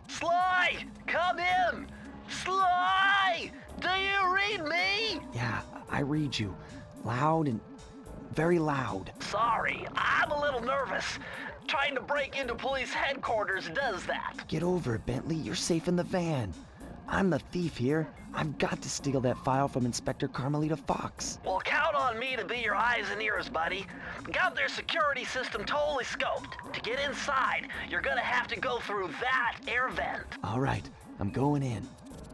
Sly! Come in! Sly! Do you read me? Yeah, I read you. Loud and very loud. Sorry, I'm a little nervous. Trying to break into police headquarters does that. Get over it, Bentley. You're safe in the van. I'm the thief here. I've got to steal that file from Inspector Carmelita Fox. Well, count on me to be your eyes and ears, buddy. Got their security system totally scoped. To get inside, you're gonna have to go through that air vent. All right, I'm going in.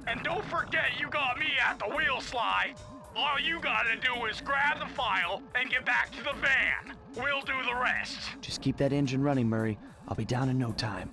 And don't forget you got me at the wheel, Sly. All you gotta do is grab the file and get back to the van. We'll do the rest. Just keep that engine running, Murray. I'll be down in no time.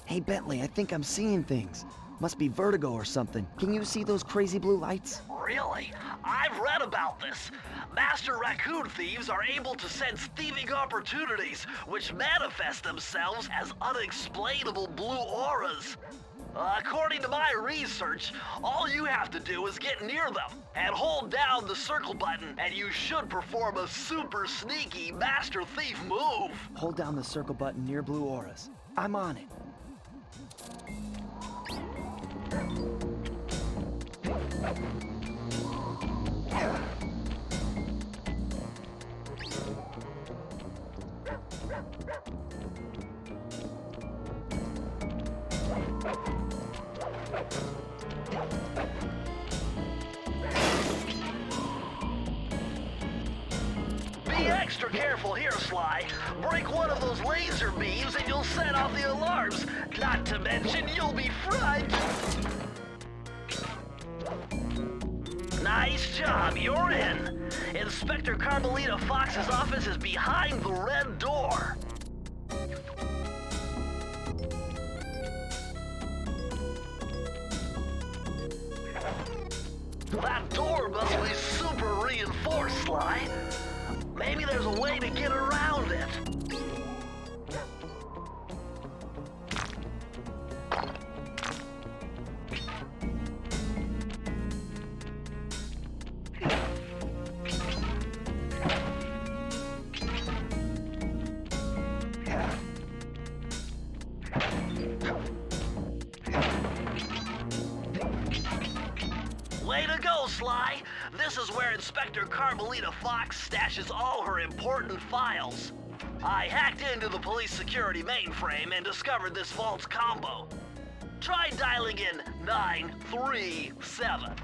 Hey, Bentley, I think I'm seeing things. Must be vertigo or something. Can you see those crazy blue lights? Really? I've read about this. Master raccoon thieves are able to sense thieving opportunities, which manifest themselves as unexplainable blue auras. According to my research, all you have to do is get near them and hold down the circle button, and you should perform a super sneaky master thief move. Hold down the circle button near blue auras. I'm on it. Be extra careful here, Sly. Break one of those laser beams and you'll set off the alarms. Not to mention, you'll be fried. Nice job, you're in. Inspector Carmelita Fox's office is behind the red door. That door must be super reinforced, Sly. Maybe there's a way to get around it. Way to go, Sly! This is where Inspector Carmelita Fox stashes all her important files. I hacked into the police security mainframe and discovered this vault's combo. Try dialing in 937.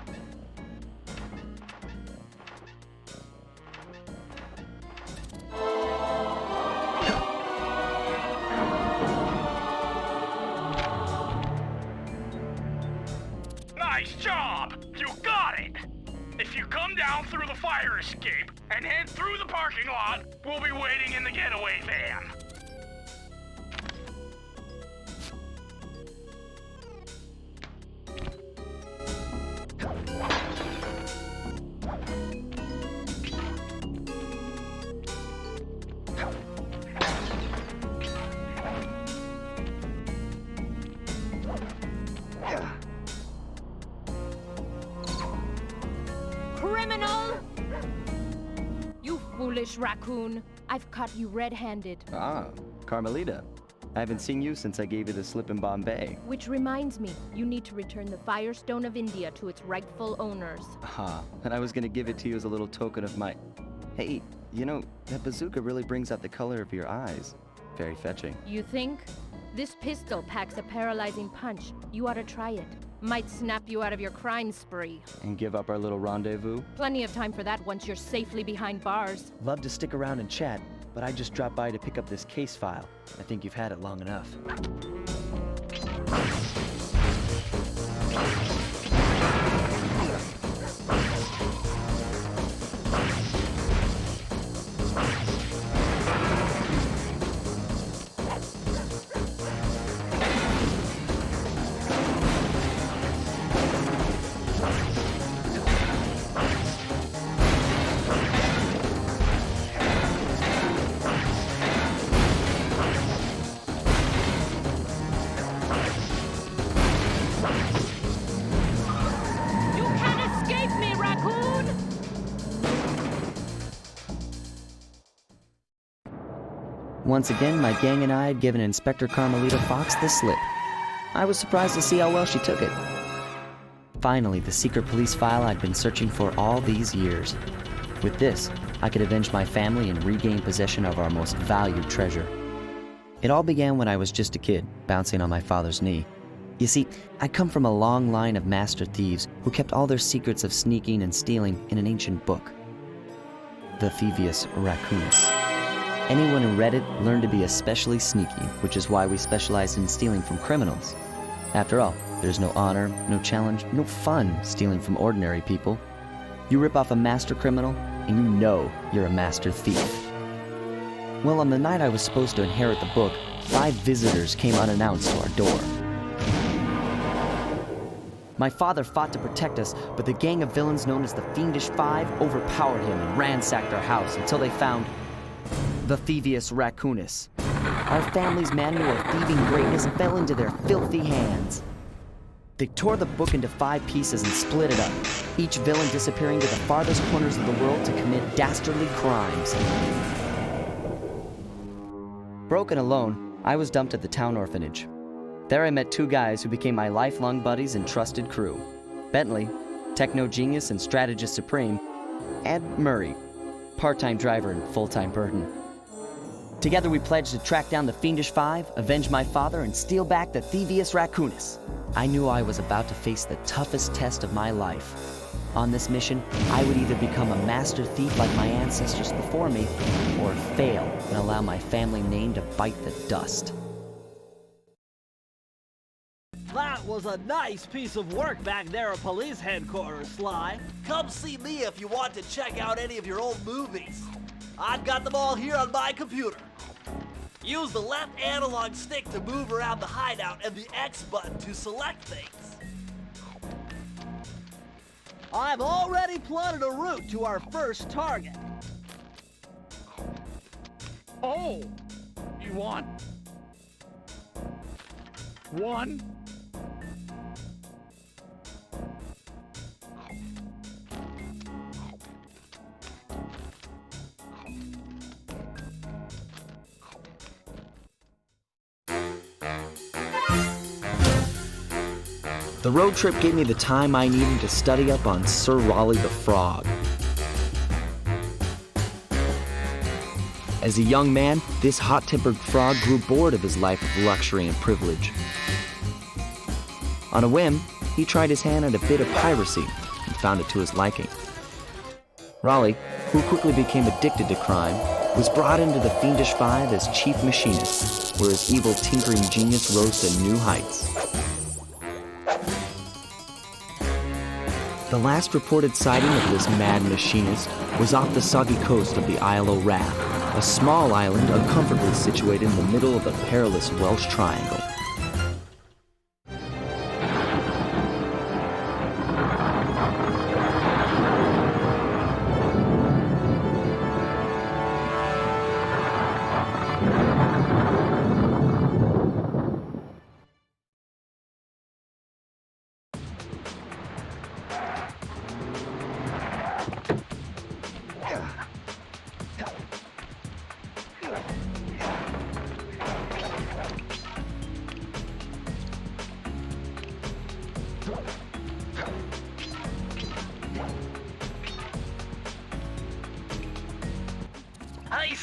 Nice job! You got it! If you come down through the fire escape and head through the parking lot, we'll be waiting in the getaway van. Criminal! You foolish raccoon. I've caught you red-handed. Ah, Carmelita. I haven't seen you since I gave you the slip in Bombay. Which reminds me, you need to return the Firestone of India to its rightful owners. And I was gonna give it to you as a little token of my... Hey, you know, that bazooka really brings out the color of your eyes. very fetching. You think? This pistol packs a paralyzing punch. You ought to try it. Might snap you out of your crime spree. And give up our little rendezvous? Plenty of time for that once you're safely behind bars. Love to stick around and chat, but I just dropped by to pick up this case file. I think you've had it long enough. Once again, my gang and I had given Inspector Carmelita Fox the slip. I was surprised to see how well she took it. Finally, the secret police file I'd been searching for all these years. With this, I could avenge my family and regain possession of our most valued treasure. It all began when I was just a kid, bouncing on my father's knee. You see, I come from a long line of master thieves who kept all their secrets of sneaking and stealing in an ancient book. The Thievius Raccoonus. Anyone who read it learned to be especially sneaky, which is why we specialize in stealing from criminals. After all, there's no honor, no challenge, no fun stealing from ordinary people. You rip off a master criminal, and you know you're a master thief. Well, on the night I was supposed to inherit the book, 5 visitors came unannounced to our door. My father fought to protect us, but the gang of villains known as the Fiendish Five overpowered him and ransacked our house until they found the Thievius Raccoonus. Our family's manual of thieving greatness fell into their filthy hands. They tore the book into 5 pieces and split it up, each villain disappearing to the farthest corners of the world to commit dastardly crimes. Broken alone, I was dumped at the town orphanage. There I met 2 guys who became my lifelong buddies and trusted crew. Bentley, techno genius and strategist supreme, and Murray, part-time driver and full-time burden. Together we pledged to track down the Fiendish Five, avenge my father, and steal back the Thievius Raccoonus. I knew I was about to face the toughest test of my life. On this mission, I would either become a master thief like my ancestors before me, or fail and allow my family name to bite the dust. That was a nice piece of work back there at police headquarters, Sly. Come see me if you want to check out any of your old movies. I've got them all here on my computer. Use the left analog stick to move around the hideout and the X button to select things. I've already plotted a route to our first target. Oh, you want one? The road trip gave me the time I needed to study up on Sir Raleigh the Frog. As a young man, this hot-tempered frog grew bored of his life of luxury and privilege. On a whim, he tried his hand at a bit of piracy and found it to his liking. Raleigh, who quickly became addicted to crime, was brought into the Fiendish Five as chief machinist, where his evil tinkering genius rose to new heights. The last reported sighting of this mad machinist was off the soggy coast of the Isle o' Wrath, a small island uncomfortably situated in the middle of the perilous Welsh Triangle.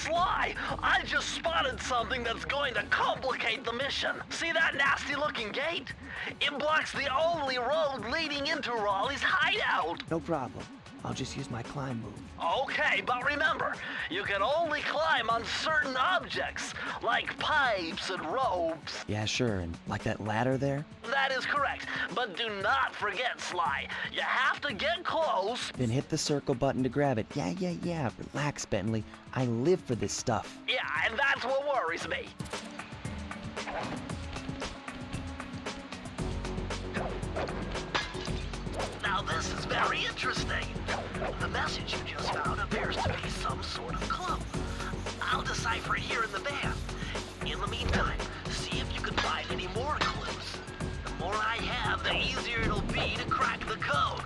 Sly, I just spotted something that's going to complicate the mission. See that nasty-looking gate? It blocks the only road leading into Raleigh's hideout. No problem. I'll just use my climb move. Okay, but remember, you can only climb on certain objects, like pipes and ropes. Yeah, sure, and like that ladder there? That is correct, but do not forget, Sly. You have to get close. Then hit the circle button to grab it. Yeah. Relax, Bentley. I live for this stuff. Yeah, and that's what worries me. Now this is very interesting. The message you just found appears to be some sort of clue. I'll decipher it here in the van. In the meantime, see if you can find any more clues. The more I have, the easier it'll be to crack the code.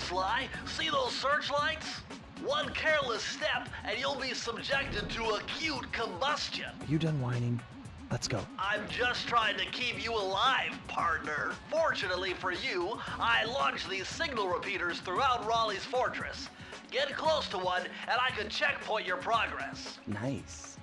Sly, see those searchlights? One careless step and you'll be subjected to acute combustion. You done whining? Let's go. I'm just trying to keep you alive, partner. Fortunately for you, I launched these signal repeaters throughout Raleigh's fortress. Get close to one and I can checkpoint your progress. Nice.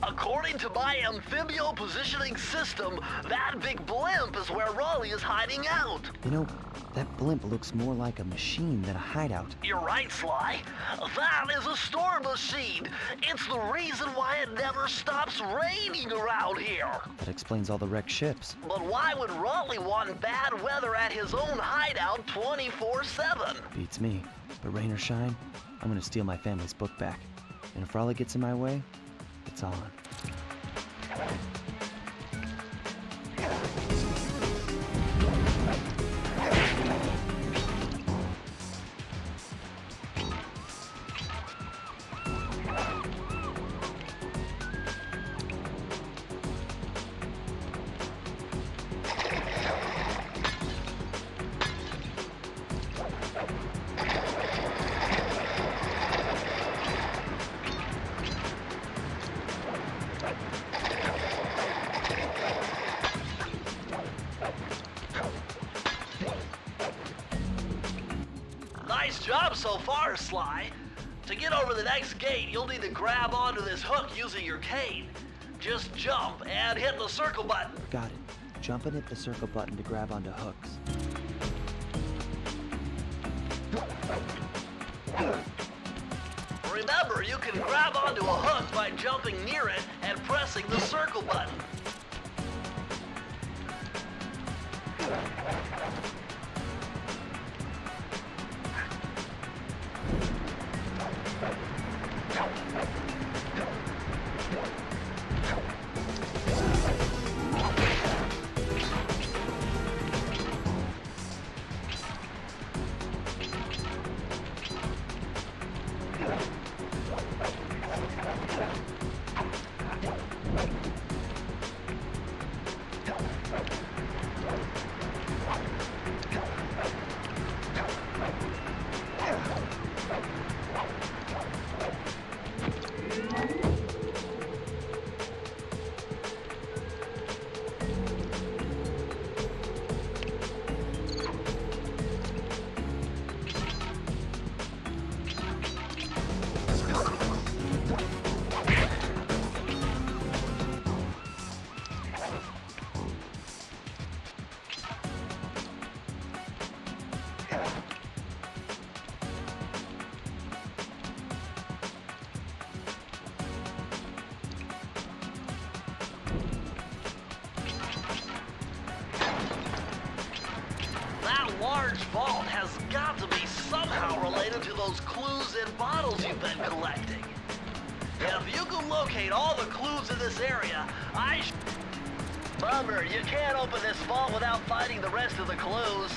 According to my amphibio positioning system, that big blimp is where Raleigh is hiding out. You know, that blimp looks more like a machine than a hideout. You're right, Sly. That is a storm machine. It's the reason why it never stops raining around here. That explains all the wrecked ships. But why would Raleigh want bad weather at his own hideout 24/7? Beats me. But rain or shine, I'm gonna steal my family's book back. And if Raleigh gets in my way, it's on. Nice job so far, Sly. To get over the next gate, you'll need to grab onto this hook using your cane. Just jump and hit the circle button. Got it. Jump and hit the circle button to grab onto hooks. Remember, you can grab onto a hook by jumping near it and pressing the circle button. Large vault has got to be somehow related to those clues and bottles you've been collecting. If you can locate all the clues in this area, Bummer, you can't open this vault without finding the rest of the clues.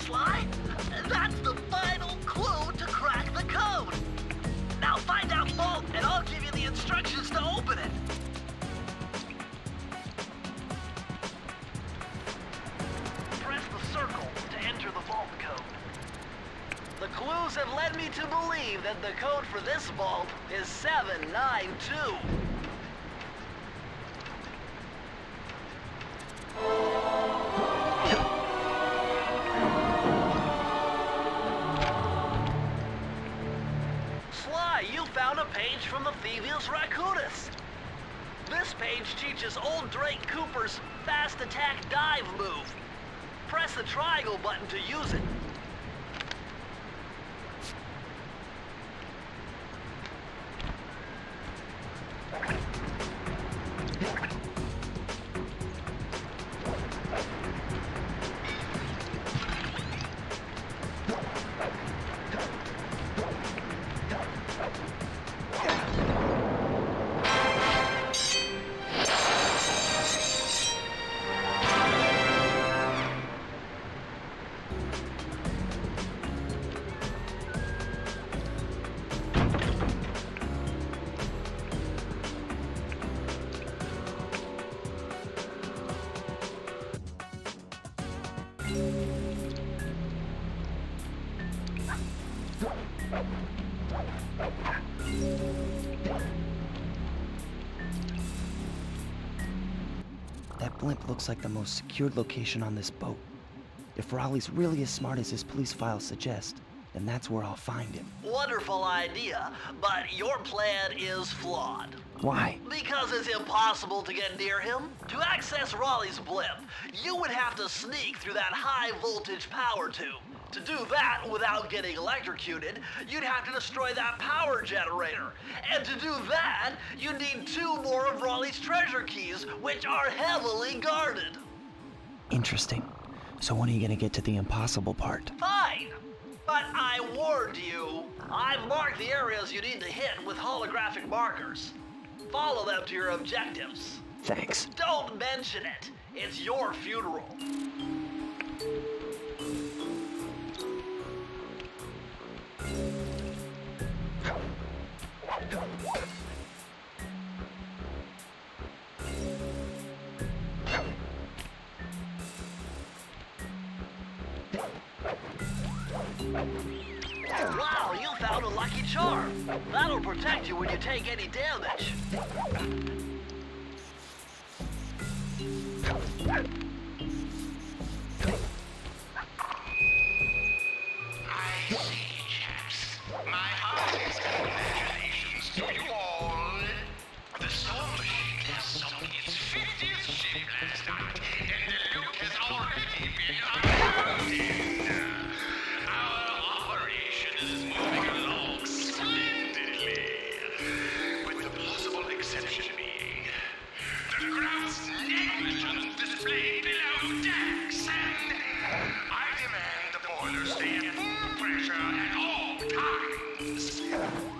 Sly? That's the final clue to crack the code. Now find out vault and I'll give you the instructions to open it. Press the circle to enter the vault code. The clues have led me to believe that the code for this vault is 792. Found a page from the Thievius Raccoonus. This page teaches old Drake Cooper's fast attack dive move. Press the triangle button to use it. That blimp looks like the most secured location on this boat. If Raleigh's really as smart as his police files suggest, then that's where I'll find him. Wonderful idea, but your plan is flawed. Why? Because it's impossible to get near him. To access Raleigh's blimp, you would have to sneak through that high-voltage power tube. To do that without getting electrocuted, you'd have to destroy that power generator. And to do that, you need 2 more of Raleigh's treasure keys, which are heavily guarded. Interesting. So when are you gonna get to the impossible part? Fine. But I warned you. I've marked the areas you need to hit with holographic markers. Follow them to your objectives. Thanks. Don't mention it. It's your funeral. Wow, you found a lucky charm. That'll protect you when you take any damage. I see, chaps. My heartiest congratulations to you all. The Storm Machine has sunk its 50th ship last night, and the loot has already been unloaded. Our operation is moving along splendidly, with the possible exception being the gross negligent display below decks, and I demand the boilers stay at full pressure at all times.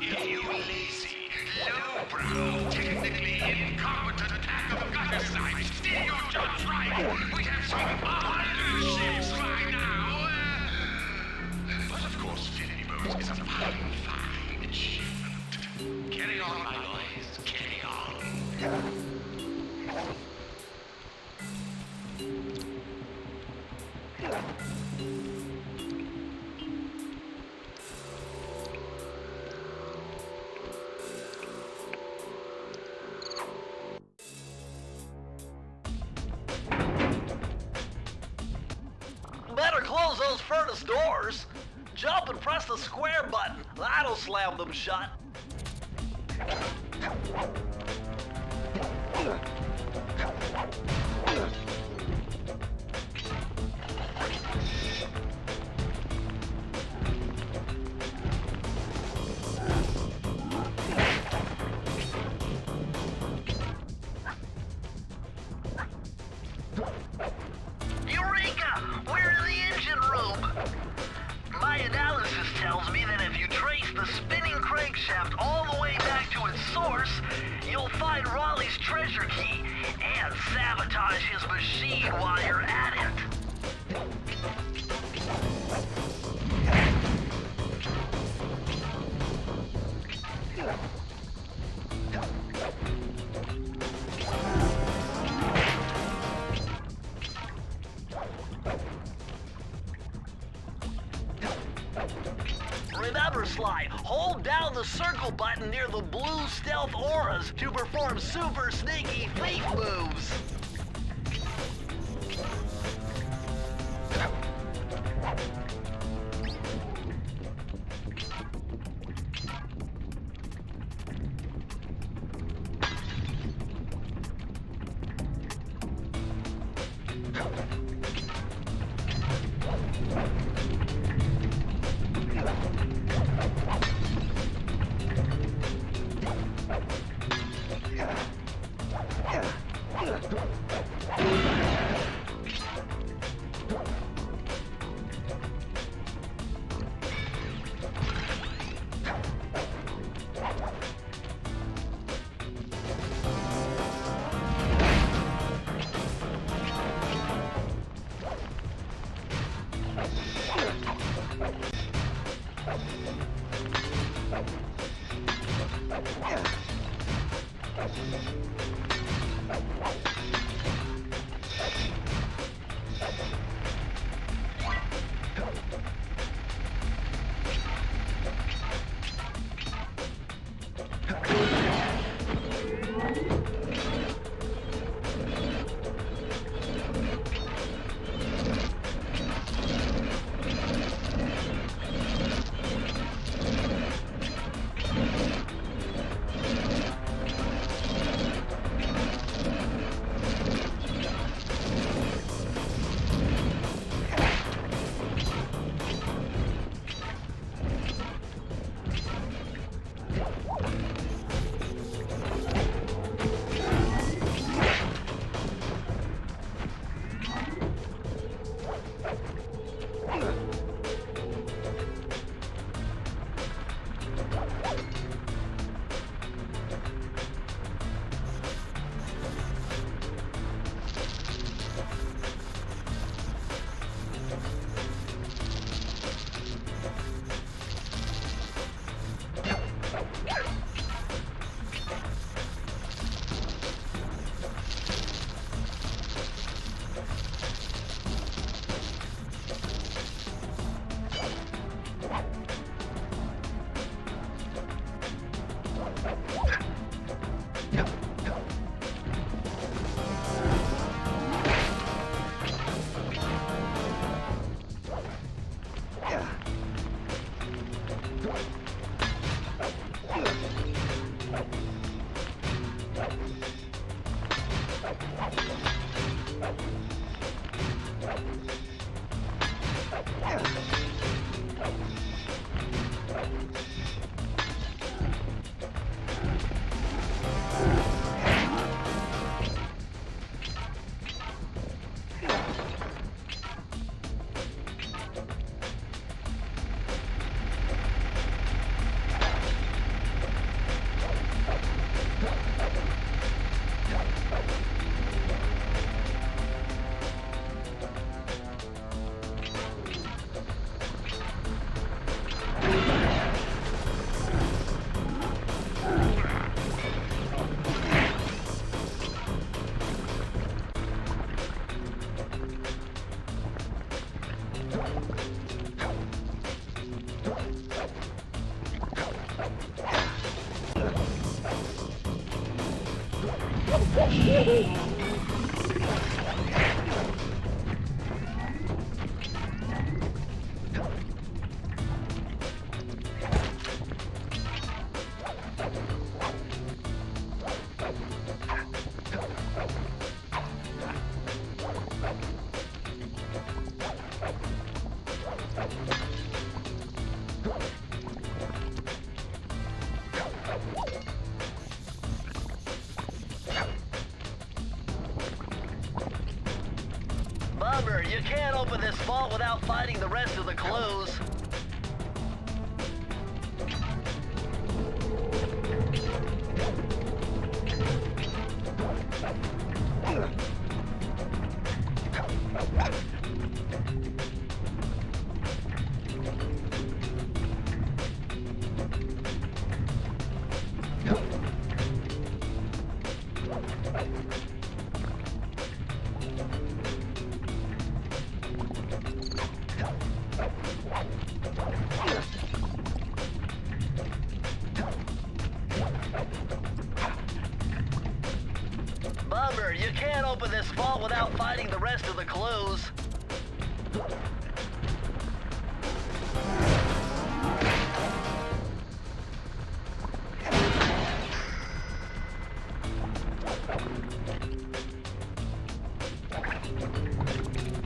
You lazy, lowbrow, technically incompetent pack of gutter snipes, did your jobs right. We'd have some other ships by now. But of course, filling boats is a fine, fine achievement. Carry on, my boys, carry on. Better close those furnace doors. Jump and press the square button. That'll slam them shut. Eureka! We're in the engine room. My analysis tells me that if you trace the spinning crankshaft all the way back to its source, you'll find Raleigh's treasure key and sabotage his machine while you're at it. Remember, Sly, hold down the circle button near the blue stealth auras to perform super sneaky thief moves. Bummer, you can't open this vault without finding the rest of the clues. Bummer, you can't open this vault without finding the rest of the clues.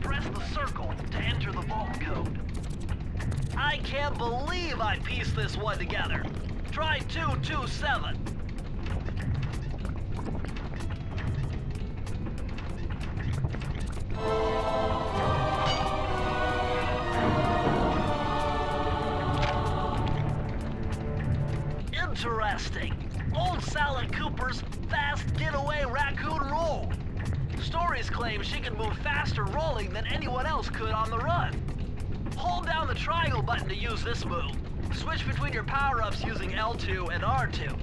Press the circle to enter the vault code. I can't believe I pieced this one together. Try 227. Interesting. Old Sly Cooper's fast getaway raccoon roll. Stories claim she can move faster rolling than anyone else could on the run. Hold down the triangle button to use this move. Switch between your power-ups using L2 and R2.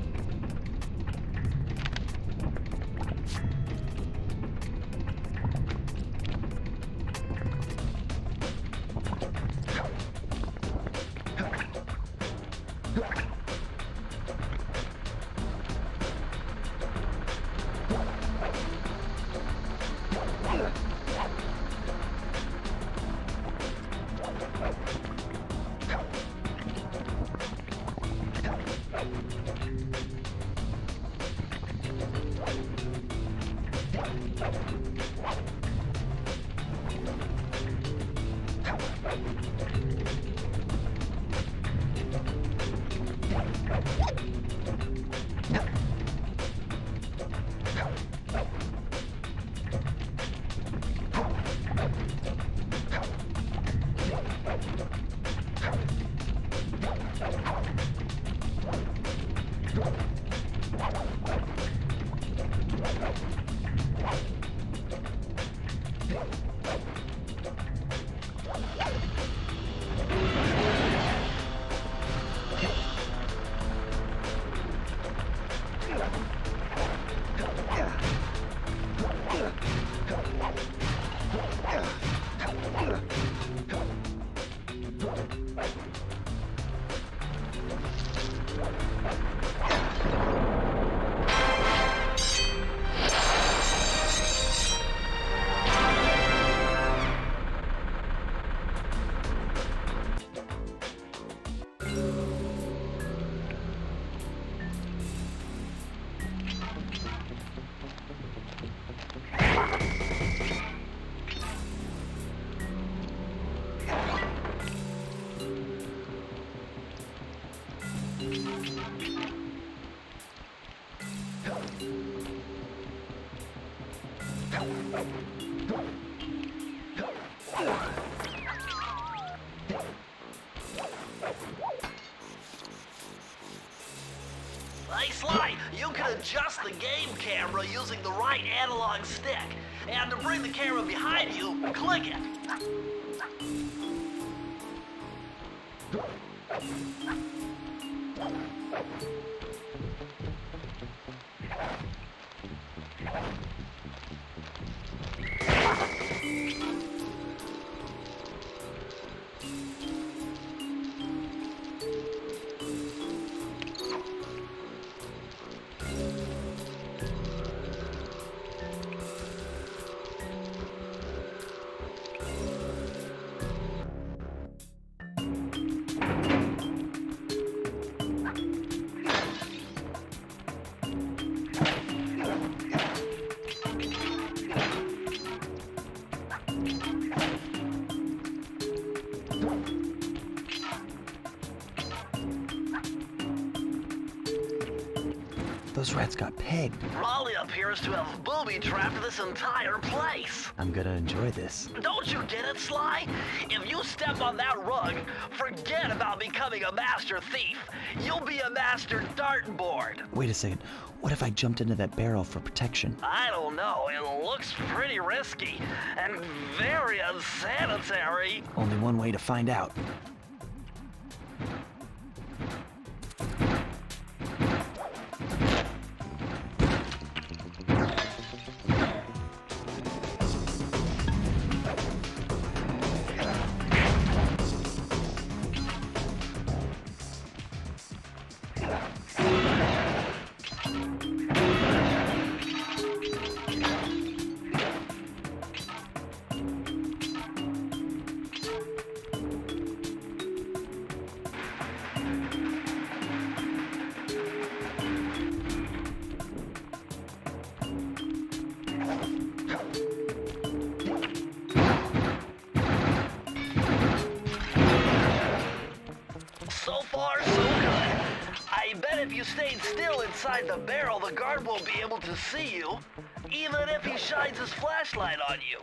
Hey, Sly, you can adjust the game camera using the right analog stick. And to bring the camera behind you, click it. Those rats got pegged. Raleigh appears to have booby-trapped this entire place. I'm gonna enjoy this. Don't you get it, Sly? If you step on that rug, forget about becoming a master thief. You'll be a master dartboard. Wait a second. What if I jumped into that barrel for protection? I don't know. It looks pretty risky and very unsanitary. Only one way to find out. So far, so good. I bet if you stayed still inside the barrel, the guard won't be able to see you, even if he shines his flashlight on you.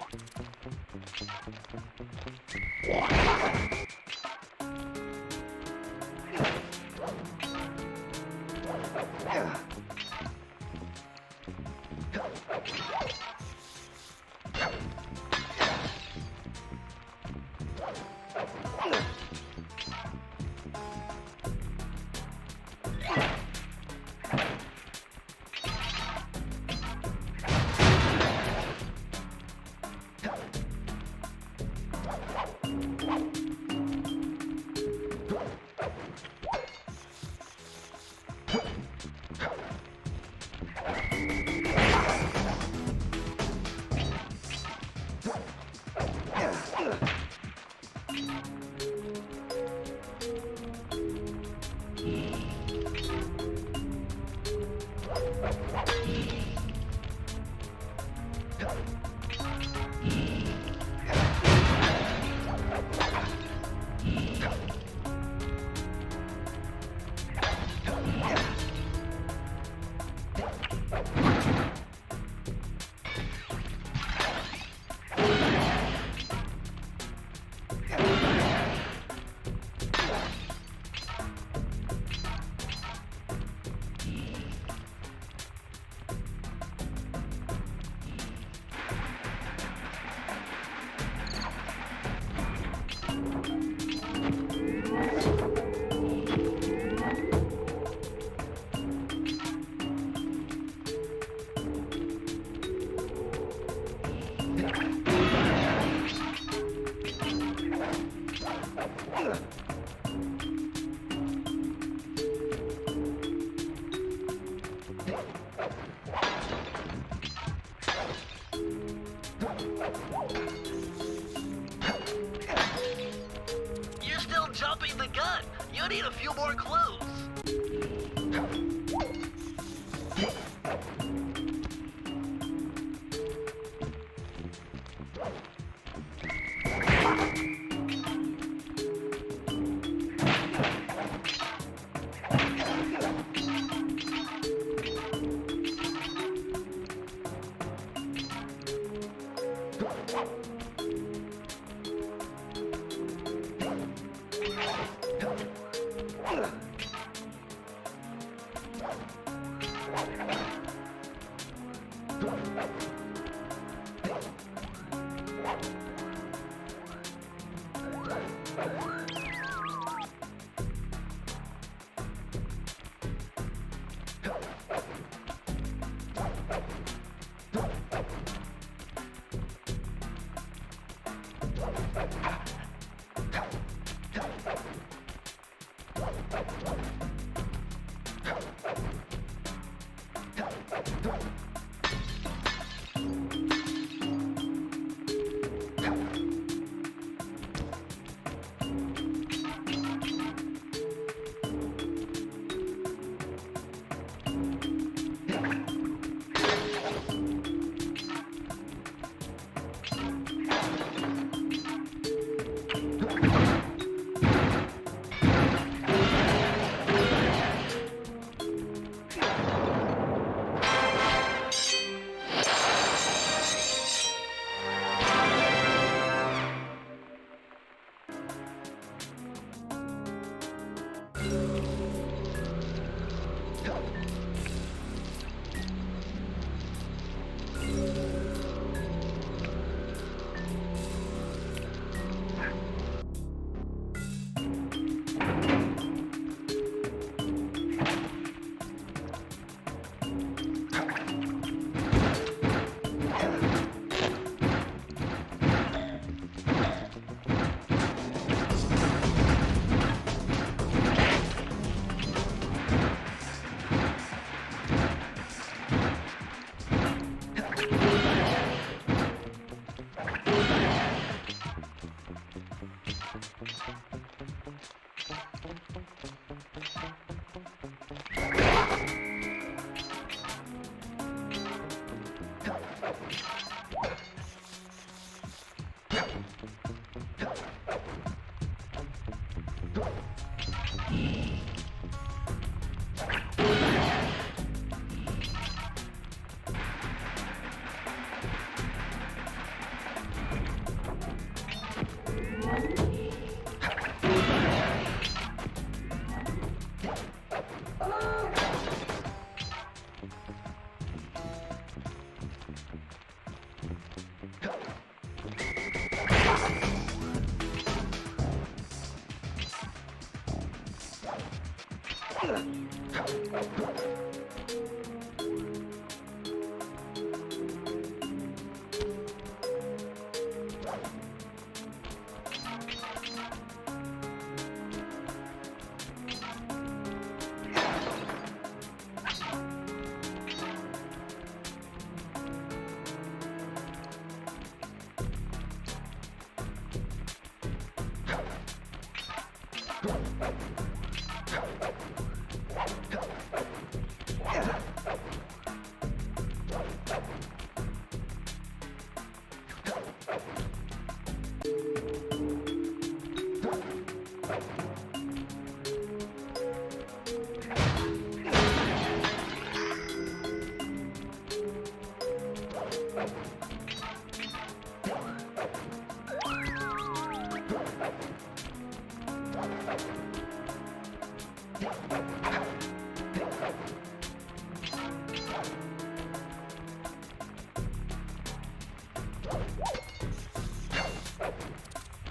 You're still jumping the gun. You need a few more clues.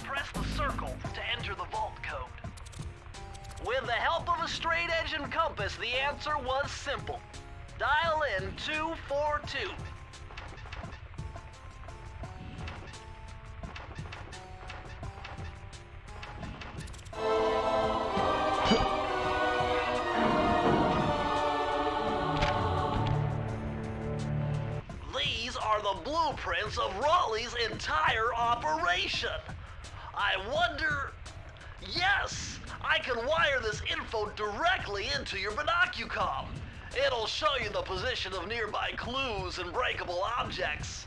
Press the circle to enter the vault code. With the help of a straight edge and compass, the answer was simple. Dial in 242. These are the blueprints of Raleigh's entire operation. I wonder... Yes! I can wire this info directly into your binocucom. It'll show you the position of nearby clues and breakable objects.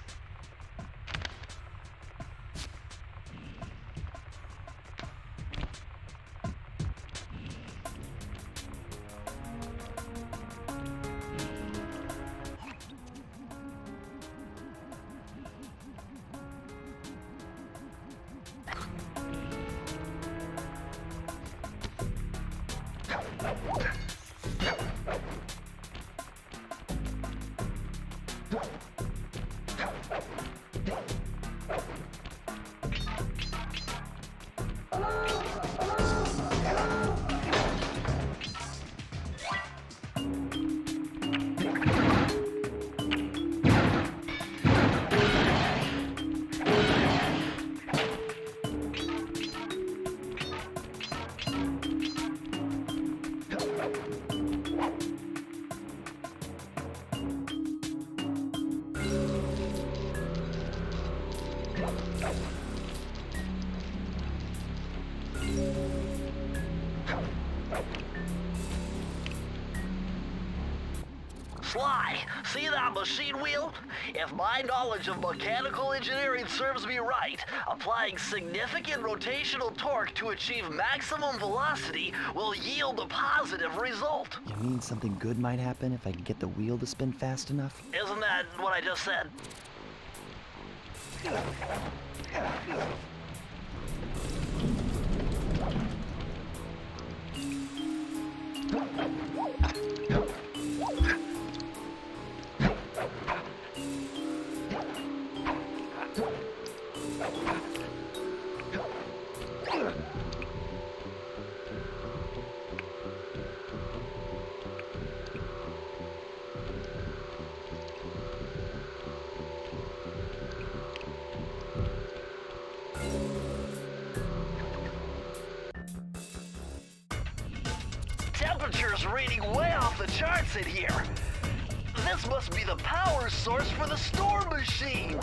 Sly, see that machine wheel? If my knowledge of mechanical engineering serves me right, applying significant rotational torque to achieve maximum velocity will yield a positive result. You mean something good might happen if I can get the wheel to spin fast enough? Isn't that what I just said? Temperature's reading way off the charts in here. This must be the power source for the storm machine.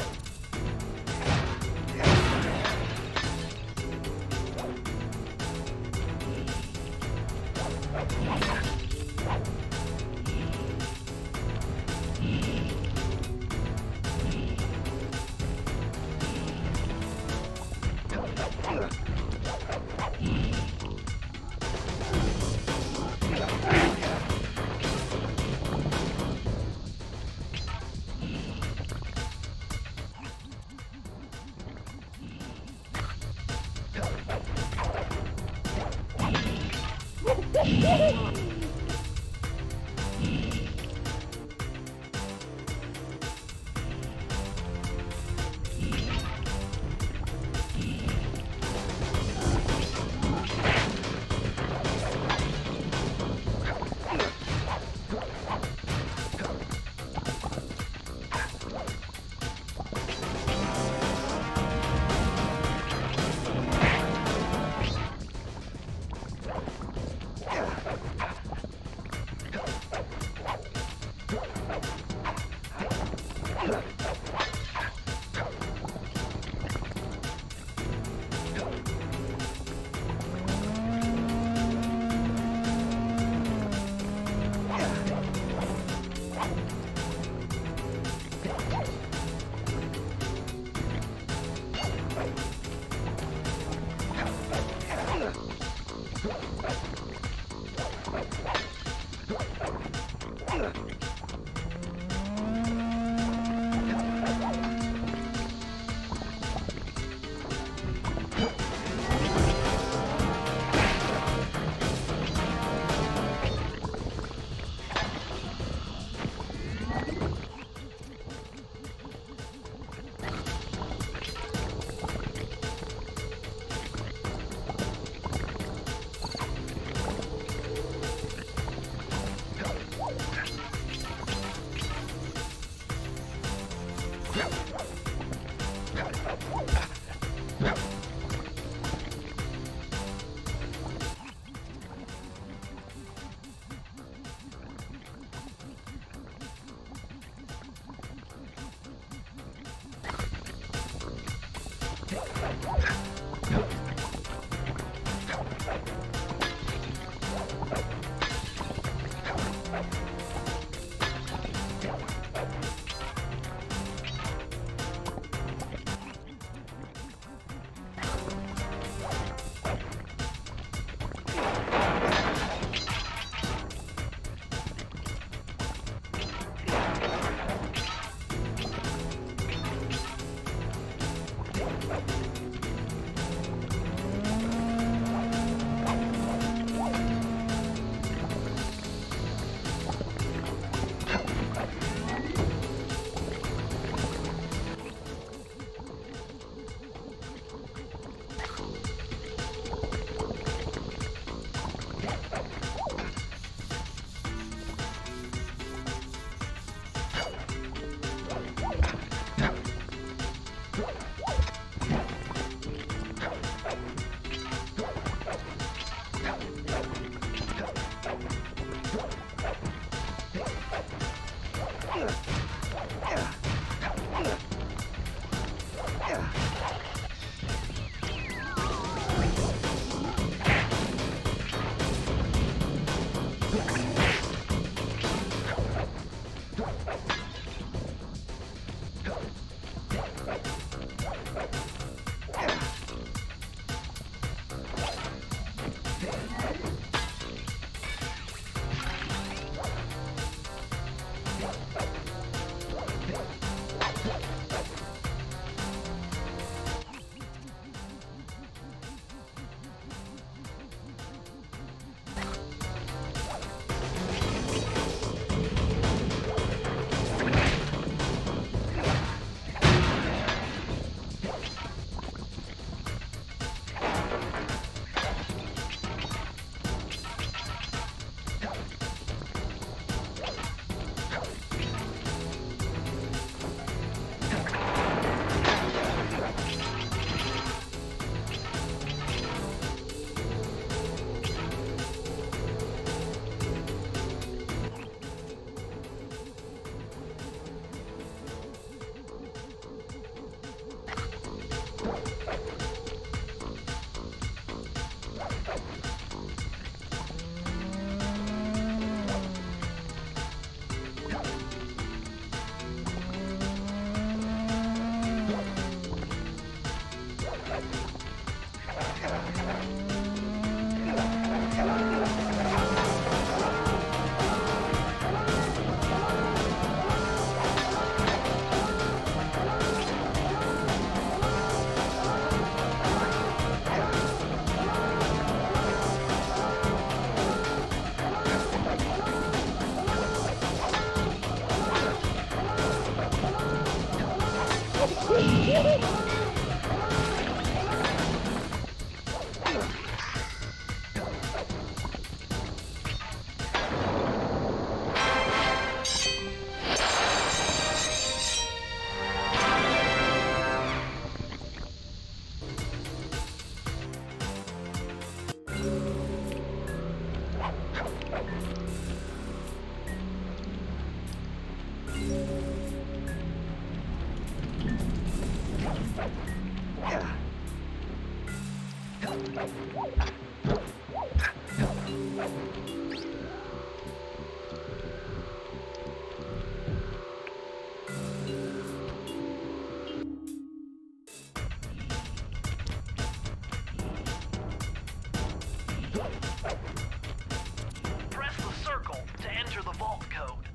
Press the circle to enter the vault code.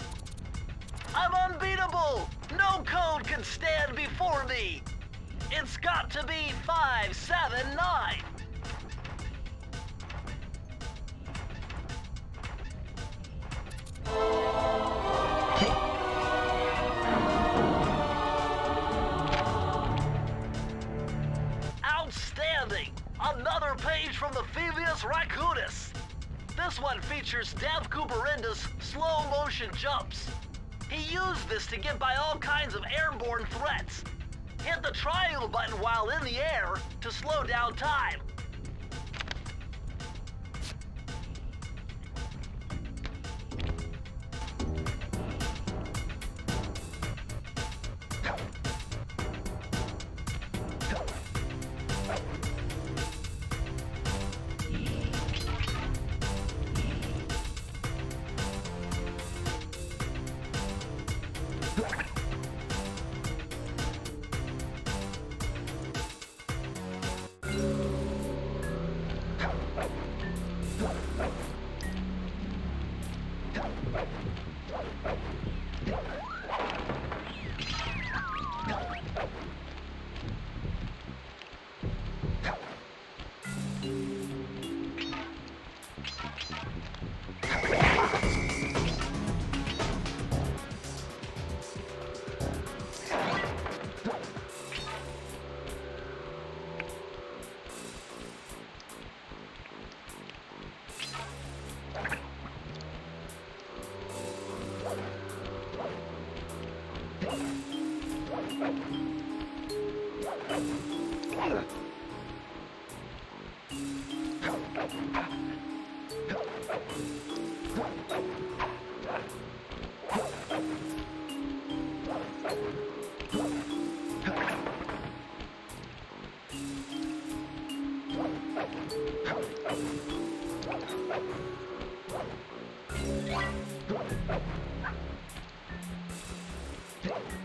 I'm unbeatable! No code can stand before me! It's got to be 579! Outstanding! Another page from the Thievius Raccoonus! This one features Dev Cooperinda's slow motion jumps. He used this to get by all kinds of airborne threats. Hit the triangle button while in the air to slow down time.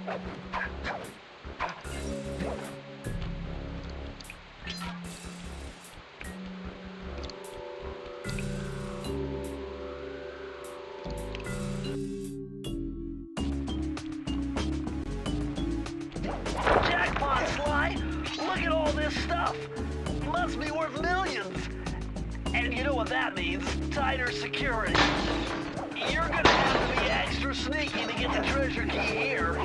Jackpot, Sly! Look at all this stuff! Must be worth millions! And you know what that means? Tighter security. You're gonna have to be extra sneaky to get the treasure key here.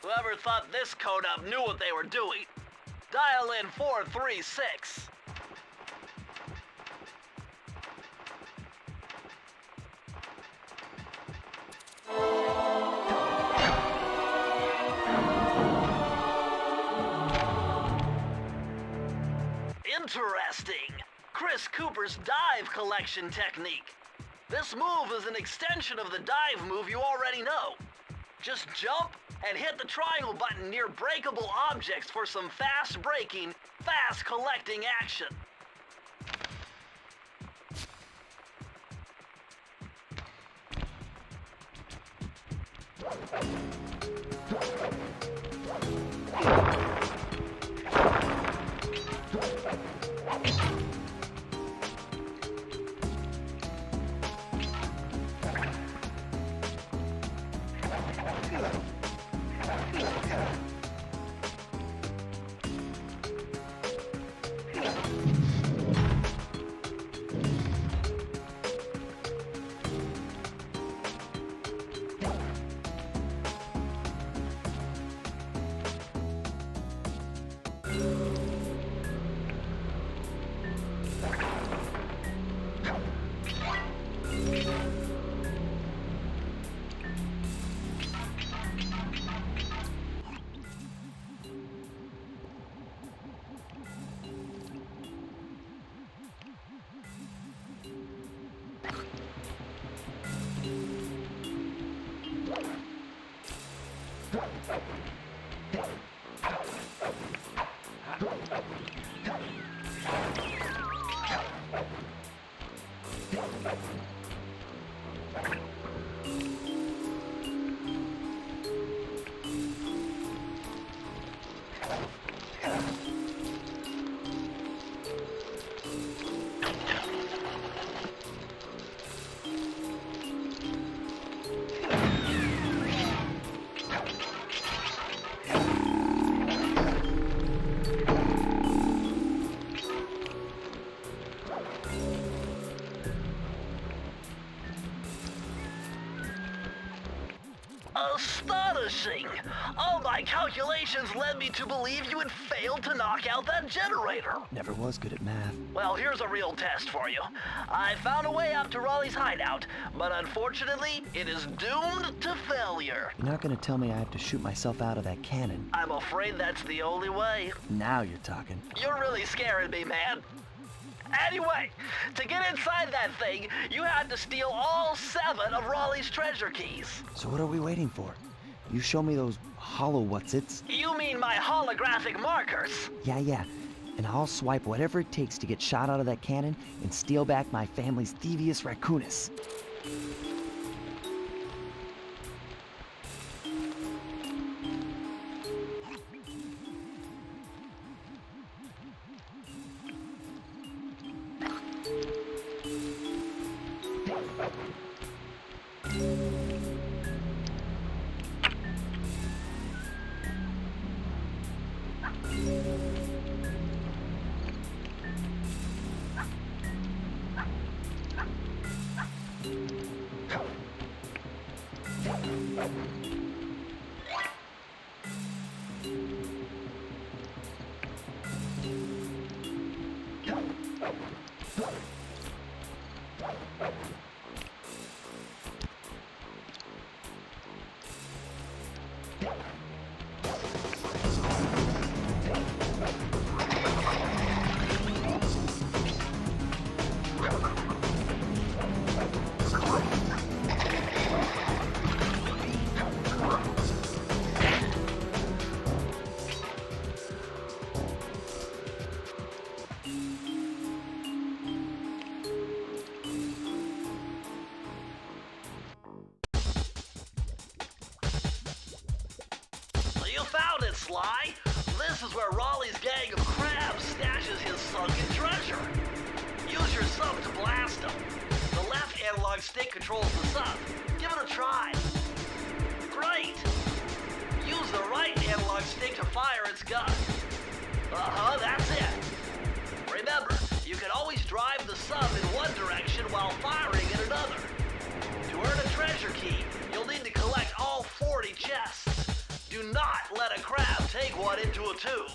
Whoever thought this code up knew what they were doing. Dial in 436. Interesting. Chris Cooper's dive collection technique. This move is an extension of the dive move you already know. Just jump and hit the triangle button near breakable objects for some fast braking, fast collecting action. Astonishing! All my calculations led me to believe you had failed to knock out that generator. Never was good at math. Well, here's a real test for you. I found a way up to Raleigh's hideout, but unfortunately, it is doomed to failure. You're not gonna tell me I have to shoot myself out of that cannon. I'm afraid that's the only way. Now you're talking. You're really scaring me, man. Anyway, to get inside that thing, you had to steal all 7 of Raleigh's treasure keys. So what are we waiting for? You show me those hollow what's-its. You mean my holographic markers? Yeah. And I'll swipe whatever it takes to get shot out of that cannon and steal back my family's Thievius Raccoonus. You found it, Sly. This is where Raleigh's gang of crabs stashes his sunken treasure. Use your sub to blast him. The left analog stick controls the sub. Give it a try. Great. Use the right analog stick to fire its gun. That's it. Remember, you can always drive the sub in one direction while firing in another. To earn a treasure key, you'll need to collect all 40 chests. Do not let a crab take one into a tube.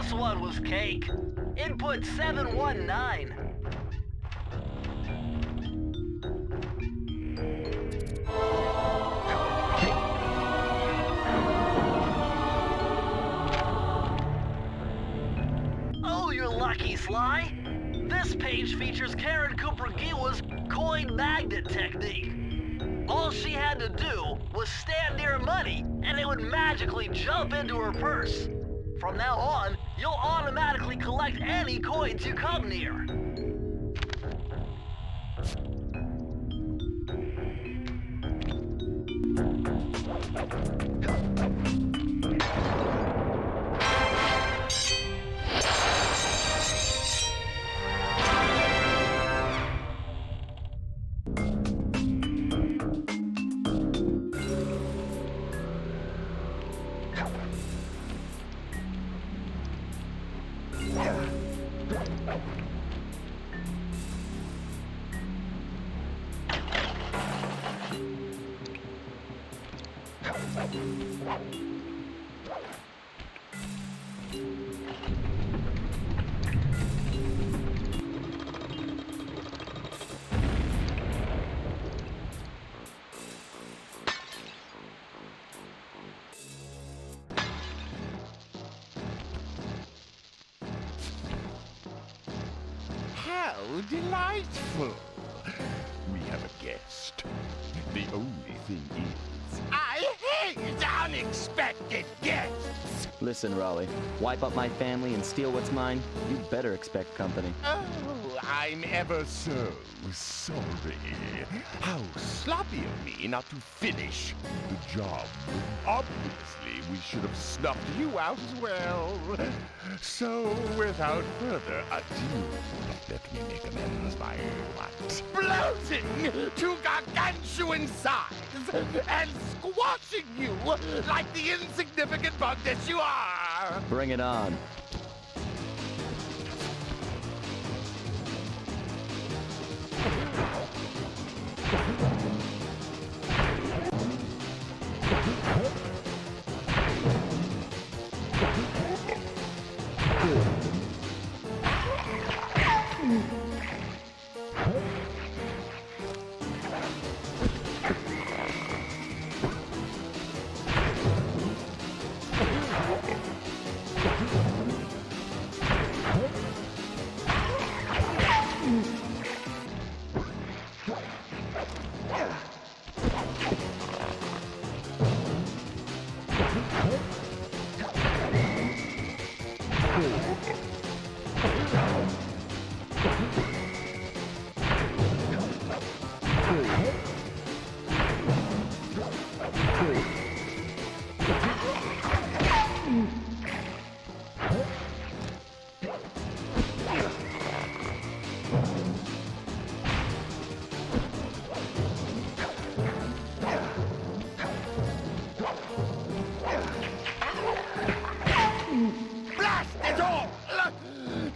This one was cake. Input 719. Oh, you're lucky, Sly. This page features Karen Cooper Giwa's coin magnet technique. All she had to do was stand near money, and it would magically jump into her purse. From now on, you'll automatically collect any coins you come near. How delightful! We have a guest. The only thing is, I hate unexpected guests! Listen, Raleigh, wipe up my family and steal what's mine? You better expect company. Oh, I'm ever so sorry. How sloppy of me not to finish the job. Obviously, we should have snuffed you out as well. So, without further ado, let me make amends by exploding to gargantuan size and squashing you like the insignificant bug that you are! Bring it on.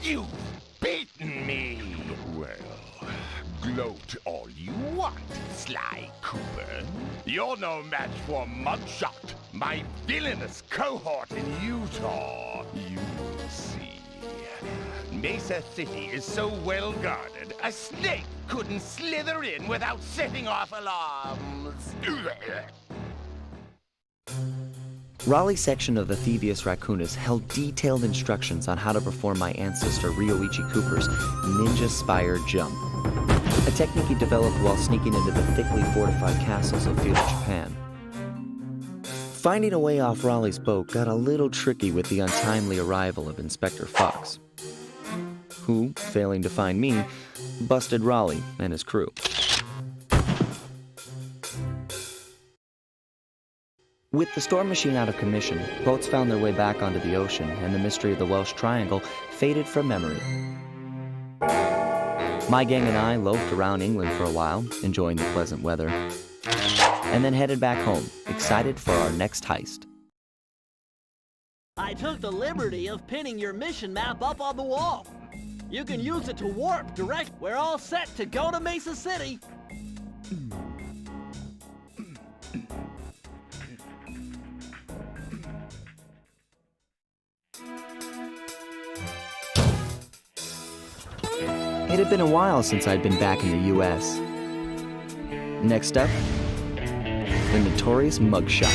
You've beaten me! Well, gloat all you want, Sly Cooper. You're no match for Mugshot, my villainous cohort in Utah. You will see. Mesa City is so well guarded, a snake couldn't slither in without setting off alarms. Raleigh's section of the Thievius Raccoonus held detailed instructions on how to perform my ancestor Ryoichi Cooper's Ninja Spire Jump, a technique he developed while sneaking into the thickly fortified castles of feudal Japan. Finding a way off Raleigh's boat got a little tricky with the untimely arrival of Inspector Fox, who, failing to find me, busted Raleigh and his crew. With the storm machine out of commission, boats found their way back onto the ocean, and the mystery of the Welsh Triangle faded from memory. My gang and I loafed around England for a while, enjoying the pleasant weather, and then headed back home, excited for our next heist. I took the liberty of pinning your mission map up on the wall. You can use it to warp direct. We're all set to go to Mesa City. It had been a while since I'd been back in the U.S. Next up, the notorious Mugshot,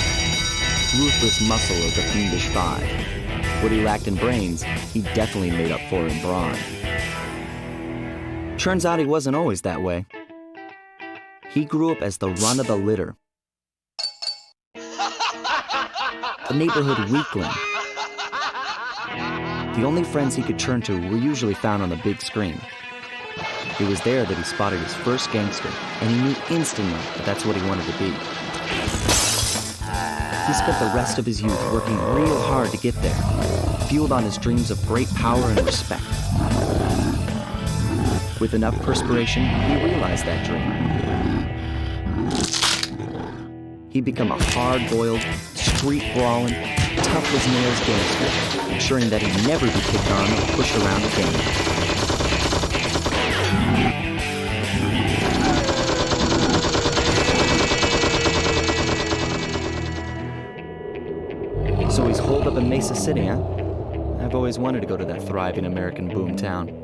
ruthless muscle of the Fiendish Five. What he lacked in brains, he definitely made up for in brawn. Turns out he wasn't always that way. He grew up as the run of the litter, the neighborhood weakling. The only friends he could turn to were usually found on the big screen. It was there that he spotted his first gangster, and he knew instantly that that's what he wanted to be. He spent the rest of his youth working real hard to get there, fueled on his dreams of great power and respect. With enough perspiration, he realized that dream. He'd become a hard-boiled, street-brawling, tough-as-nails gangster, ensuring that he'd never be kicked on or pushed around again. So he's holed up in Mesa City, huh? I've always wanted to go to that thriving American boom town.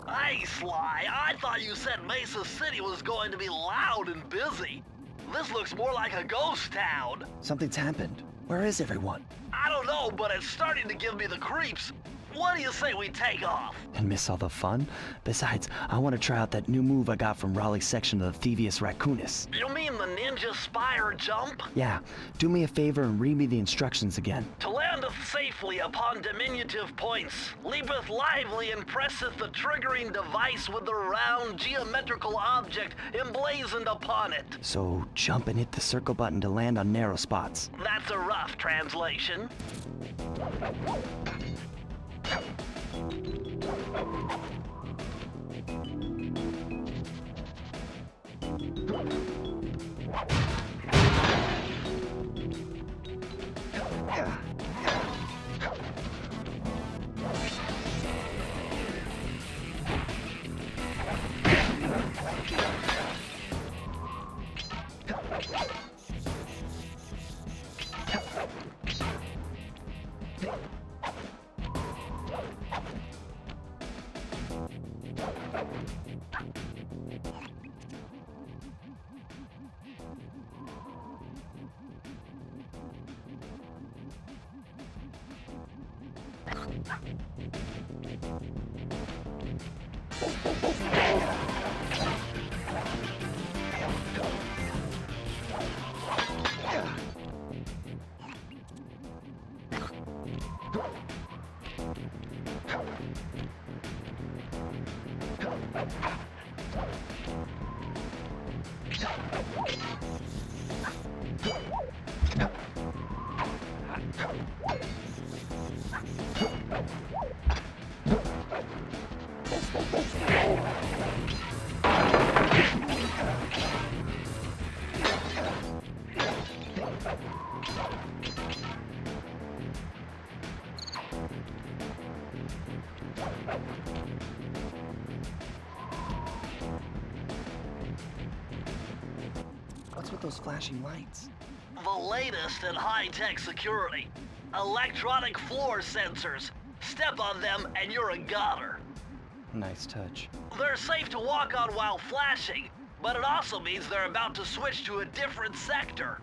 Hey, Sly, I thought you said Mesa City was going to be loud and busy. This looks more like a ghost town. Something's happened. Where is everyone? I don't know, but it's starting to give me the creeps. What do you say we take off? And miss all the fun? Besides, I want to try out that new move I got from Raleigh's section of the Thievius Raccoonus. You mean the ninja spire jump? Yeah, do me a favor and read me the instructions again. To landeth safely upon diminutive points, leapeth lively and presseth the triggering device with the round geometrical object emblazoned upon it. So jump and hit the circle button to land on narrow spots. That's a rough translation. What's with those flashing lights? The latest in high-tech security. Electronic floor sensors. Step on them and you're a goner. Nice touch. They're safe to walk on while flashing, but it also means they're about to switch to a different sector.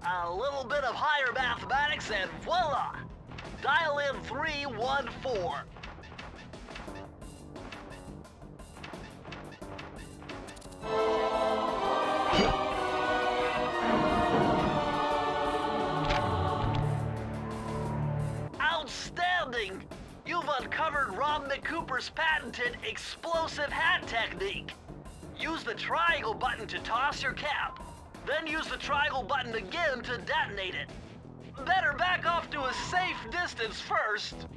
A little bit of higher mathematics and voila! Dial in 314. Outstanding! You've uncovered Rob McCooper's Cooper's patented explosive hat technique. Use the triangle button to toss your cap, then use the triangle button again to detonate it. Better back off to a safe distance first.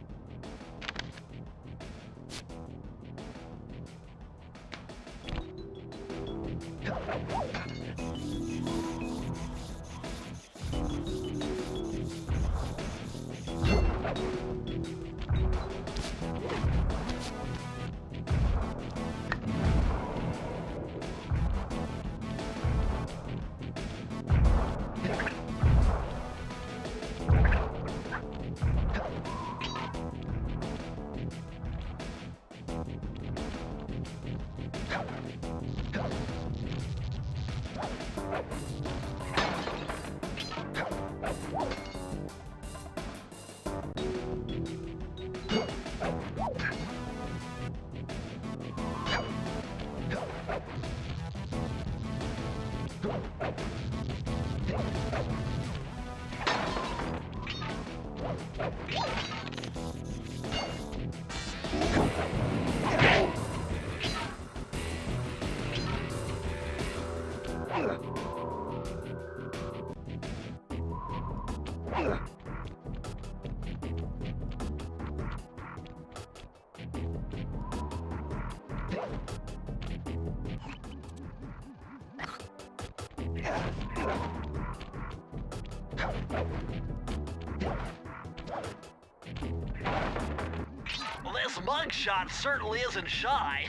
This mugshot certainly isn't shy.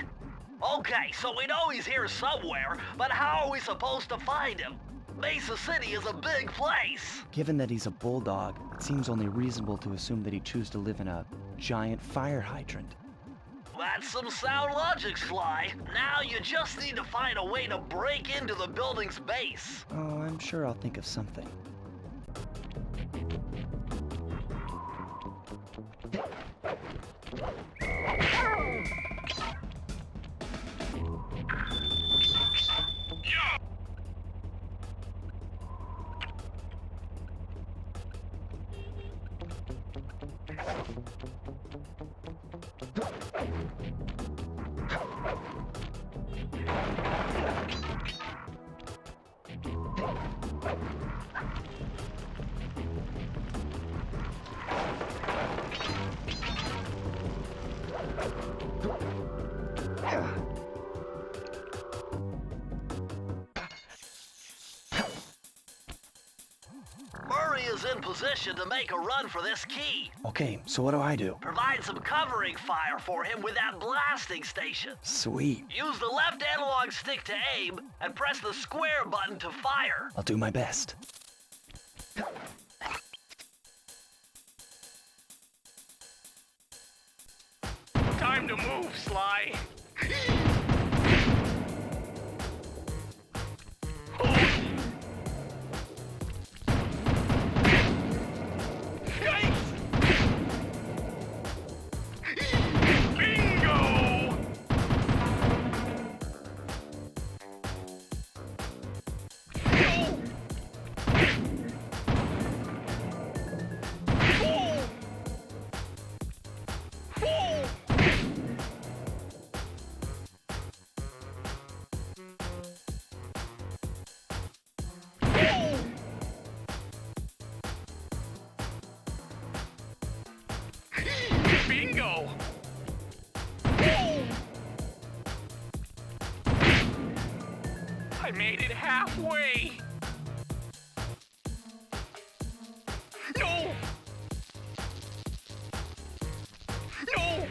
Okay, so we know he's here somewhere, but how are we supposed to find him? Mesa City is a big place. Given that he's a bulldog, it seems only reasonable to assume that he'd choose to live in a giant fire hydrant. That's some sound logic, Sly. Now you just need to find a way to break into the building's base. Oh, I'm sure I'll think of something. Murray is in position to make a run for this key. Okay, so what do I do? Provide some covering fire for him with that blasting station. Sweet. Use the left analog stick to aim and press the square button to fire. I'll do my best. Time to move, Sly. Bingo! I made it halfway! No! No!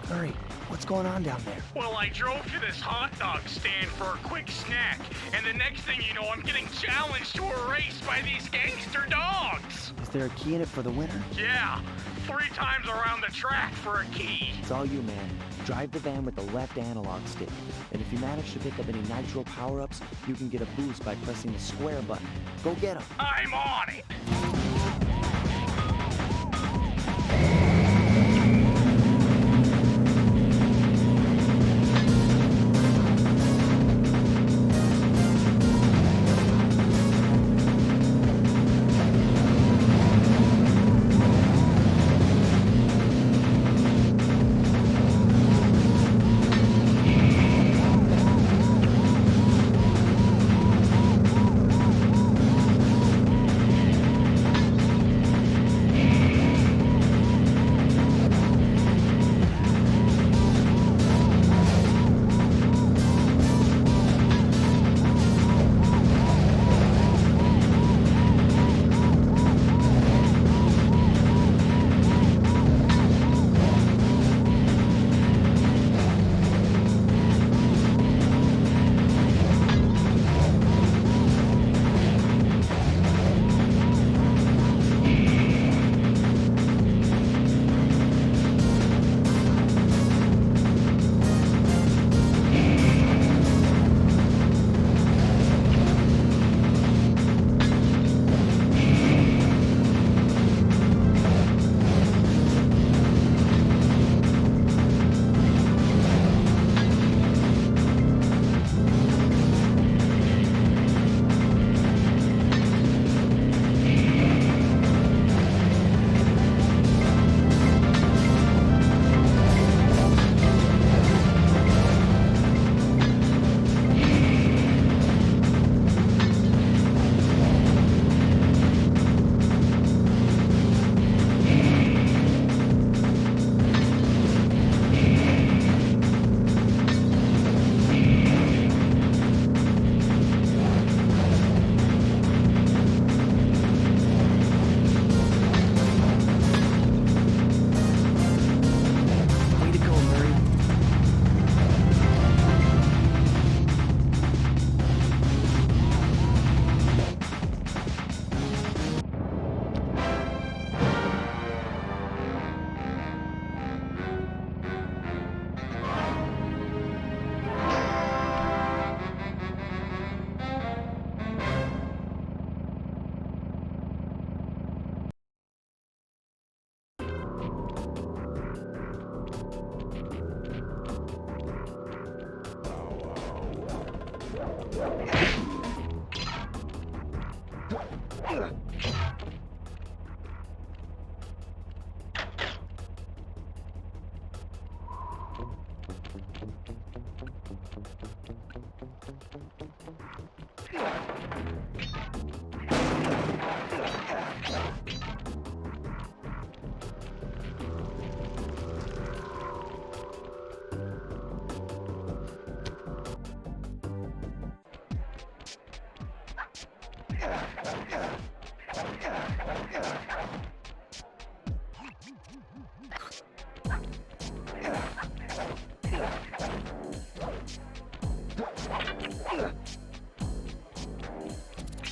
Hurry, what's going on down there? Well, I drove to this hot dog stand for a quick snack, and the next thing you know, I'm getting challenged to a race by these gangster dogs. Is there a key in it for the winner? Yeah, 3 times around the track for a key. It's all you, man. Drive the van with the left analog stick. And if you manage to pick up any nitro power-ups, you can get a boost by pressing the square button. Go get 'em. I'm on it.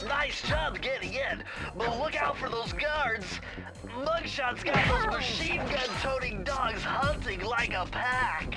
Nice job getting in, but look out for those guards. Mugshot's got those machine gun-toting dogs hunting like a pack.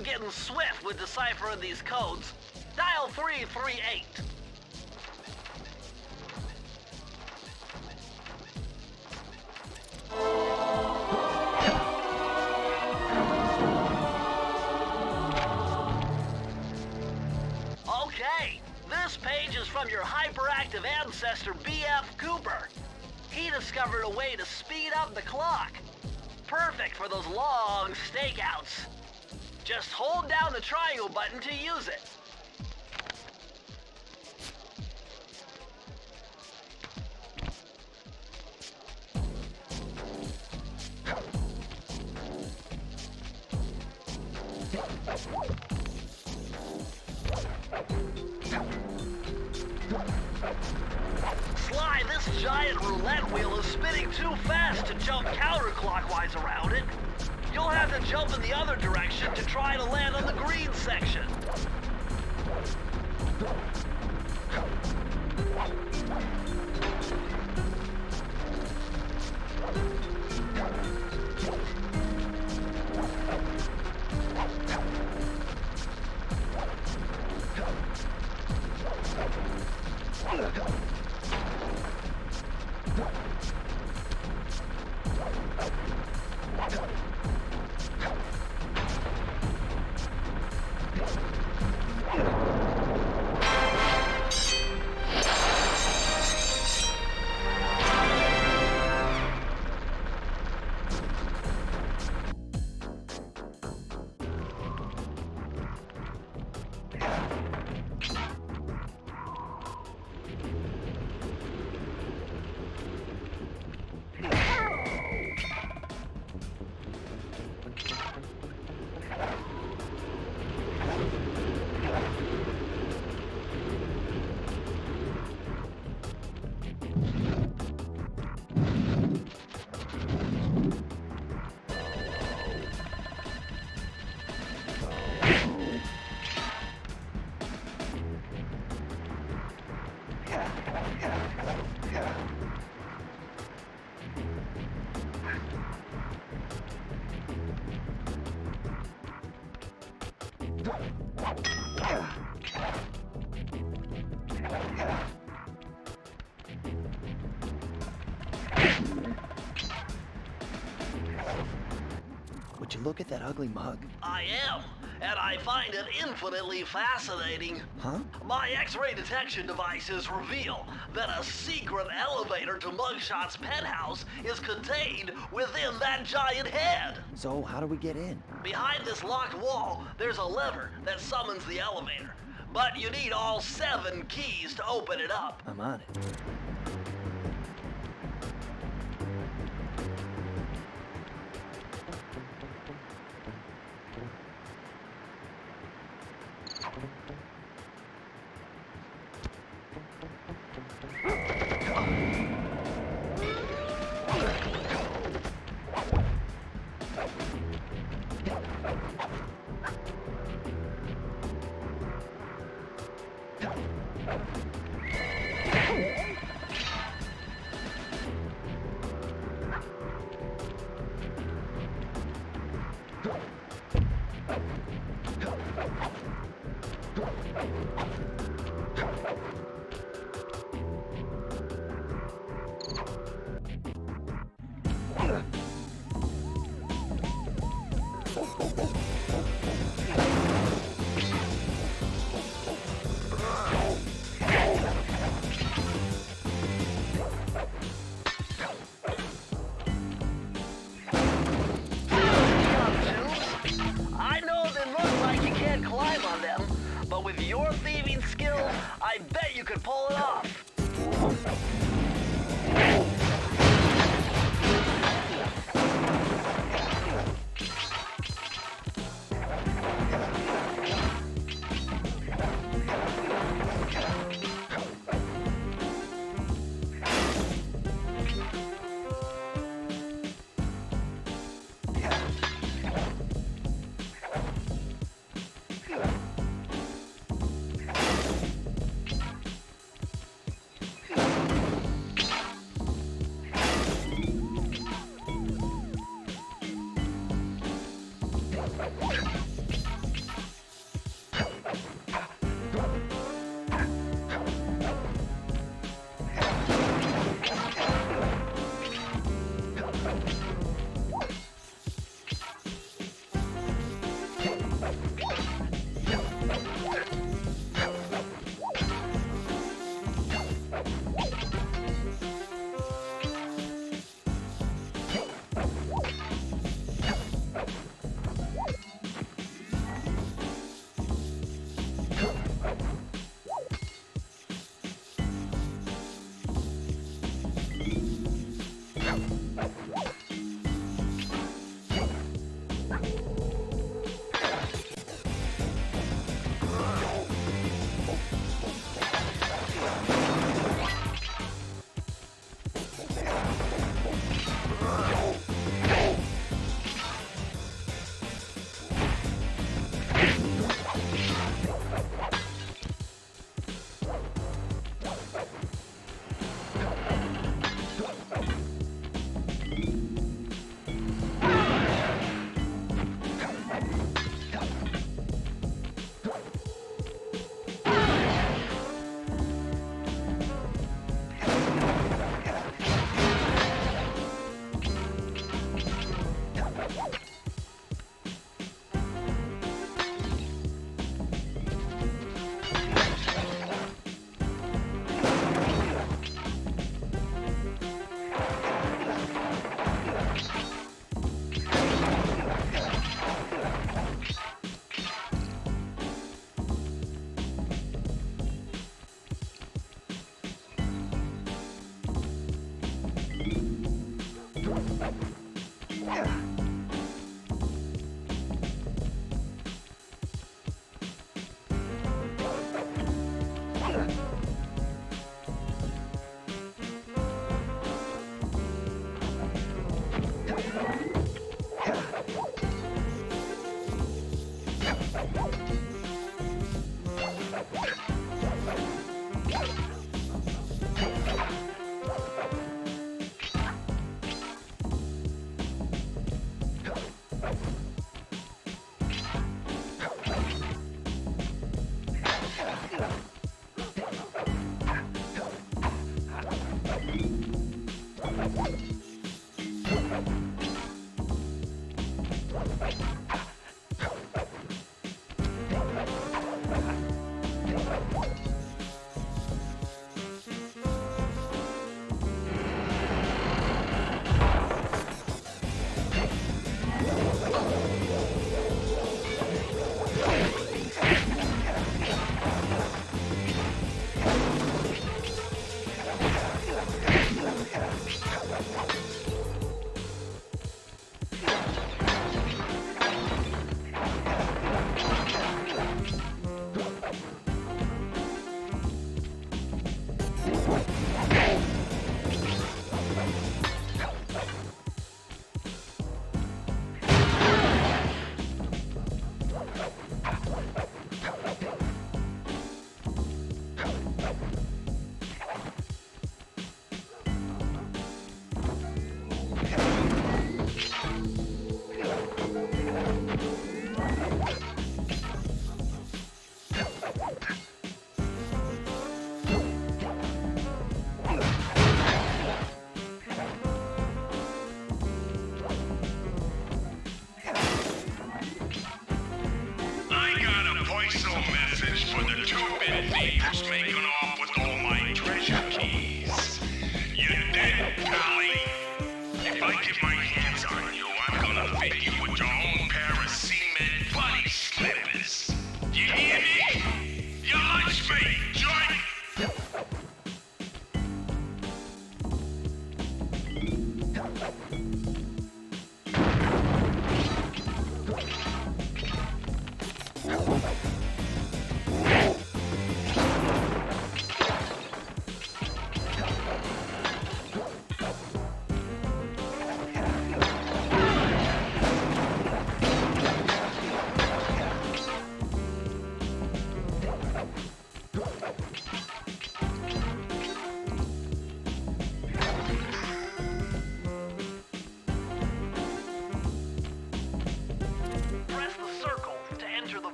I'm getting swift with deciphering these codes. Dial 338. Okay, this page is from your hyperactive ancestor, B.F. Cooper. He discovered a way to speed up the clock. Perfect for those long stakeouts. Just hold down the triangle button to use it. Sly, this giant roulette wheel is spinning too fast to jump counterclockwise around it. You'll have to jump in the other direction to try to land on the green section. Would you look at that ugly mug? I am, and I find it infinitely fascinating. Huh? My X-ray detection devices reveal that a secret elevator to Mugshot's penthouse is contained within that giant head. So how do we get in? Behind this locked wall, there's a lever that summons the elevator. But you need all 7 keys to open it up. I'm on it. With your thieving skills, I bet you could pull it off.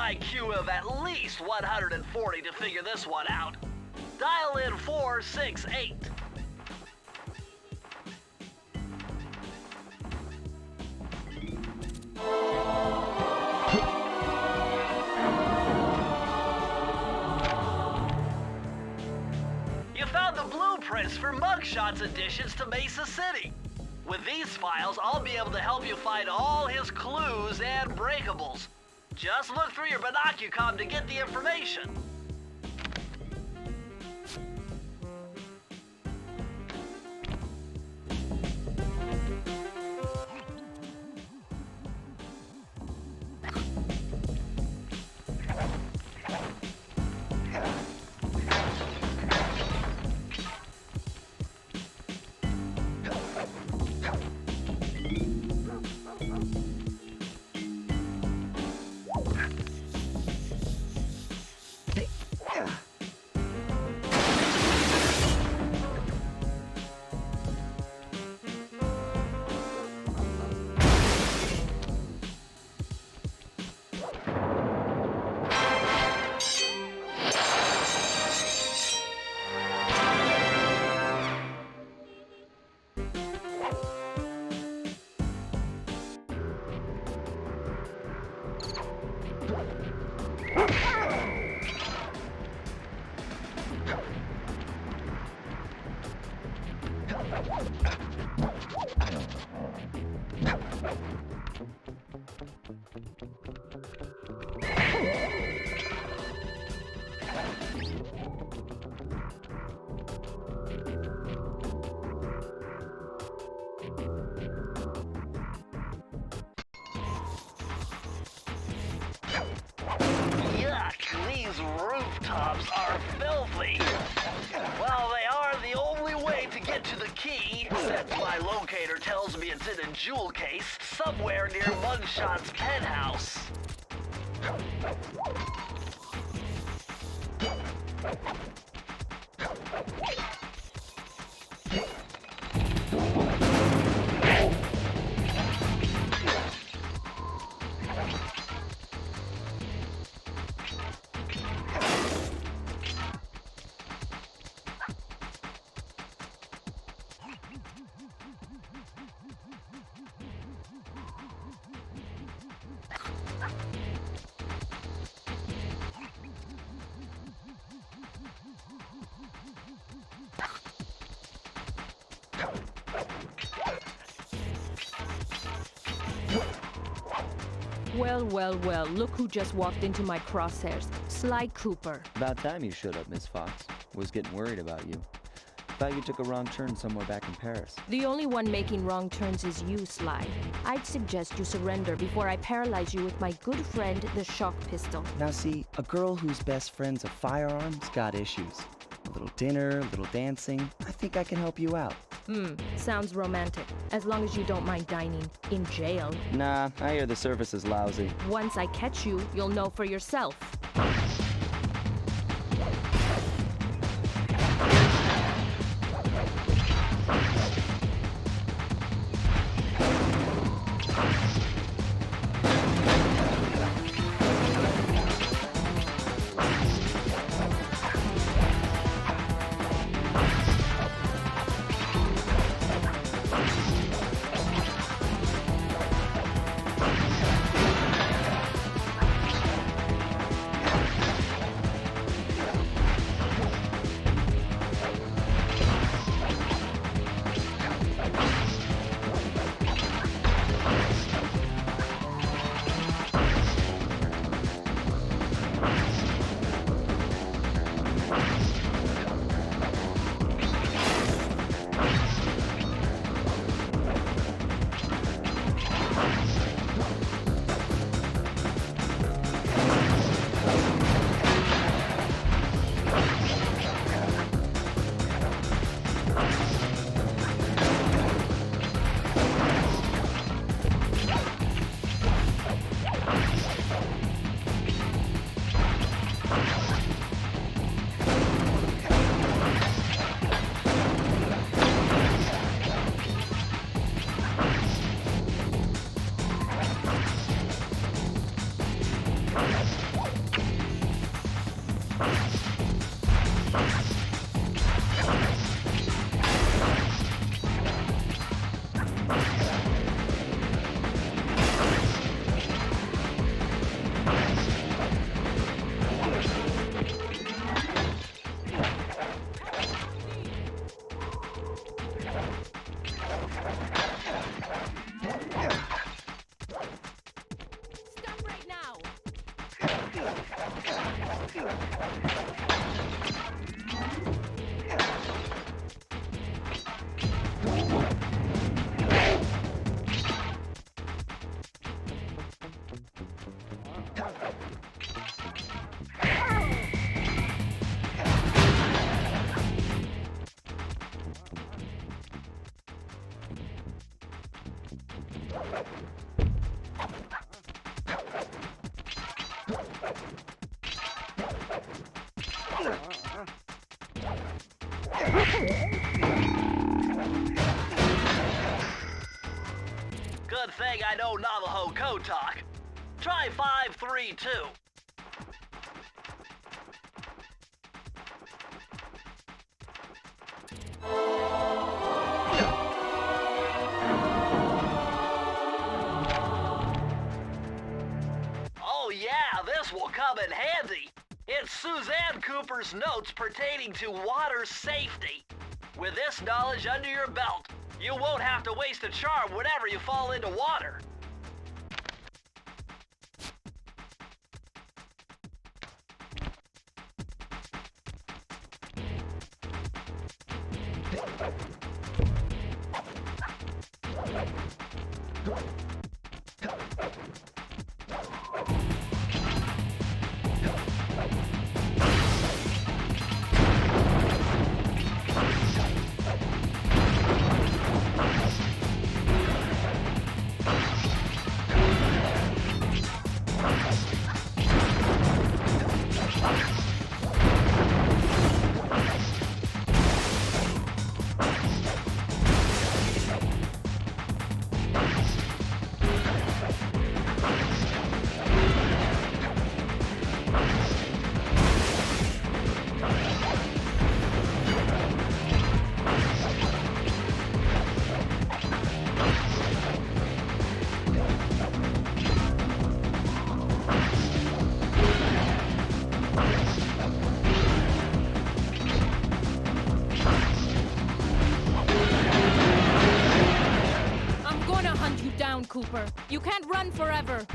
IQ of at least 140 to figure this one out. Dial in 468. You found the blueprints for Mugshots additions to Mesa City. With these files, I'll be able to help you find all his clues and breakables. Just look through your binocucom to get the information. me, since my locator tells me it's in a jewel case somewhere near Mugshot's penthouse. Well, look who just walked into my crosshairs. Sly Cooper. About time you showed up, Miss Fox. Was getting worried about you. Thought you took a wrong turn somewhere back in Paris. The only one making wrong turns is you, Sly. I'd suggest you surrender before I paralyze you with my good friend, the shock pistol. Now see, a girl whose best friend's a firearm's got issues. A little dinner, a little dancing. I think I can help you out. Sounds romantic. As long as you don't mind dining in jail. Nah, I hear the service is lousy. Once I catch you, you'll know for yourself. Good thing I know Navajo code talk. Try 532. Oh yeah, this will come in handy. It's Suzanne Cooper's notes pertaining to water safety. With this knowledge under your belt, you won't have to waste a charm whenever you fall into water. Cooper. You can't run forever.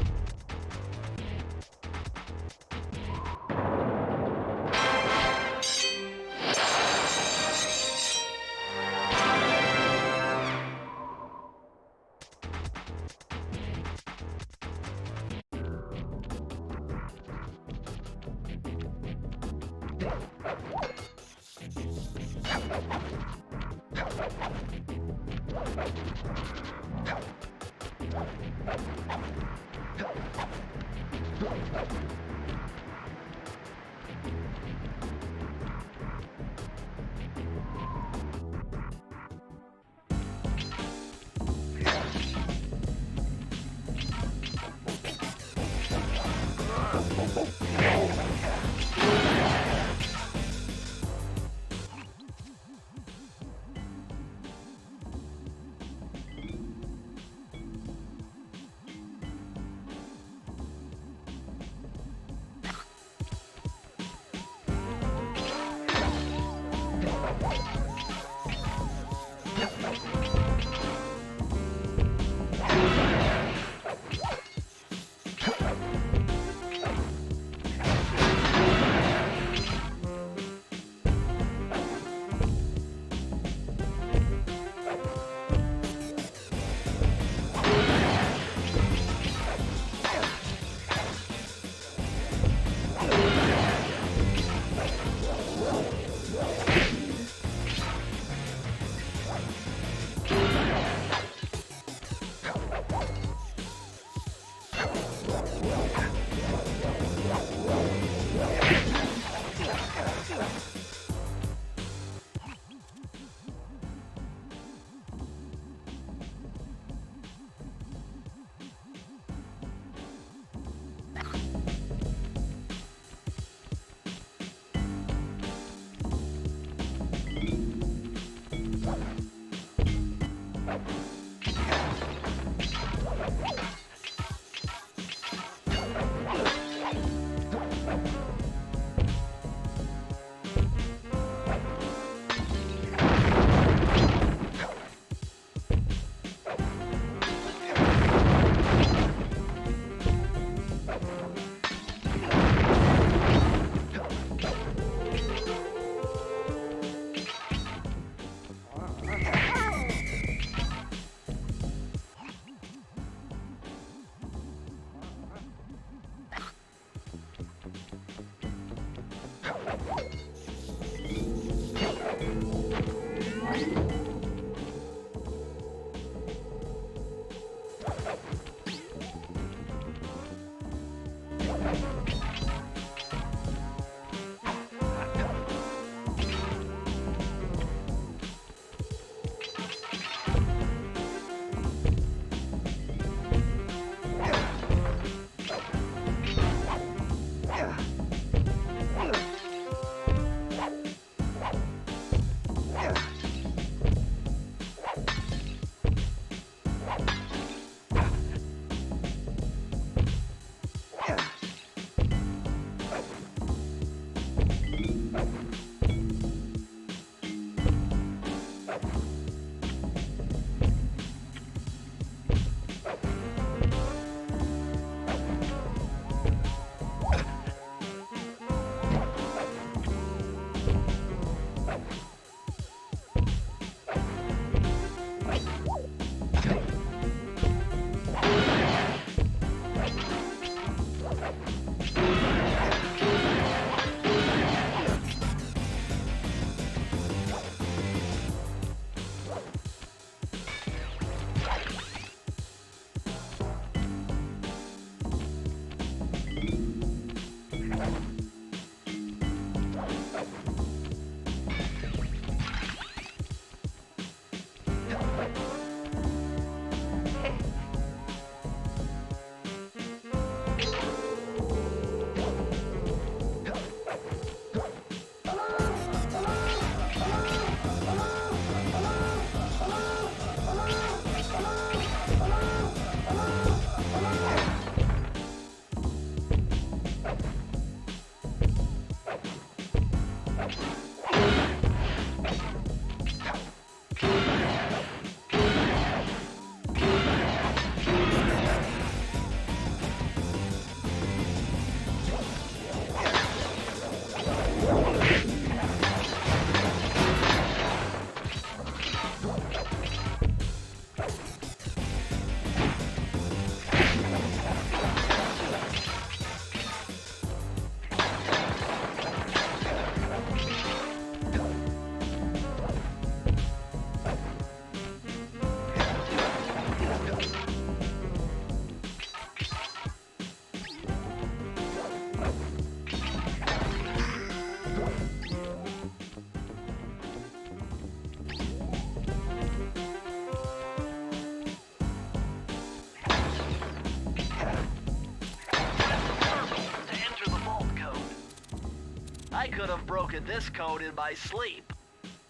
have broken this code in my sleep.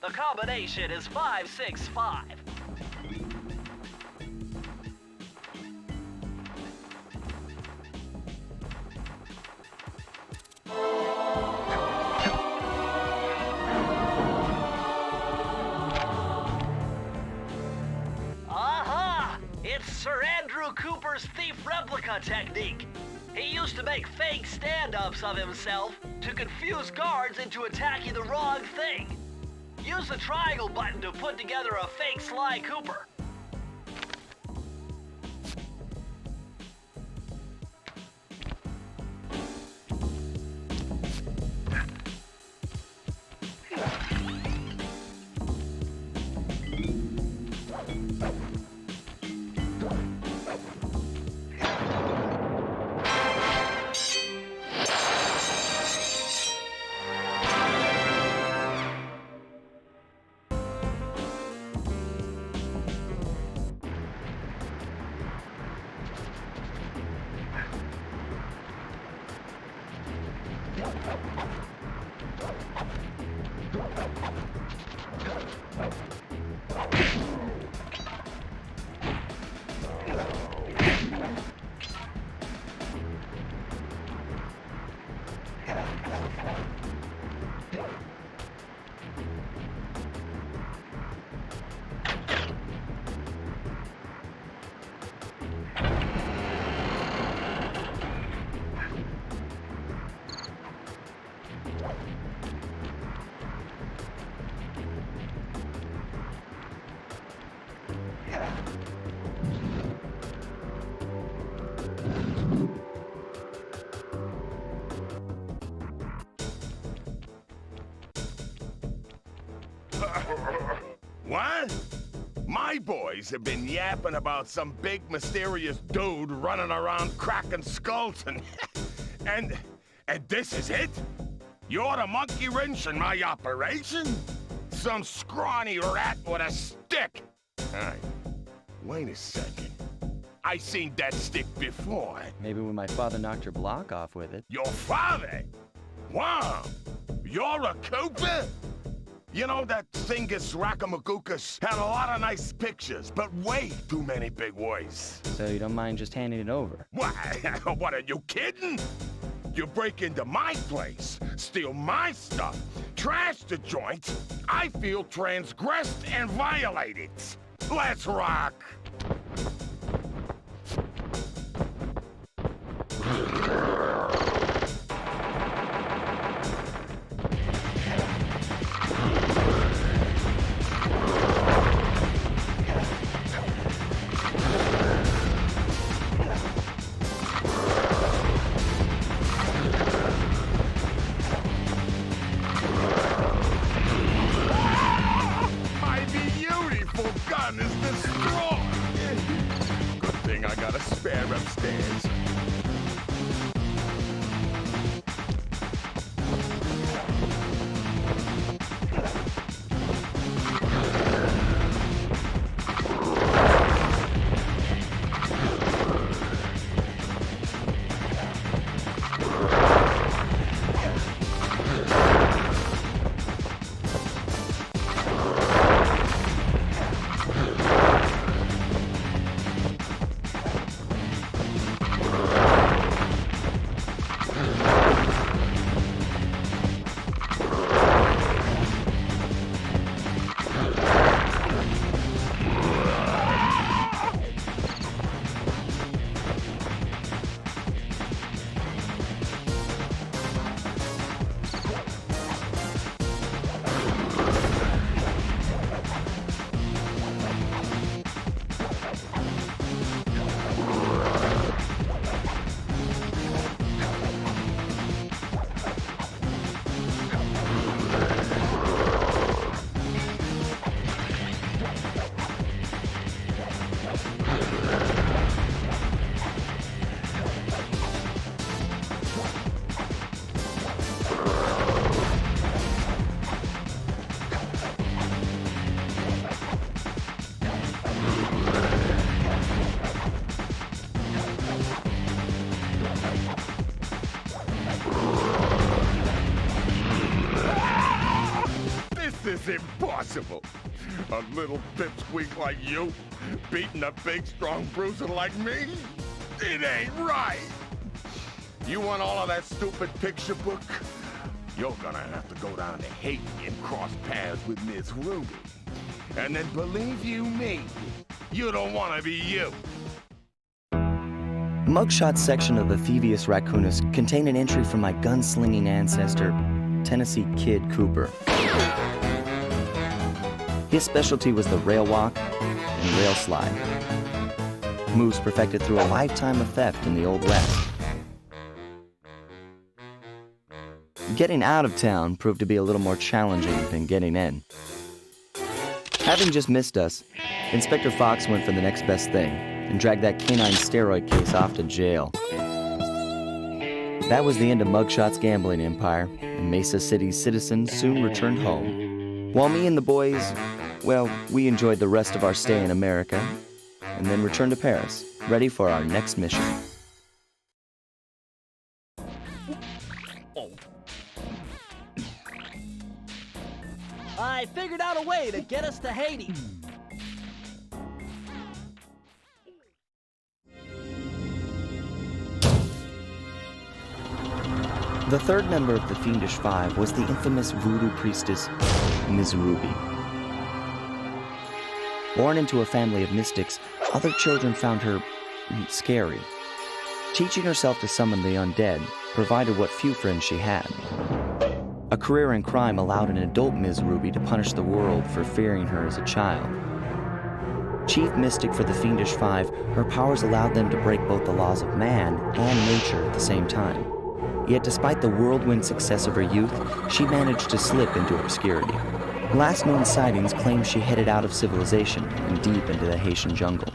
The combination is 565. Aha! It's Sir Andrew Cooper's thief replica technique. He used to make fake stand-ups of himself to confuse guards into attacking the wrong thing. Use the triangle button to put together a fake Sly Cooper. What? My boys have been yapping about some big mysterious dude running around cracking skulls and this is it? You're the monkey wrench in my operation? Some scrawny rat with a stick. Hey, wait a second. I seen that stick before. Maybe when my father knocked your block off with it. Your father? Wow! You're a Cooper? You know, that Thievius Raccoonus had a lot of nice pictures, but way too many big words. So you don't mind just handing it over? What? What, are you kidding? You break into my place, steal my stuff, trash the joint. I feel transgressed and violated. Let's rock! Is destroyed. Good thing I got a spare upstairs. is impossible. A little pipsqueak like you, beating a big, strong bruiser like me? It ain't right. You want all of that stupid picture book? You're gonna have to go down to Haiti and cross paths with Miss Ruby. And then believe you me, you don't want to be you. The mugshot section of the Thievius Raccoonus contained an entry from my gunslinging ancestor, Tennessee Kid Cooper. His specialty was the rail walk and rail slide, moves perfected through a lifetime of theft in the Old West. Getting out of town proved to be a little more challenging than getting in. Having just missed us, Inspector Fox went for the next best thing and dragged that canine steroid case off to jail. That was the end of Mugshot's gambling empire, and Mesa City's citizens soon returned home. While me and the boys, well, we enjoyed the rest of our stay in America, and then returned to Paris, ready for our next mission. I figured out a way to get us to Haiti. The third member of the Fiendish Five was the infamous voodoo priestess, Ms. Ruby. Born into a family of mystics, other children found her scary. Teaching herself to summon the undead provided what few friends she had. A career in crime allowed an adult Ms. Ruby to punish the world for fearing her as a child. Chief mystic for the Fiendish Five, her powers allowed them to break both the laws of man and nature at the same time. Yet despite the whirlwind success of her youth, she managed to slip into obscurity. Last known sightings claim she headed out of civilization and deep into the Haitian jungle.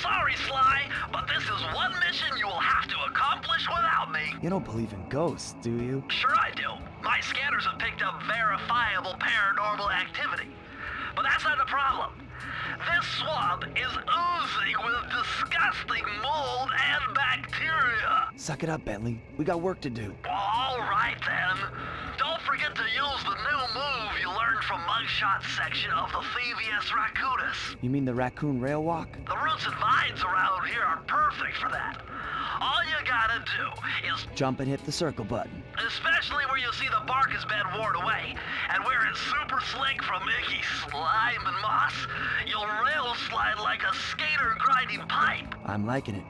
Sorry, Sly, but this is one mission you will have to accomplish without me. You don't believe in ghosts, do you? Sure I do. My scanners have picked up verifiable paranormal activity. But that's not the problem. This swamp is oozing with disgusting mold and bacteria. Suck it up, Bentley. We got work to do. All right, then. Don't forget to use the new move you learned from Mugshot's section of the Thievius Raccoonus. You mean the raccoon rail walk? The roots and vines around here are perfect for that. All you gotta do is Jump and hit the circle button. especially where you see the bark has been worn away, and where it's super slick from icky slime and moss, you'll rail slide like a skater grinding pipe. I'm liking it.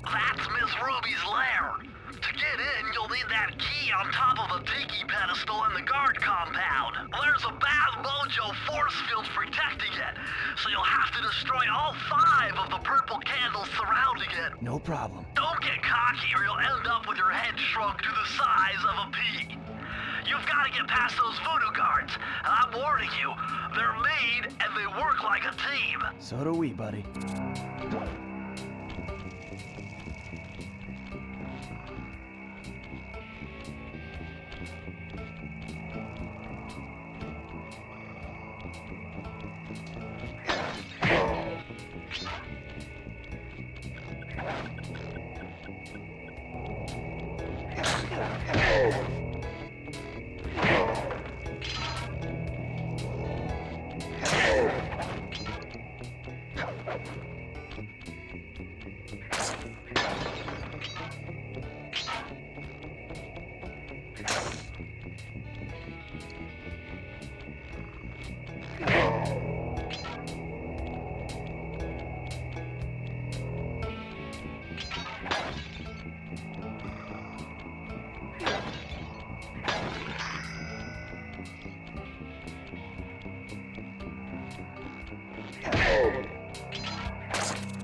That's Miss Ruby's lair. To get in, you'll need that key on top of a tiki pedestal in the guard compound. There's a bad mojo force field protecting it, so you'll have to destroy all 5 of the purple candles surrounding it. No problem. Don't get cocky or you'll end up with your head shrunk to the size of a pea. You've got to get past those voodoo guards, and I'm warning you, they're mean and they work like a team. So do we, buddy.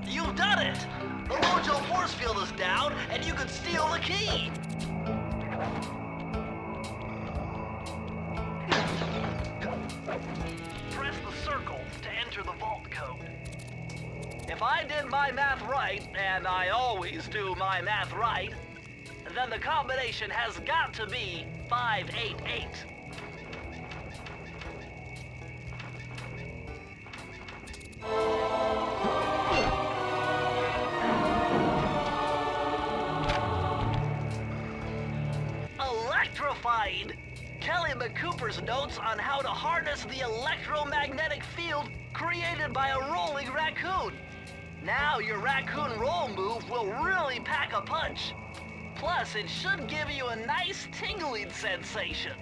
You've done it! The mojo force field is down, and you can steal the key! Press the circle to enter the vault code. If I did my math right, and I always do my math right, then the combination has got to be 588. Electrified! Kelly McCooper's notes on how to harness the electromagnetic field created by a rolling raccoon. Now your raccoon roll move will really pack a punch. Plus, it should give you a nice tingling sensation.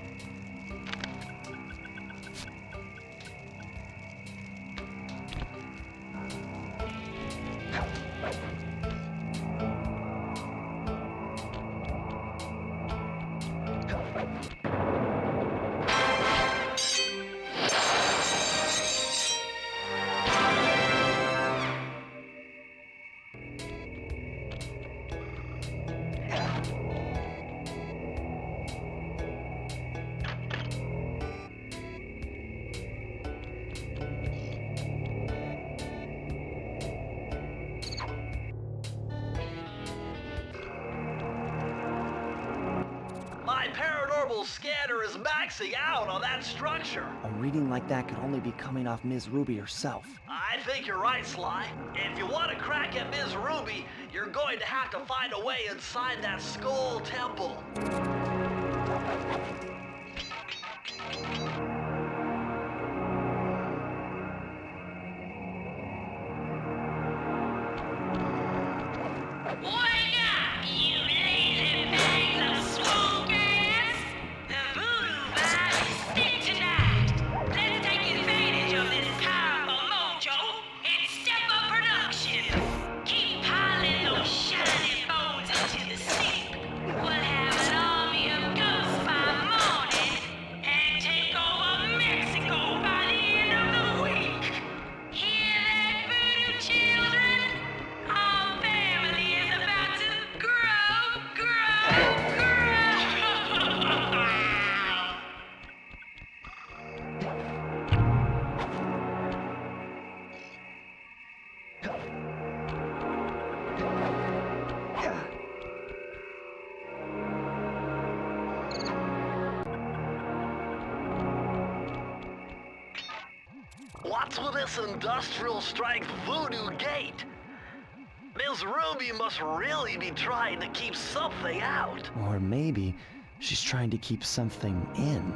My paranormal scanner is maxing out on that structure. A reading like that could only be coming off Ms. Ruby herself. I think you're right, Sly. If you want to crack at Ms. Ruby, you're going to have to find a way inside that skull temple. Wake up, you lazy bags of swamp gas! The voodoo vibes stick tonight. Let's take advantage of this powerful mojo and step up production. Keep piling those shiny bones into the sink. We'll have an army of ghosts by morning and take over Mexico by the end of the week. Hear that, voodoo children? What's with this industrial strength voodoo gate? Ms. Ruby must really be trying to keep something out. Or maybe she's trying to keep something in.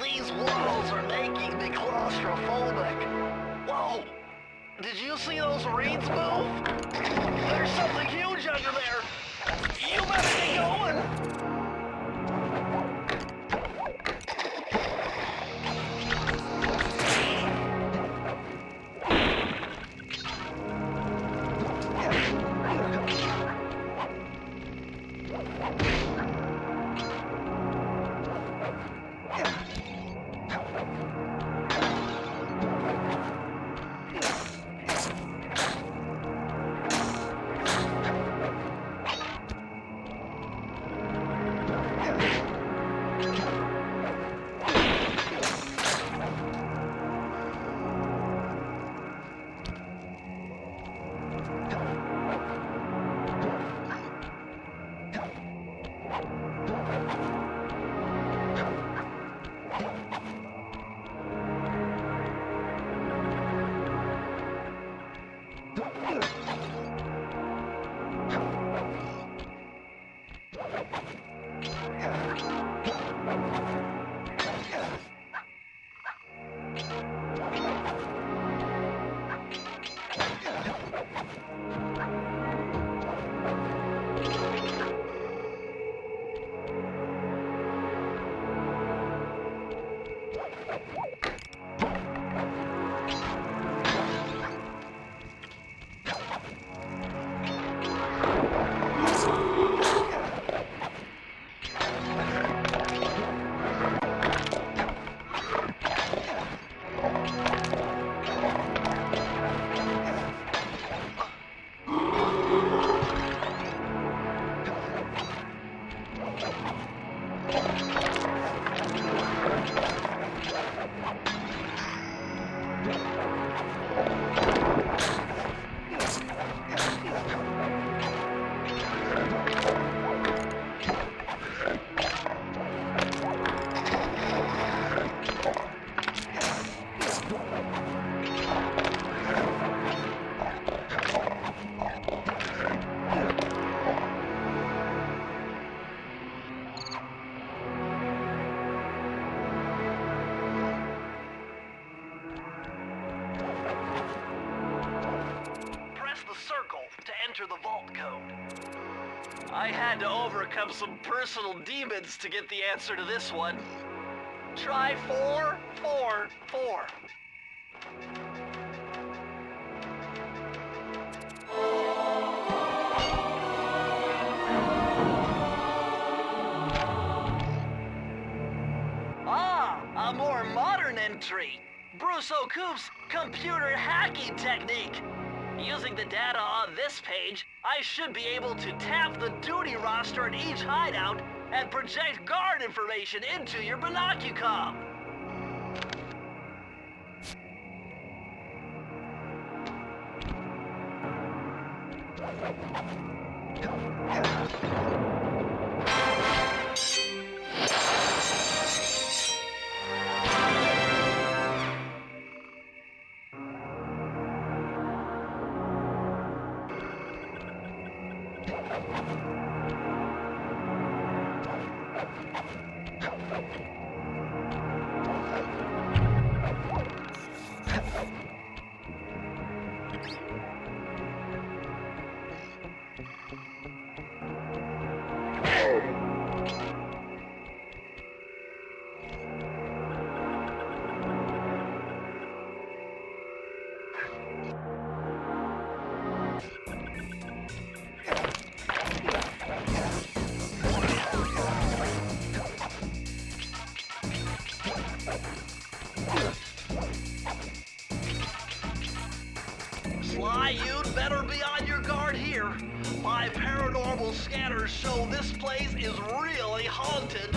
These walls are making me claustrophobic. Whoa! Did you see those reeds move? There's something huge under there. You better get going. enter the vault code. I had to overcome some personal demons to get the answer to this one. Try 444. A more modern entry. Bruce O'Coop's computer hacking technique. Using the data on this page, I should be able to tap the duty roster in each hideout and project guard information into your binocucom. Sly, you'd better be on your guard here. My paranormal scanners show this place is really haunted.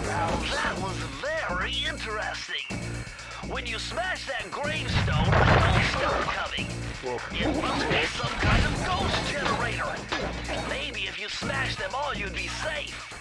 Now that was very interesting. When you smash that gravestone, the ghosts start coming. It must be some kind of ghost generator. Maybe if you smash them all, you'd be safe.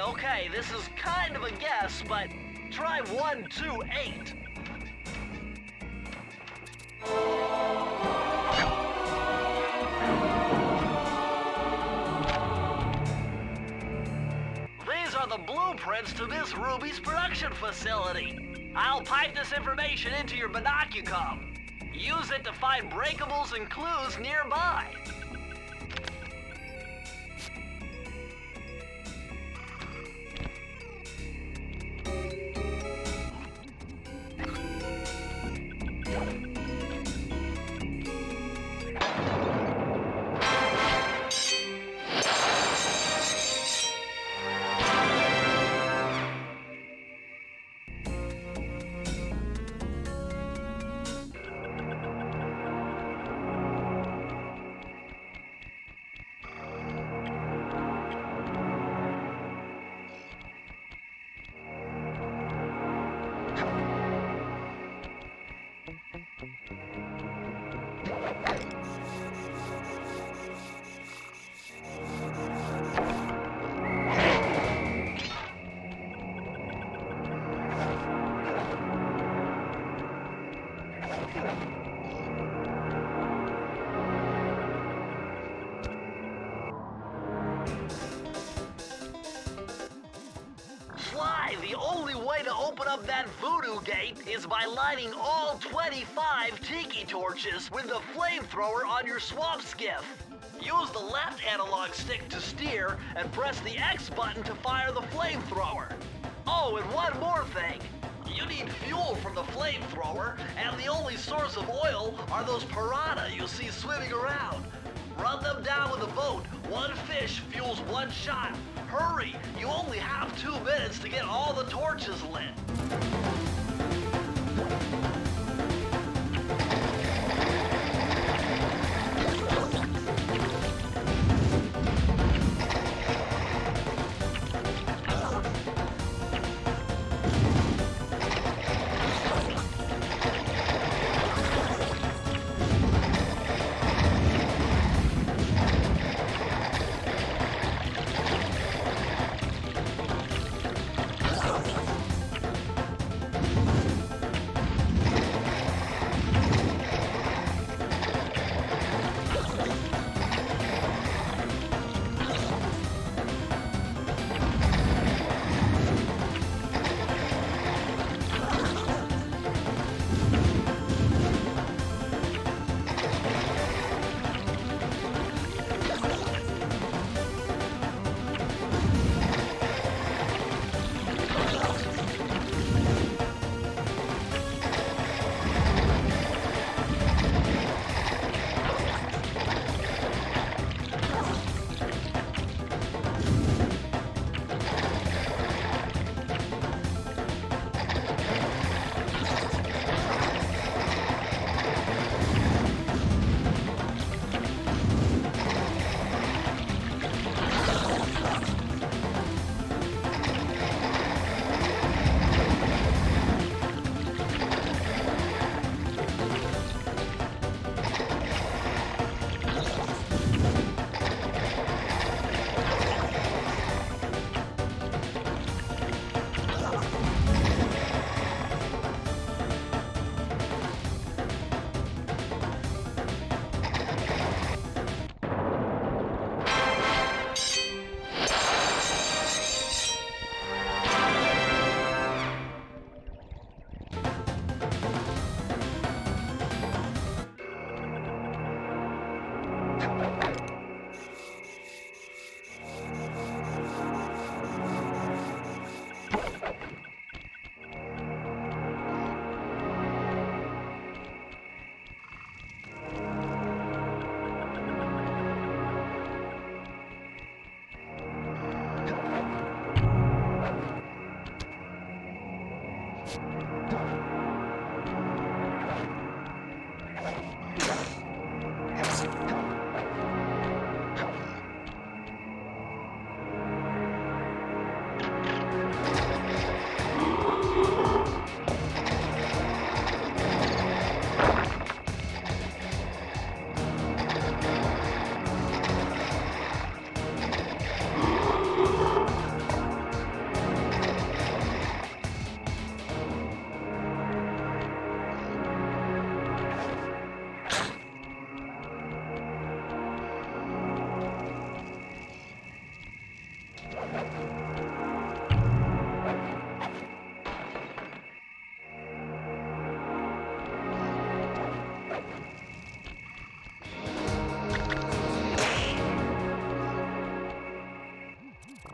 Okay, this is kind of a guess, but try 128. These are the blueprints to Miss Ruby's production facility. I'll pipe this information into your binocucom. Use it to find breakables and clues nearby. Sly, the only way to open up that voodoo gate is by lighting all 25 tiki torches with the flamethrower on your swamp skiff. Use the left analog stick to steer and press the X button to fire the flamethrower. Oh, and one more thing. You need fuel from the flamethrower, and the only source of oil are those piranha you see swimming around. Run them down with a boat. One fish fuels one shot. Hurry! You only have 2 minutes to get all the torches lit.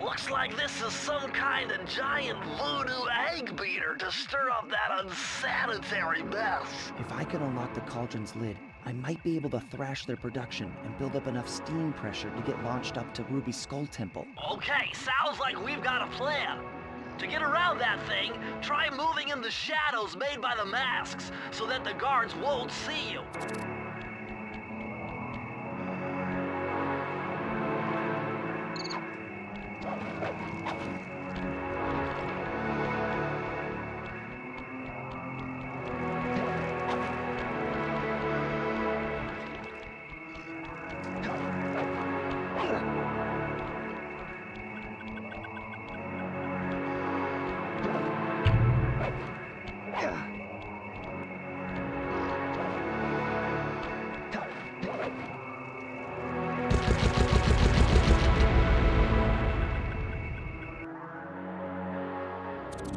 Looks like this is some kind of giant voodoo egg beater to stir up that unsanitary mess. If I could unlock the cauldron's lid, I might be able to thrash their production and build up enough steam pressure to get launched up to Ruby's Skull Temple. Okay, sounds like we've got a plan. To get around that thing, try moving in the shadows made by the masks so that the guards won't see you.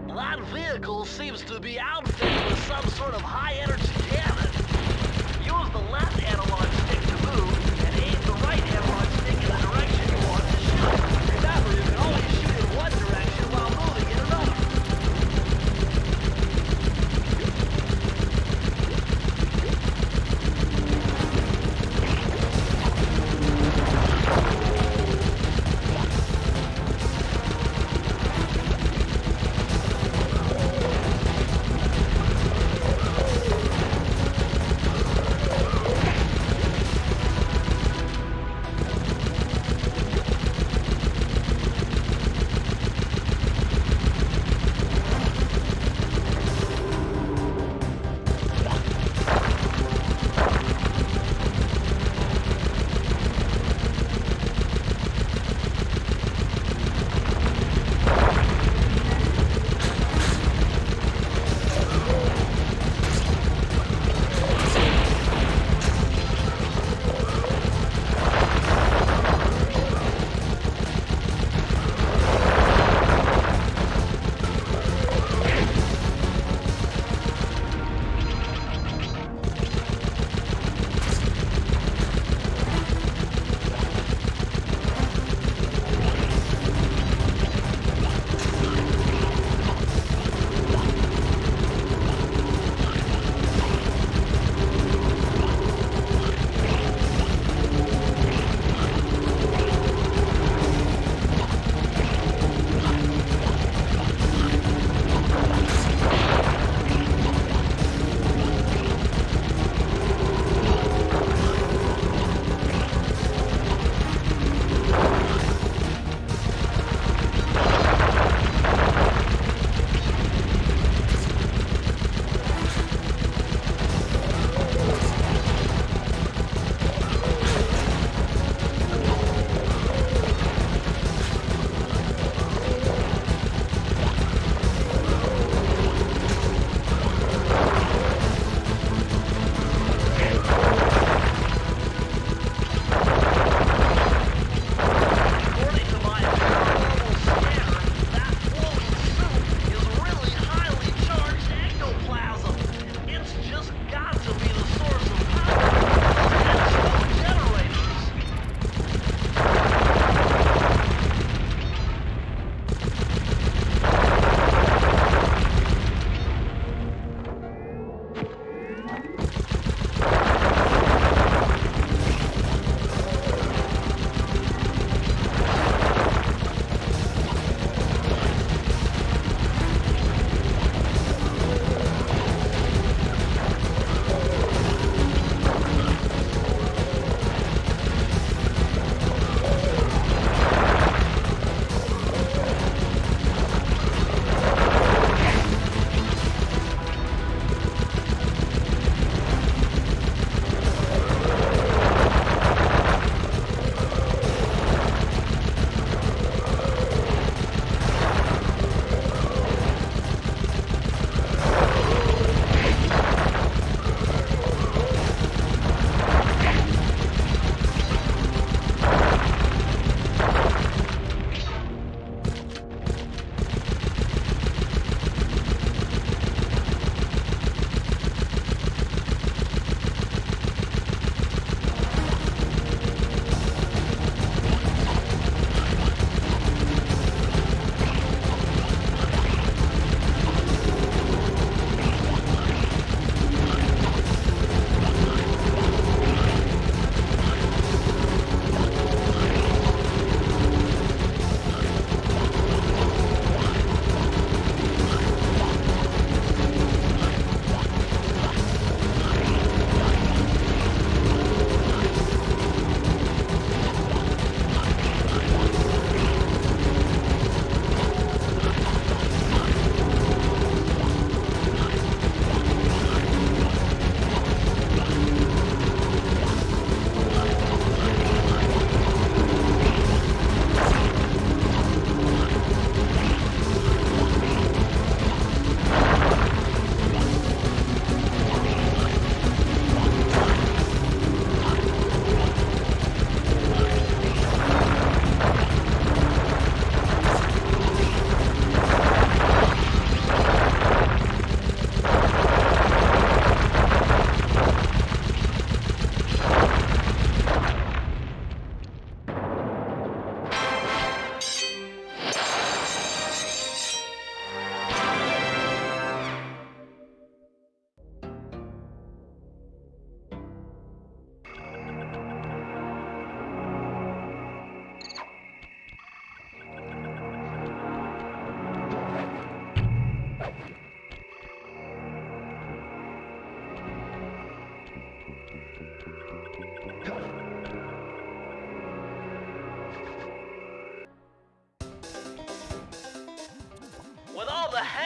That vehicle seems to be outfitted with some sort of high-energy cannon. Use the left analog stick to move, and aim the right analog stick in the direction you want to shoot. Remember, you can only shoot in one direction while moving in another.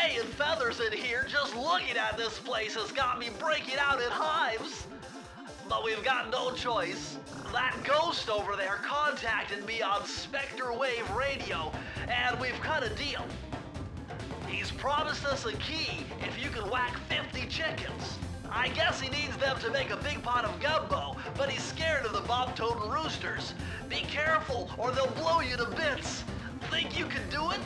hay and feathers in here. Just looking at this place has got me breaking out in hives. But we've got no choice. That ghost over there contacted me on Spectre Wave Radio, and we've cut a deal. He's promised us a key if you can whack 50 chickens. I guess he needs them to make a big pot of gumbo, but he's scared of the bob-toting roosters. Be careful, or they'll blow you to bits. Think you can do it?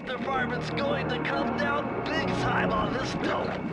Department's going to come down big time on this dope.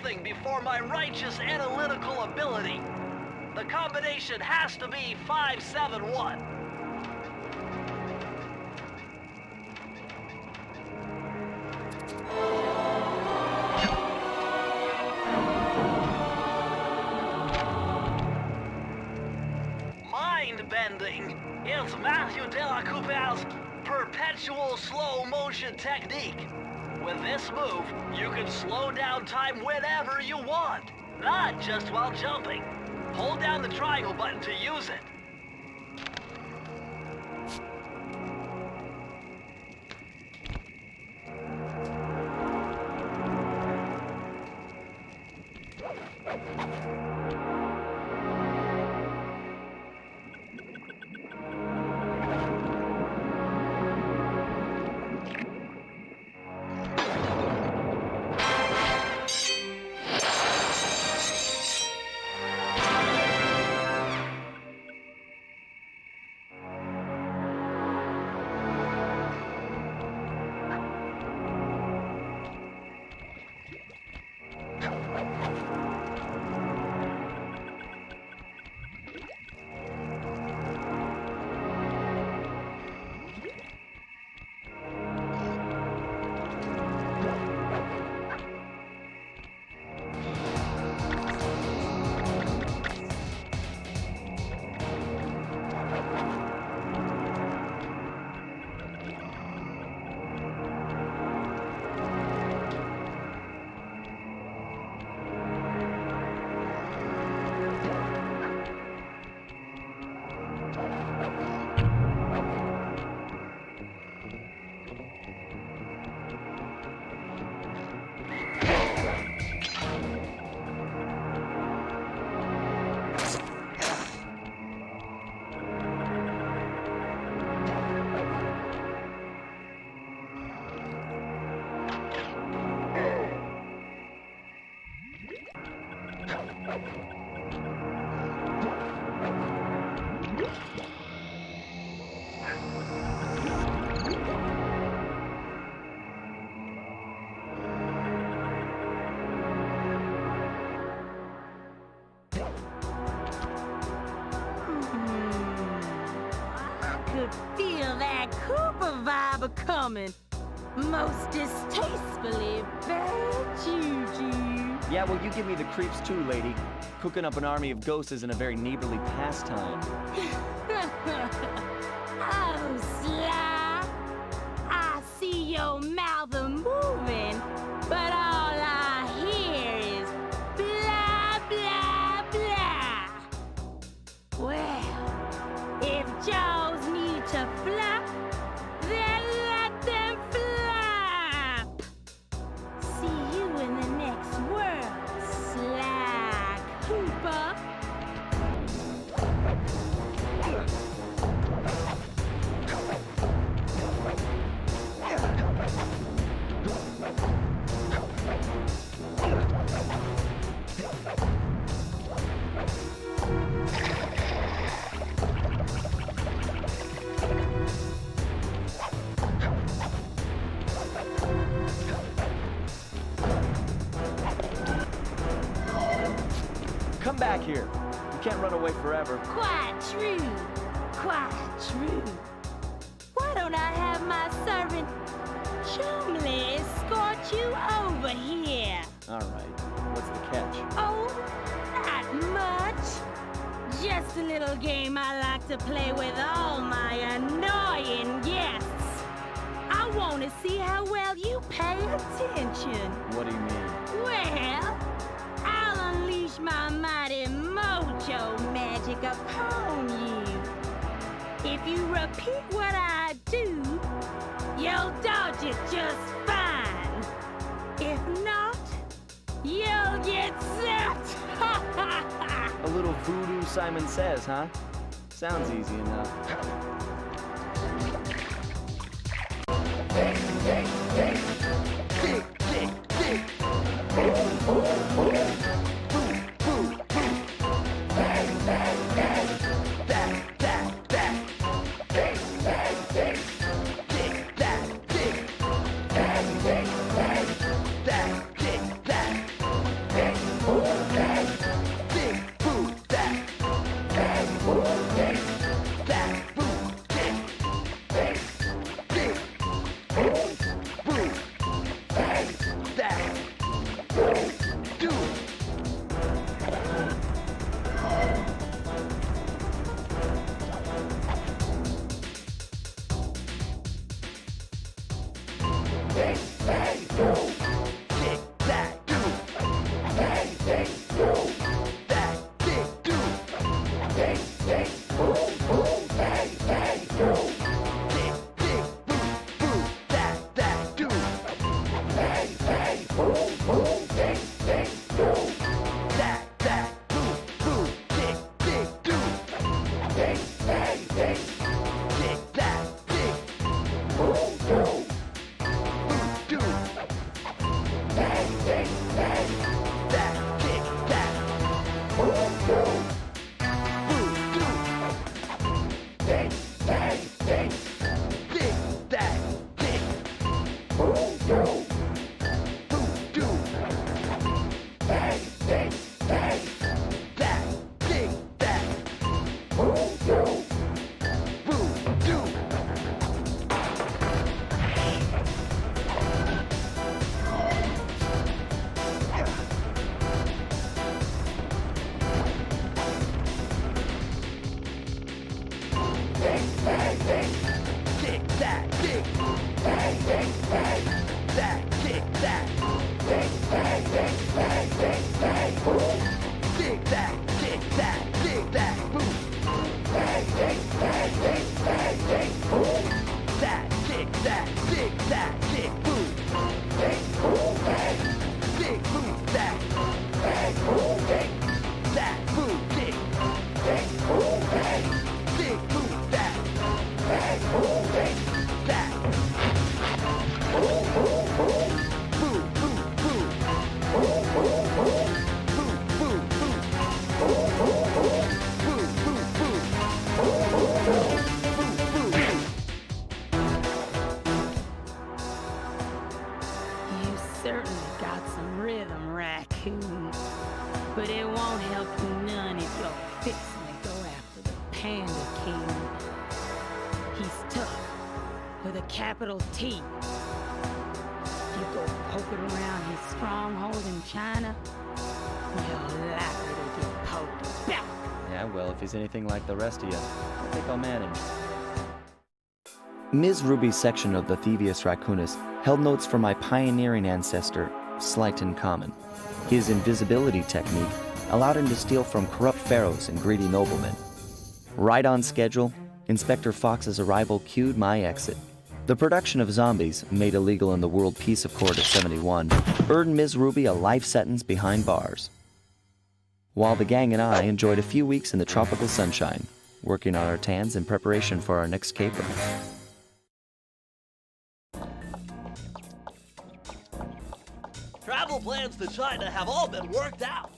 nothing before my righteous analytical ability. The combination has to be 571. Mind-bending is Matthew Della Coupe's perpetual slow motion technique. With this move, you can slow down time whenever you want, not just while jumping. Hold down the triangle button to use it. Feel that Cooper vibe coming. Most distastefully bad juju. Yeah, well, you give me the creeps too, lady. Cooking up an army of ghosts isn't a very neighborly pastime. Oh, Sly. I see your mouth moving, but all I hear is blah, blah, blah. Well, if Jaws need to flap, then let them flap. See you in the next world, Sly Cooper. Come back here. You can't run away forever. Quite true. Quite true. Why don't I have my servant Chumley escort you over here? All right. What's the catch? Oh, not much. Just a little game I like to play with all my annoying guests. I want to see how well you pay attention. What do you mean? Well, I'll unleash my mighty mojo magic upon you. If you repeat what I do, you'll dodge it just fine. If not, you'll get zapped. A little voodoo Simon Says, huh? Sounds easy enough. But it won't help you none if you're fixing to go after the Panda King. He's tough, with a capital T. You go poking around his stronghold in China, you're likely to get poked back. Yeah, well, if he's anything like the rest of you, I think I'll manage. Ms. Ruby's section of the Thievius Raccoonus held notes for my pioneering ancestor, Sly Cooper. His invisibility technique allowed him to steal from corrupt pharaohs and greedy noblemen. Right on schedule, Inspector Fox's arrival cued my exit. The production of zombies, made illegal in the World Peace Accord of '71, earned Ms. Ruby a life sentence behind bars. While the gang and I enjoyed a few weeks in the tropical sunshine, working on our tans in preparation for our next caper. Travel plans to China have all been worked out.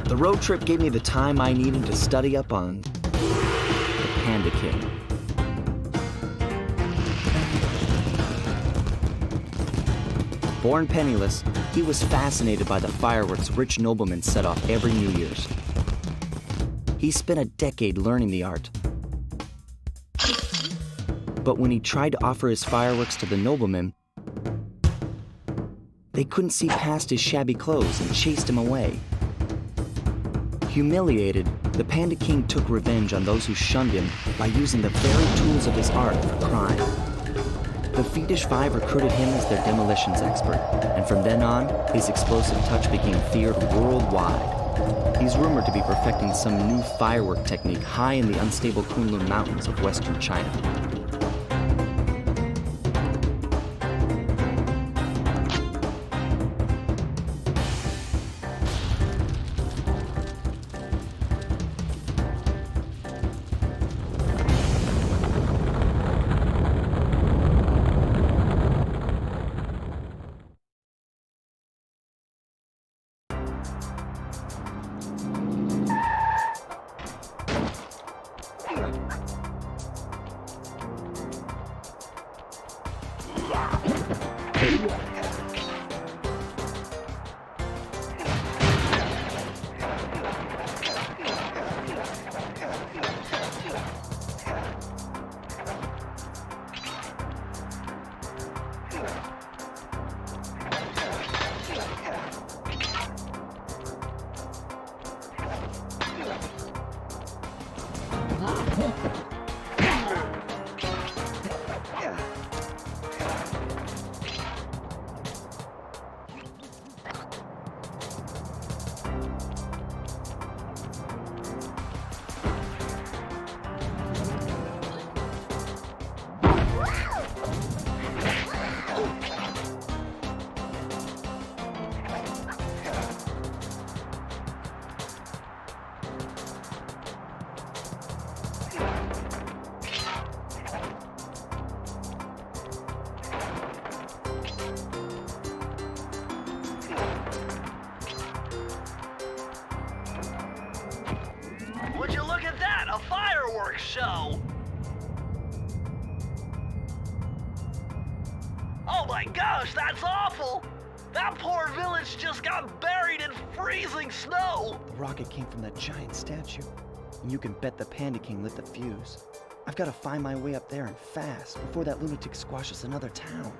The road trip gave me the time I needed to study up on the Panda King. Born penniless, he was fascinated by the fireworks rich noblemen set off every New Year's. He spent a decade learning the art. But when he tried to offer his fireworks to the noblemen, they couldn't see past his shabby clothes and chased him away. Humiliated, the Panda King took revenge on those who shunned him by using the very tools of his art for crime. The Fiendish Five recruited him as their demolitions expert, and from then on, his explosive touch became feared worldwide. He's rumored to be perfecting some new firework technique high in the unstable Kunlun Mountains of western China. Oh my gosh, that's awful! That poor village just got buried in freezing snow! The rocket came from that giant statue. And you can bet the Panda King lit the fuse. I've got to find my way up there and fast before that lunatic squashes another town.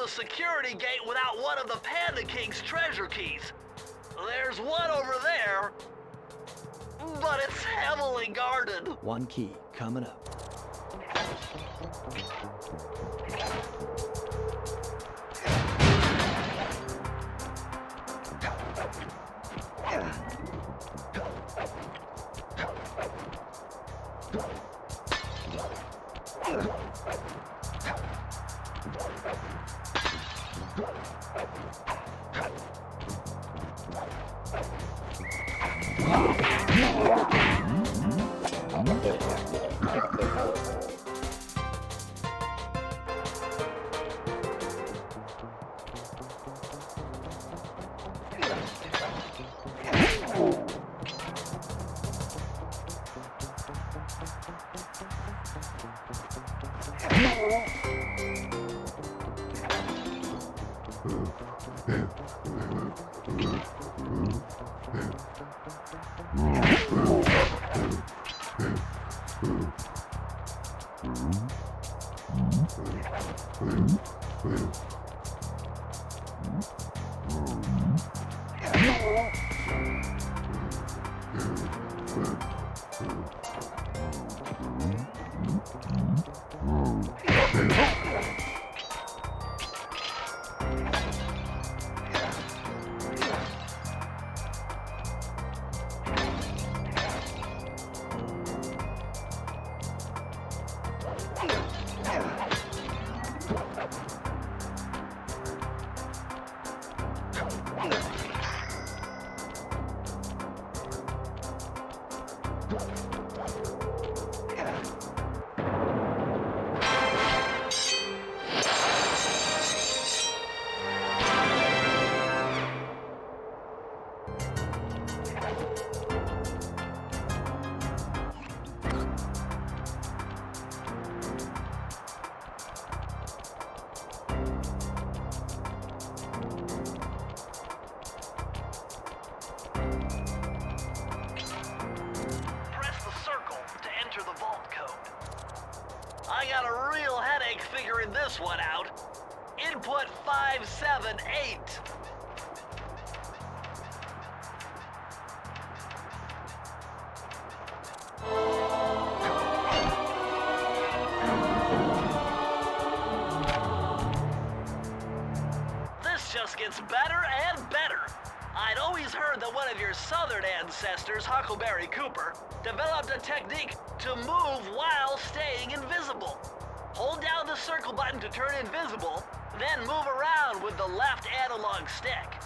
Security gate without one of the Panda King's treasure keys. There's one over there, but it's heavily guarded. One key coming up. I got a real headache figuring this one out. Input 578. This just gets better and better. I'd always heard that one of your southern ancestors, Huckleberry Cooper, developed a technique to move while staying invisible. Hold down the circle button to turn invisible, then move around with the left analog stick.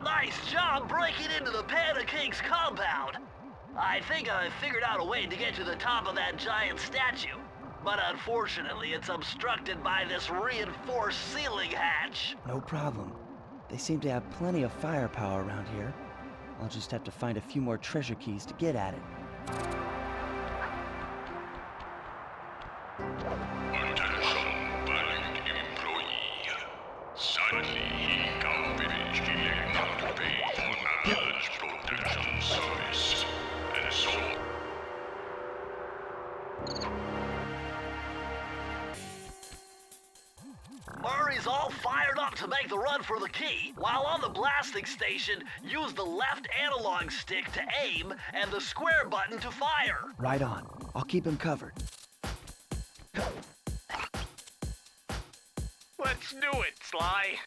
Nice job breaking into the Panda King's compound. I think I figured out a way to get to the top of that giant statue. But unfortunately, it's obstructed by this reinforced ceiling hatch. No problem. They seem to have plenty of firepower around here. I'll just have to find a few more treasure keys to get at it. Attention, valued employee. Sadly, company elect not to pay for managed protection service, and so... Murray's all fired up to make the run for the key. While on the blasting station, use the left analog stick to aim and the square button to fire. Right on. I'll keep him covered. Let's do it, Sly.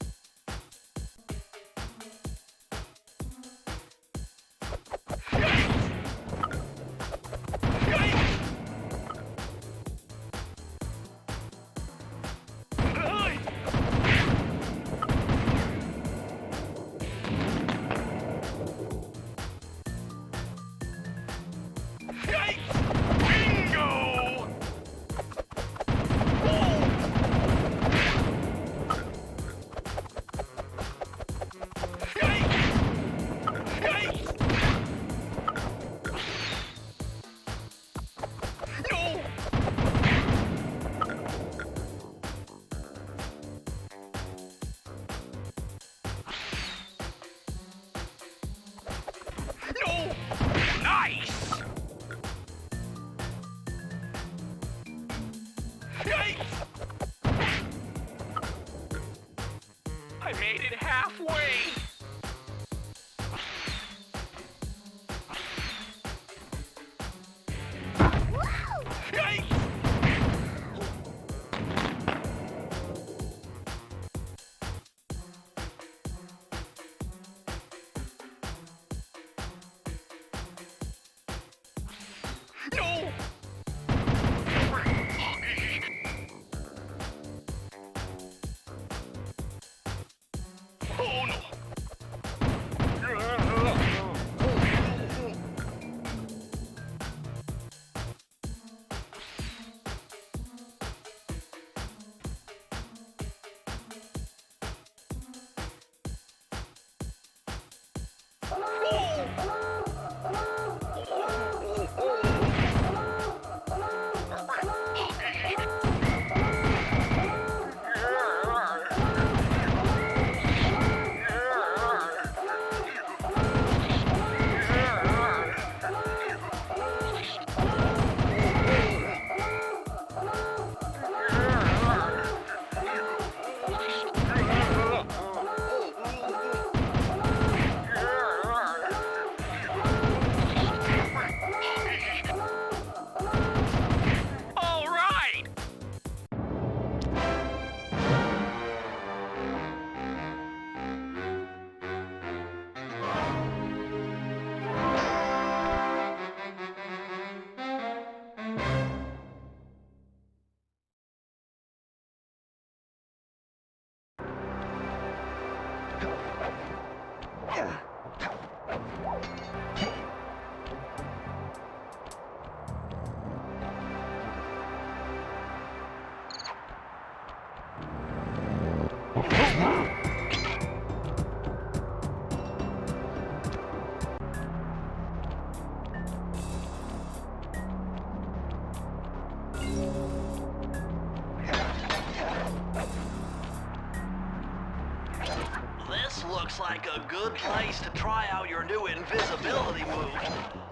Looks like a good place to try out your new invisibility move.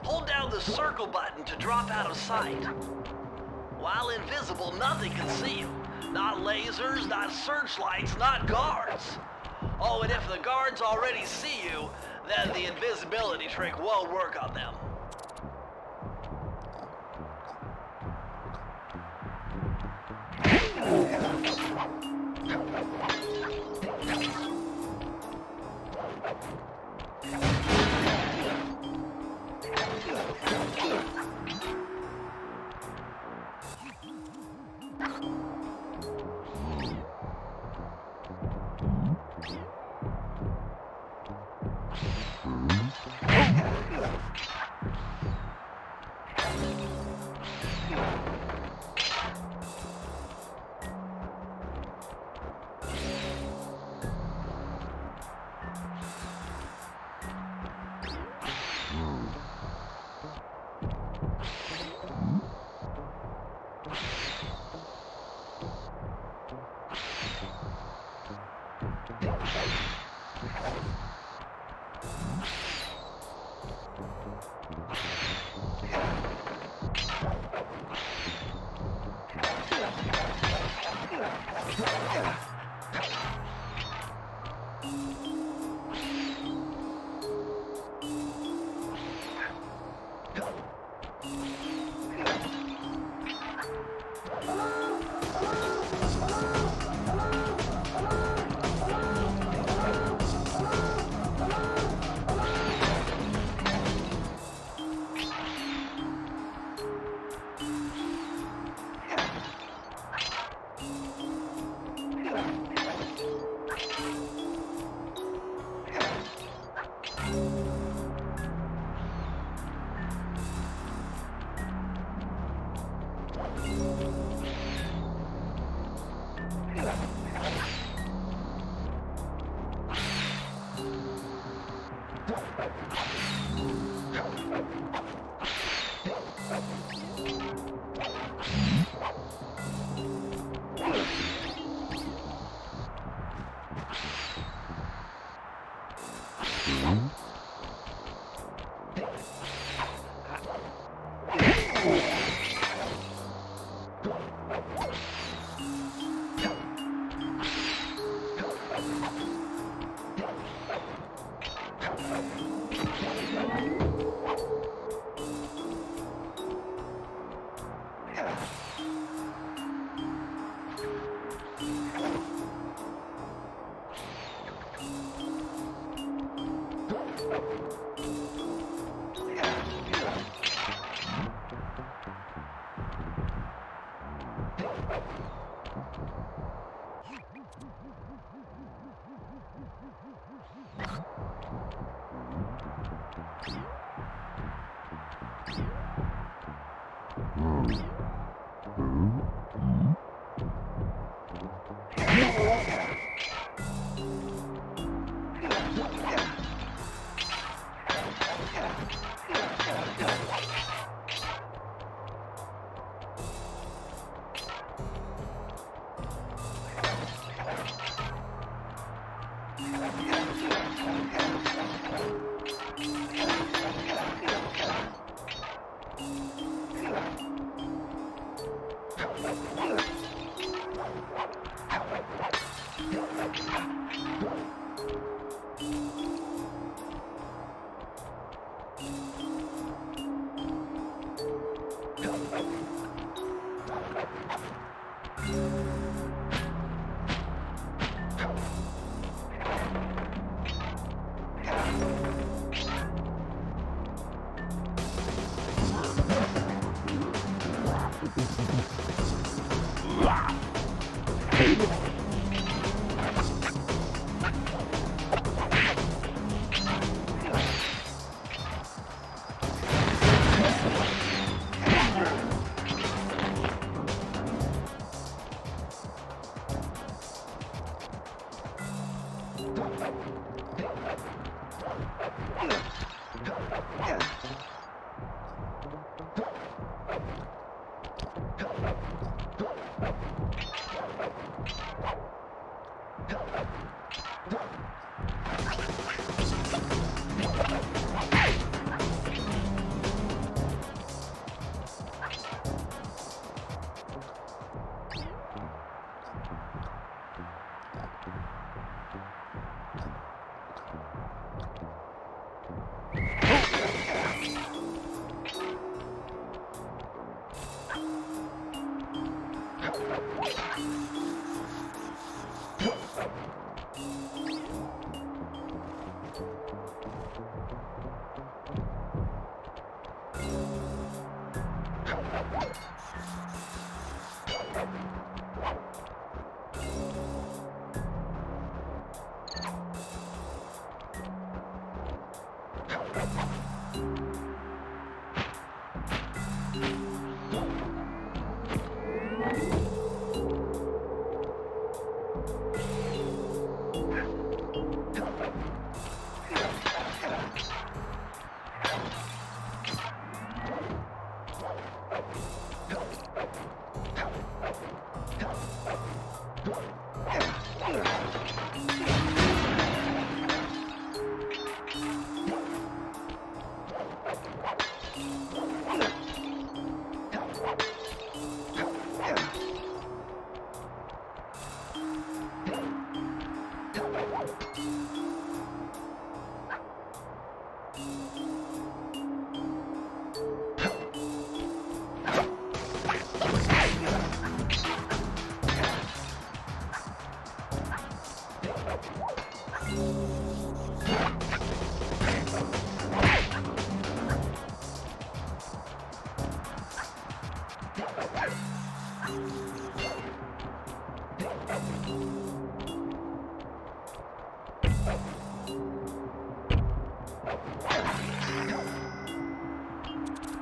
Hold down the circle button to drop out of sight. While invisible, nothing can see you. Not lasers, not searchlights, not guards. Oh, and if the guards already see you, then the invisibility trick won't work on them.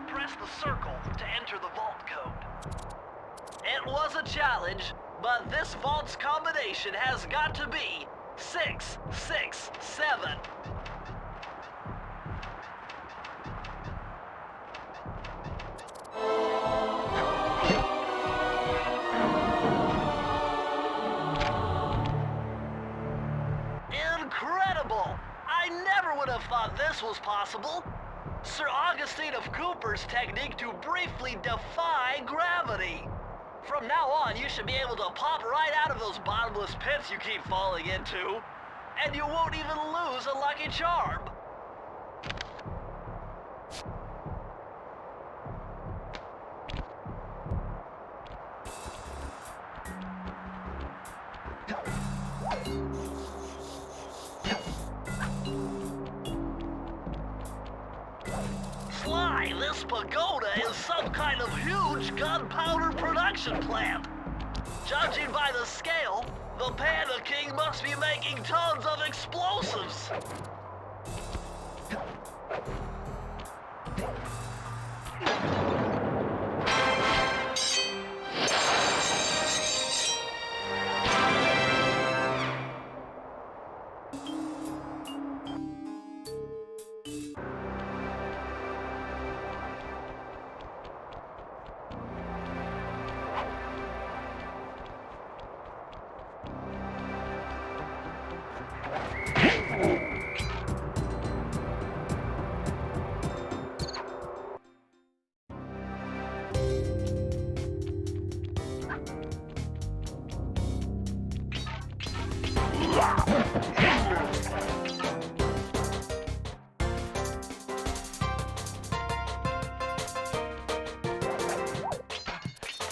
Press the circle to enter the vault code. It was a challenge, but this vault's combination has got to be 667. Incredible! I never would have thought this was possible. Sir Augustine of Cooper's technique to briefly defy gravity. From now on, you should be able to pop right out of those bottomless pits you keep falling into, and you won't even lose a lucky charm. Sly, this pagoda is some kind of huge gunpowder production plant. Judging by the scale, the Panda King must be making tons of explosives.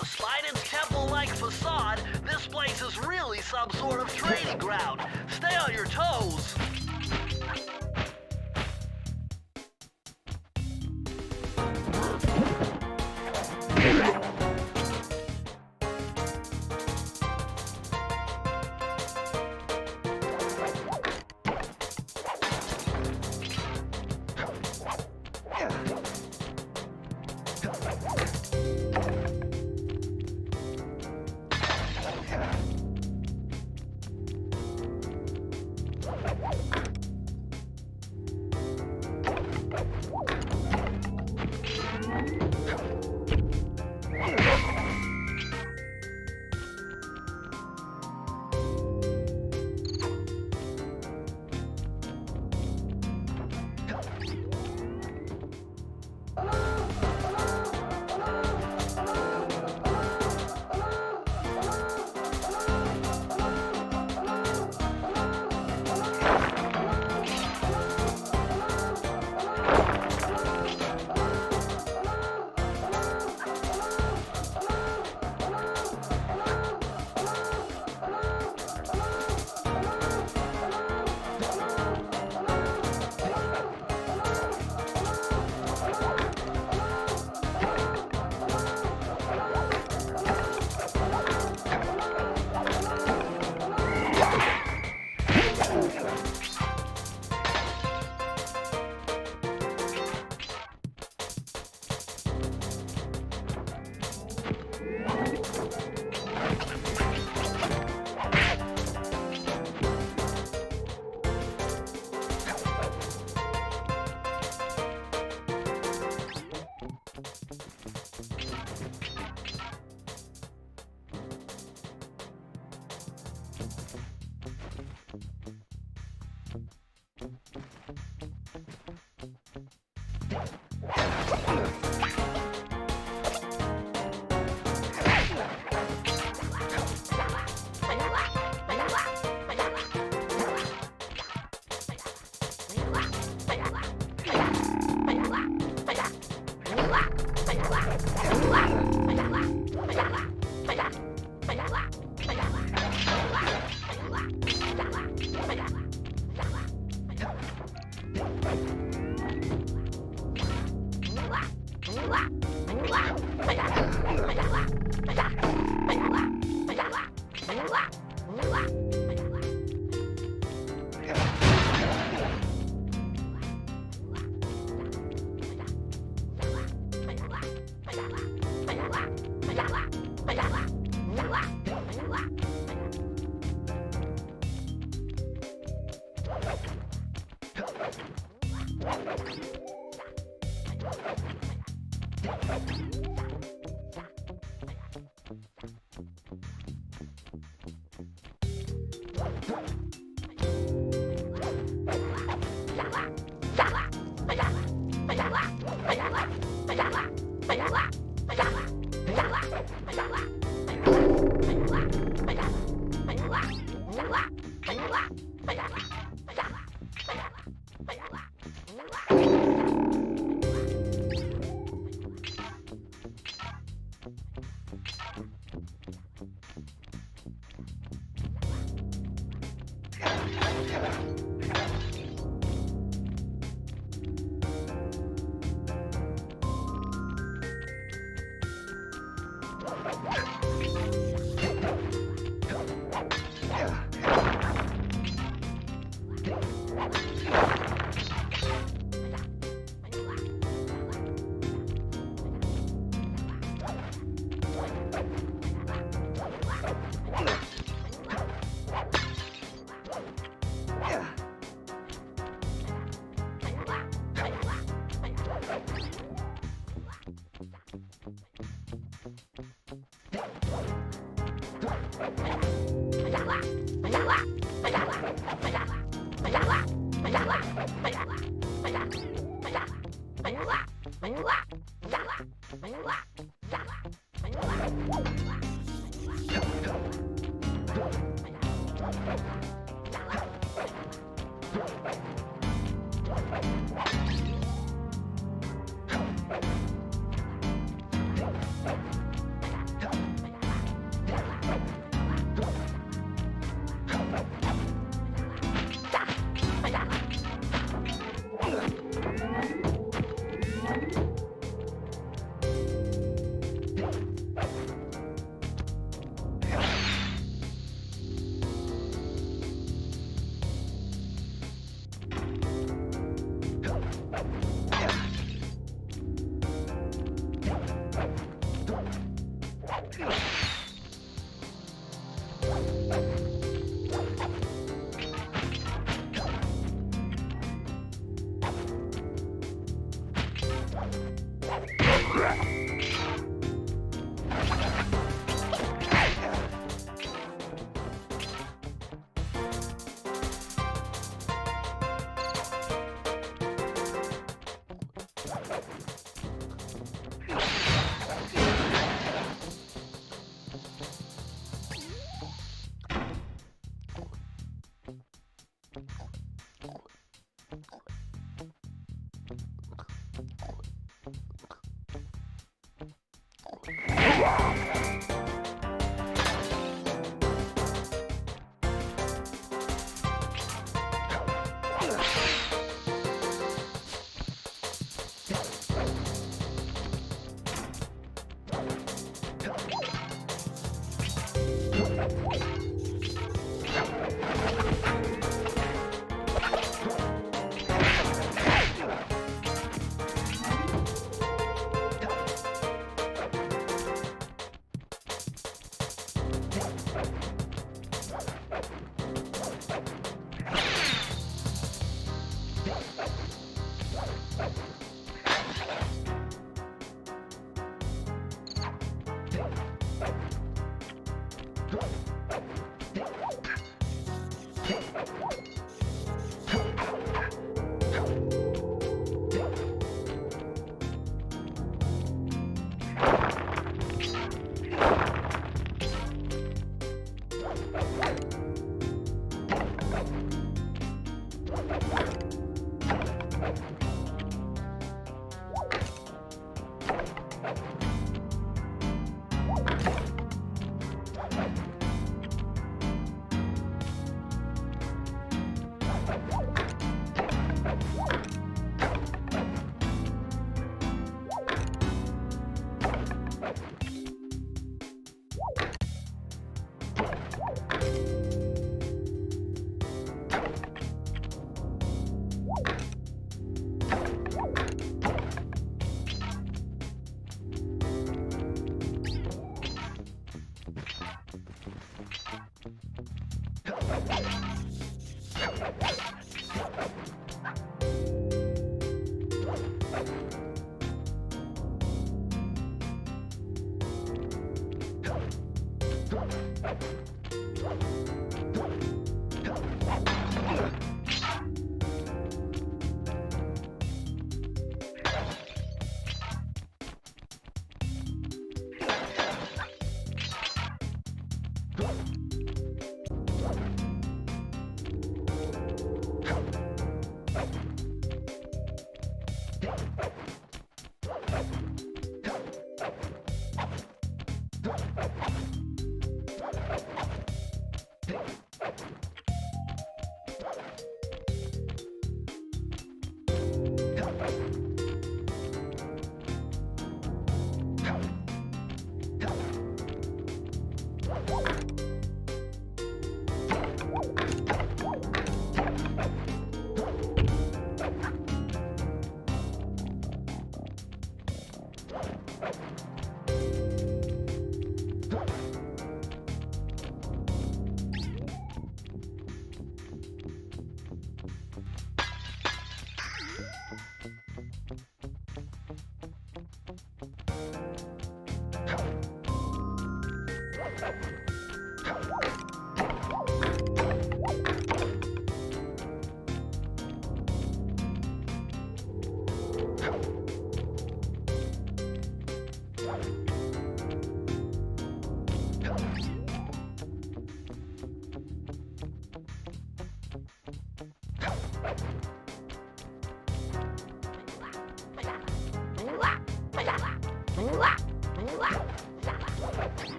Despite its temple-like facade, this place is really some sort of training ground. Stay on your toes.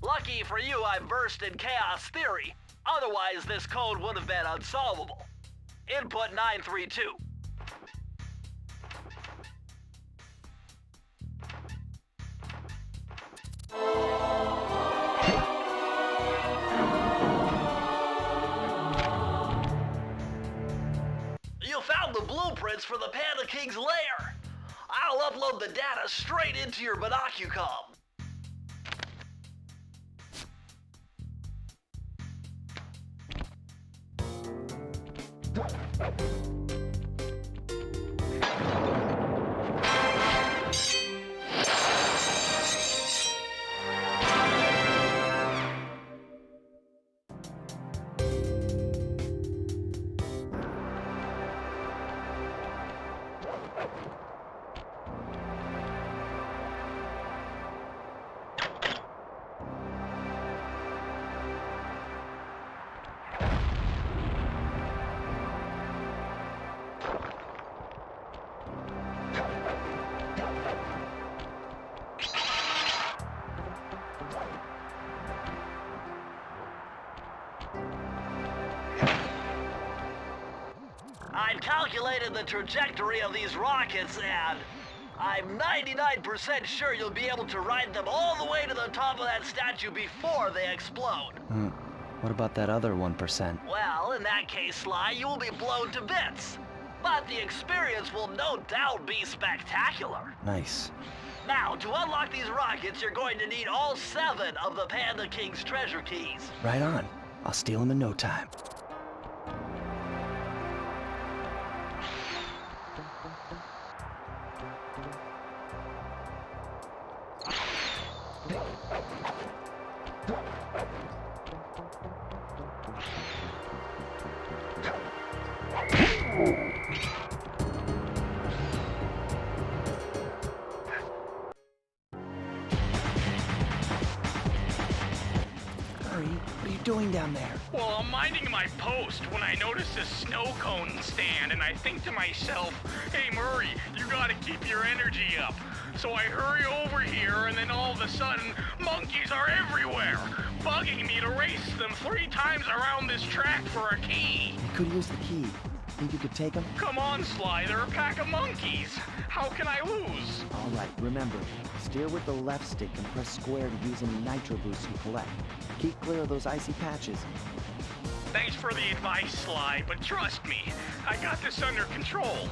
Lucky for you, I'm versed in chaos theory. Otherwise, this code would have been unsolvable. Input 932. You found the blueprints for the Panda King's lair. I'll upload the data straight into your binocucom. I've calculated the trajectory of these rockets, and I'm 99% sure you'll be able to ride them all the way to the top of that statue before they explode. What about that other 1%? Well, in that case, Sly, you will be blown to bits. But the experience will no doubt be spectacular. Nice. Now, to unlock these rockets, you're going to need all 7 of the Panda King's treasure keys. Right on. I'll steal them in no time. doing down there? Well, I'm minding my post when I notice this snow cone stand, and I think to myself, hey Murray, you gotta keep your energy up. So I hurry over here, and then all of a sudden, monkeys are everywhere, bugging me to race them 3 times around this track for a key. You could use the key. Think you could take them? Come on, Sly, they're a pack of monkeys. How can I lose? All right, remember, steer with the left stick and press square to use any nitro boosts you collect. Keep clear of those icy patches. Thanks for the advice, Sly, but trust me, I got this under control.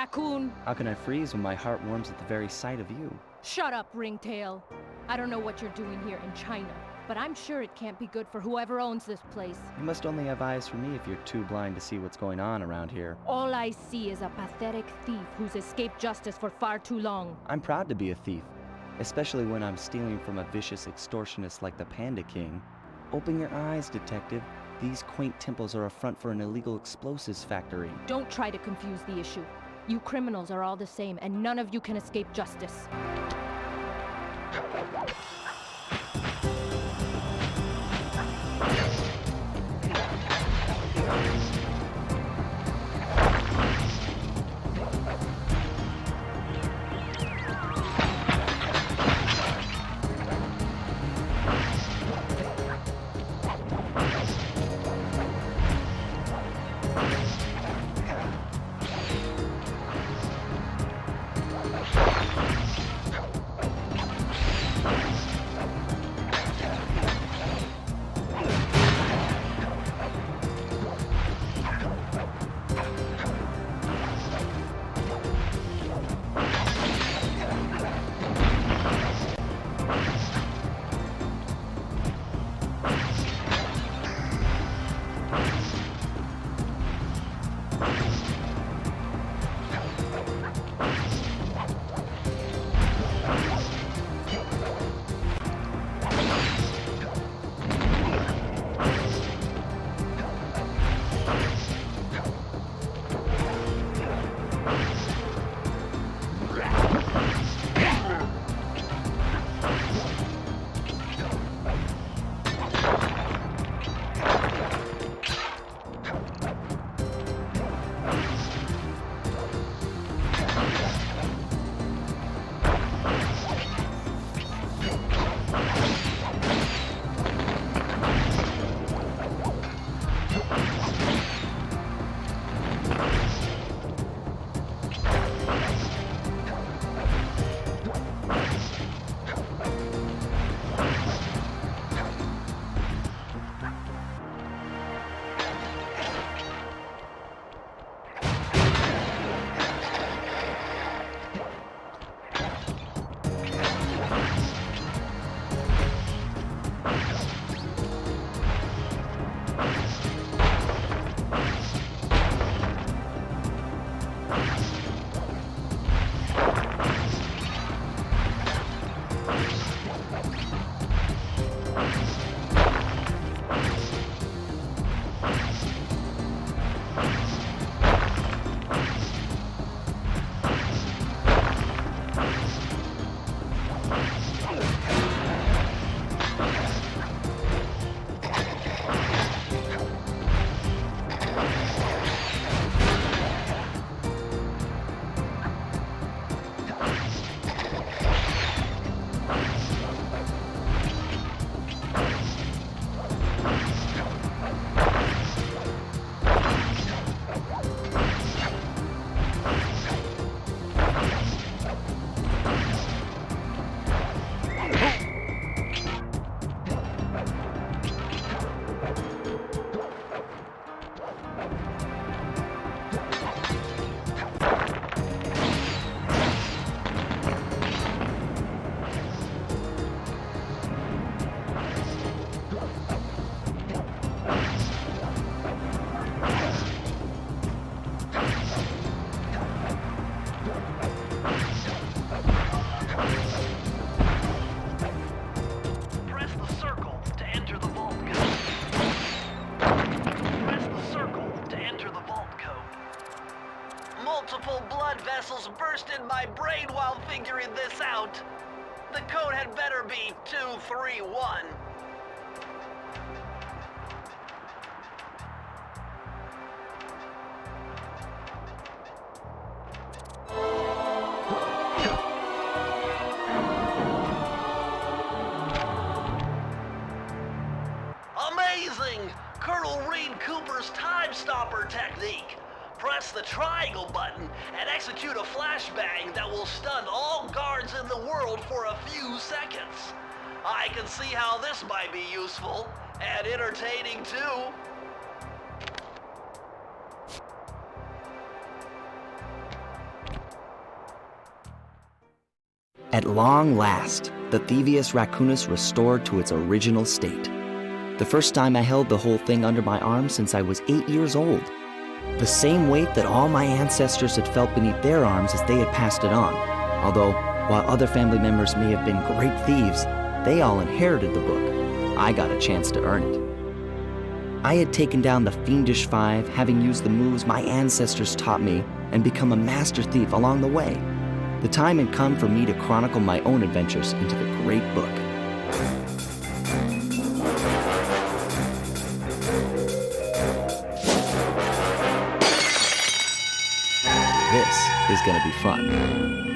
raccoon! How can I freeze when my heart warms at the very sight of you? Shut up, Ringtail. I don't know what you're doing here in China, but I'm sure it can't be good for whoever owns this place. You must only have eyes for me if you're too blind to see what's going on around here. All I see is a pathetic thief who's escaped justice for far too long. I'm proud to be a thief, especially when I'm stealing from a vicious extortionist like the Panda King. Open your eyes, detective. These quaint temples are a front for an illegal explosives factory. Don't try to confuse the issue. You criminals are all the same, and none of you can escape justice. burst in my brain while figuring this out. The code had better be 231. Amazing! Colonel Reed Cooper's time stopper technique. Press the triangle button and execute a flashbang that will stun all guards in the world for a few seconds. I can see how this might be useful and entertaining too. At long last, the Thievius Raccoonus restored to its original state. The first time I held the whole thing under my arm since I was 8 years old. The same weight that all my ancestors had felt beneath their arms as they had passed it on. Although, while other family members may have been great thieves, they all inherited the book. I got a chance to earn it. I had taken down the Fiendish Five, having used the moves my ancestors taught me, and become a master thief along the way. The time had come for me to chronicle my own adventures into the great book. This is gonna be fun.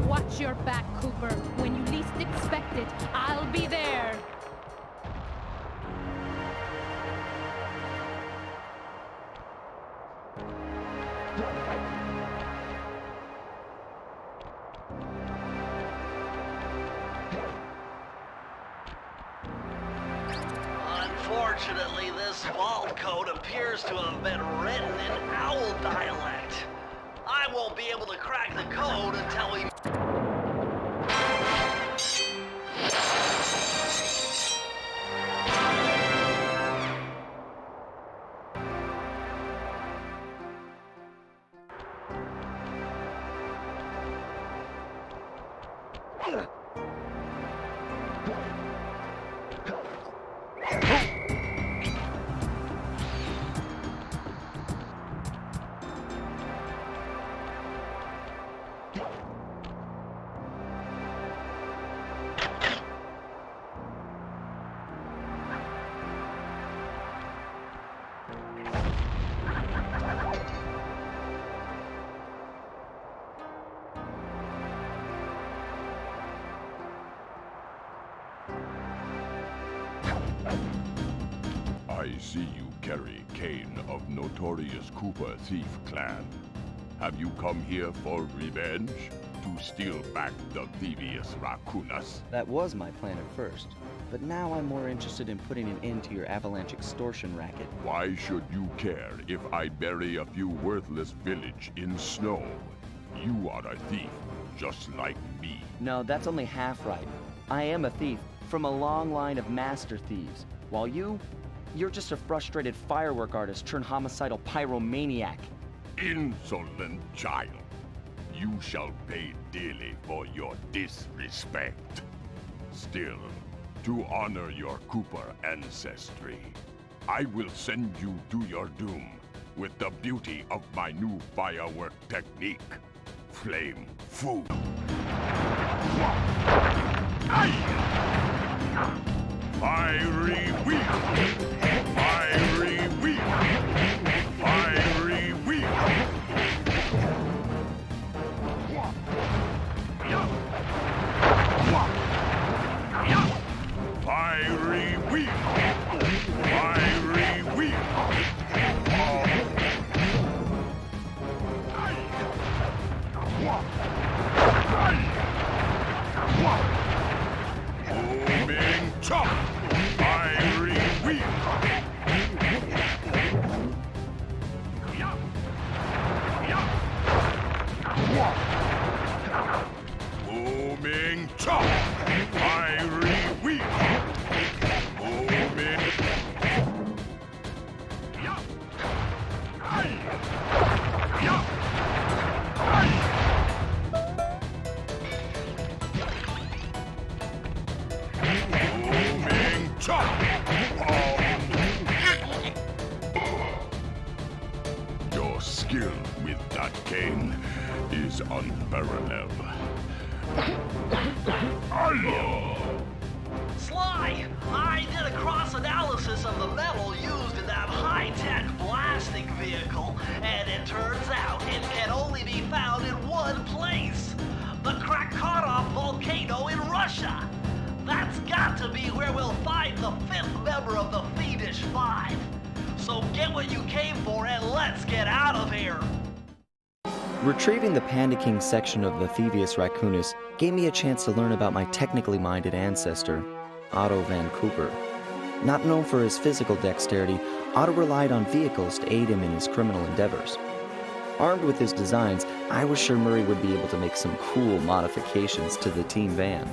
Watch your back, Cooper. When you least expect it, I'll be there. Unfortunately, this vault code appears to have been written in owl dialect. I won't be able to crack the code until we... I see you carry Kane of notorious Cooper thief clan. Have you come here for revenge? To steal back the Thievius Raccoonus? That was my plan at first, but now I'm more interested in putting an end to your avalanche extortion racket. Why should you care if I bury a few worthless village in snow? You are a thief, just like me. No, that's only half right. I am a thief from a long line of master thieves, while you're just a frustrated firework artist turned homicidal pyromaniac. Insolent child. You shall pay dearly for your disrespect. Still, to honor your Cooper ancestry, I will send you to your doom with the beauty of my new firework technique, Flame Food. Fiery wheel! Fiery wheel! Fiery wheel! Fiery wheel! Fiery wheel! Booming chop! Fiery wheel! Booming chop! Fiery wheel! Booming... Booming chop! Your skill with that cane is unparalleled. Sly, I did a cross-analysis of the metal used in that high-tech blasting vehicle, and it turns out it can only be found in one place. The Krakatoa volcano in Russia. That's got to be where we'll find the fifth member of the Fiendish Five. So get what you came for and let's get out of here! Retrieving the Panda King section of the Thievius Raccoonus gave me a chance to learn about my technically minded ancestor, Otto Van Cooper. Not known for his physical dexterity, Otto relied on vehicles to aid him in his criminal endeavors. Armed with his designs, I was sure Murray would be able to make some cool modifications to the team van.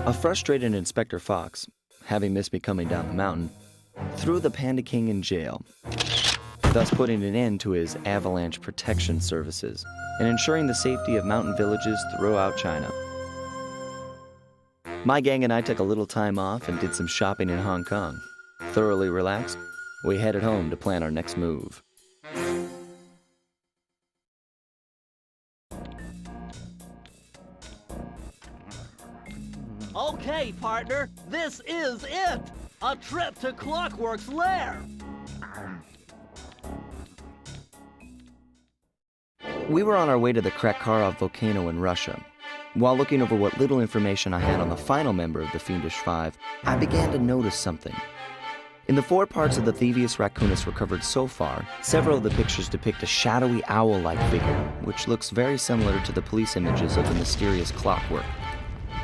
A frustrated Inspector Fox, having missed me coming down the mountain, threw the Panda King in jail, thus putting an end to his avalanche protection services and ensuring the safety of mountain villages throughout China. My gang and I took a little time off and did some shopping in Hong Kong. Thoroughly relaxed, we headed home to plan our next move. Okay, partner, this is it! A trip to Clockwork's lair! We were on our way to the Krakkarov volcano in Russia. While looking over what little information I had on the final member of the Fiendish Five, I began to notice something. In the 4 parts of the Thievius Raccoonus recovered so far, several of the pictures depict a shadowy owl-like figure, which looks very similar to the police images of the mysterious Clockwork.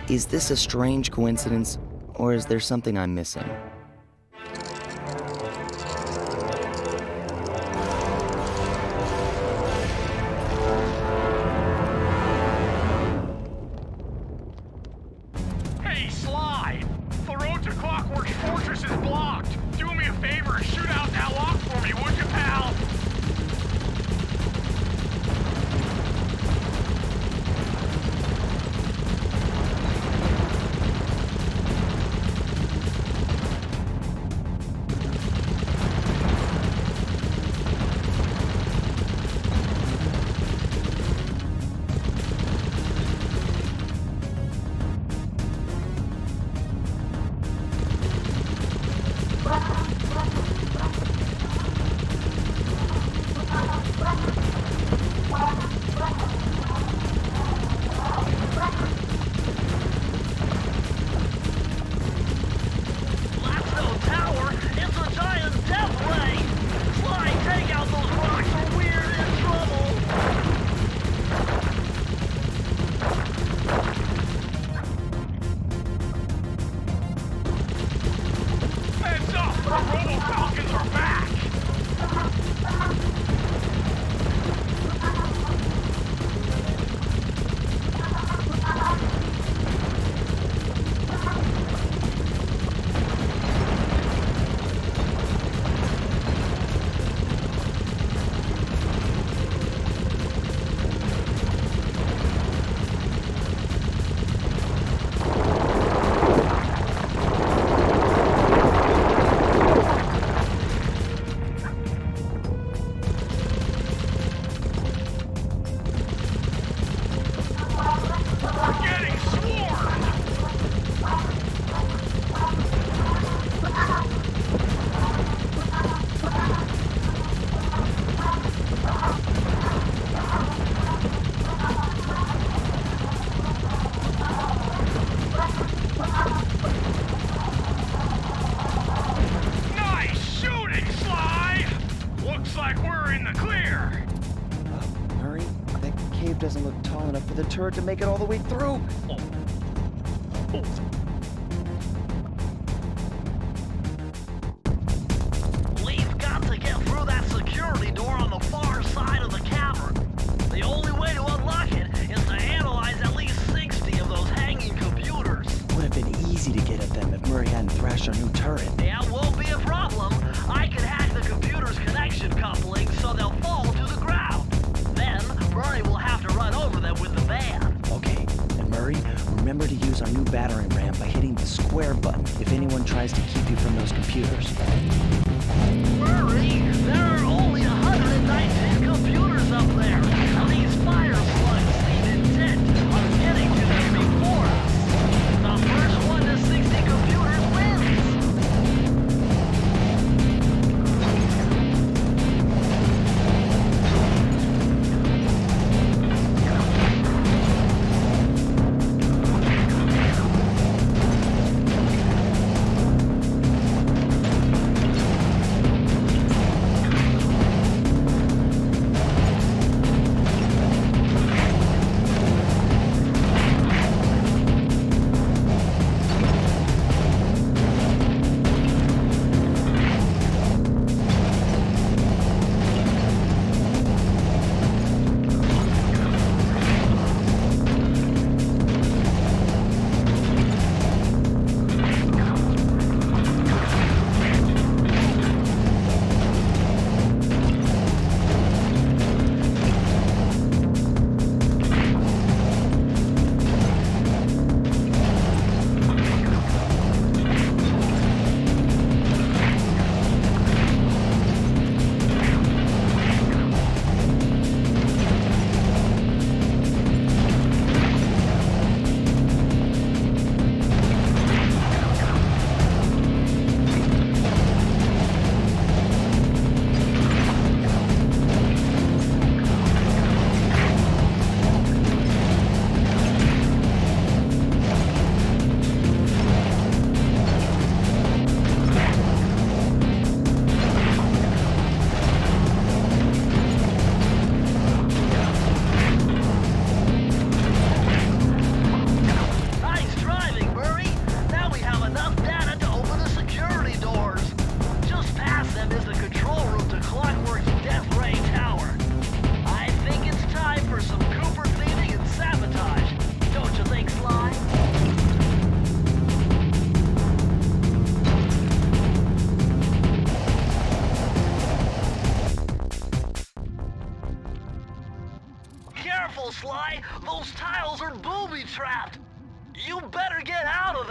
Is this a strange coincidence, or is there something I'm missing? Hey, Sly! The road to Clockwork's fortress is blocked. Do me a favor, shoot out that lock for me, would you, pal? Doesn't look tall enough for the turret to make it all the way through. We've got to get through that security door on the far side of the cavern. The only way to unlock it is to analyze at least 60 of those hanging computers. Would have been easy to get at them if Murray hadn't thrashed our new turret. Yeah, won't be a problem. I can hack the computer's connection coupling so they'll fall to the ground. Then, Murray will have to run over them with the van. Okay, and Murray, remember to use our new battering ram by hitting the square button if anyone tries to keep you from those computers. Murray, there are only 119 computers up there. Now these fire slugs seem intent on getting to them before us. The first one to 60 computers wins.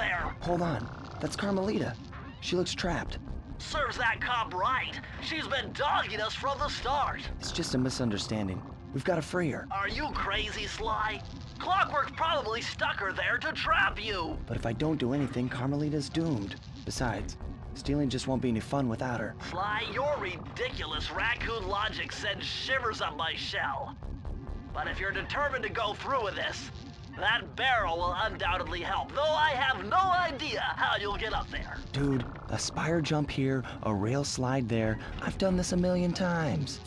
there? Hold on. That's Carmelita. She looks trapped. Serves that cop right. She's been dogging us from the start. It's just a misunderstanding. We've got to free her. Are you crazy, Sly? Clockwork probably stuck her there to trap you. But if I don't do anything, Carmelita's doomed. Besides, stealing just won't be any fun without her. Sly, your ridiculous raccoon logic sends shivers up my shell. But if you're determined to go through with this, that barrel will undoubtedly help, though I have no idea how you'll get up there. Dude, a spire jump here, a rail slide there. I've done this a million times.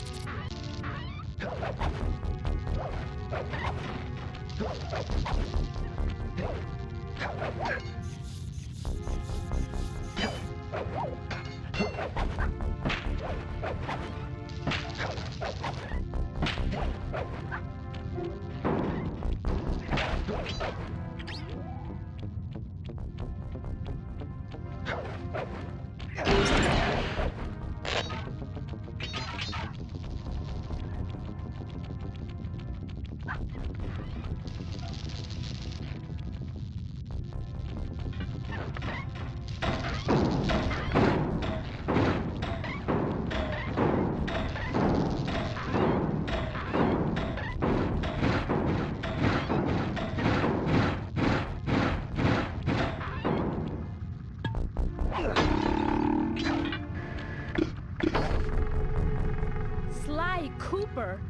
Sly Cooper!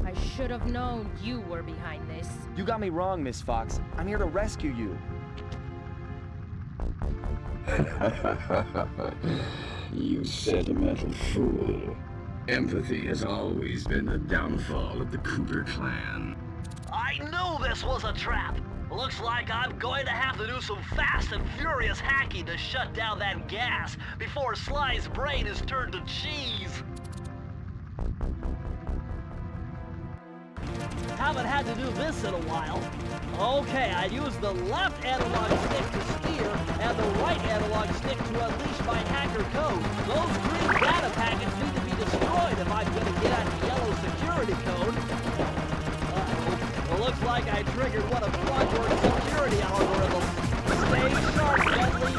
I should have known you were behind this. You got me wrong, Miss Fox. I'm here to rescue you. You sentimental fool. Empathy has always been the downfall of the Cooper clan. I knew this was a trap. Looks like I'm going to have to do some fast and furious hacking to shut down that gas before Sly's brain is turned to cheese. Haven't had to do this in a while. Okay, I use the left analog stick to steer and the right analog stick to unleash my hacker code. Those green data packets need to be destroyed if I'm going to get at the yellow security code. It looks like I triggered one of Clockwork's security algorithms. Stay sharp, Ghastly.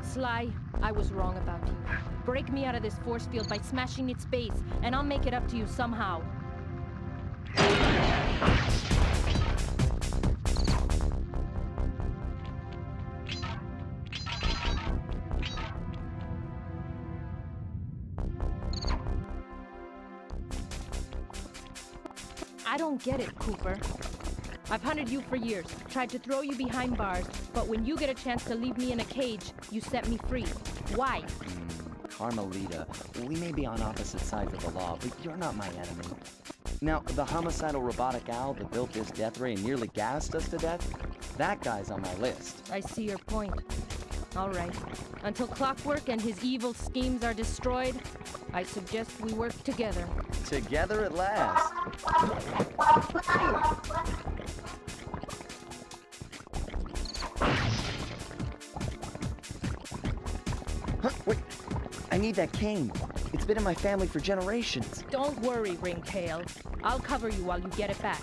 Sly, I was wrong about you. Break me out of this force field by smashing its base, and I'll make it up to you somehow. I don't get it, Cooper. I've hunted you for years, tried to throw you behind bars, but when you get a chance to leave me in a cage, you set me free. Why? Carmelita, we may be on opposite sides of the law, but you're not my enemy. Now, the homicidal robotic owl that built this death ray and nearly gassed us to death, that guy's on my list. I see your point. All right. Until Clockwork and his evil schemes are destroyed, I suggest we work together. Together at last. Huh, wait. I need that cane. It's been in my family for generations. Don't worry, Ringtail. I'll cover you while you get it back.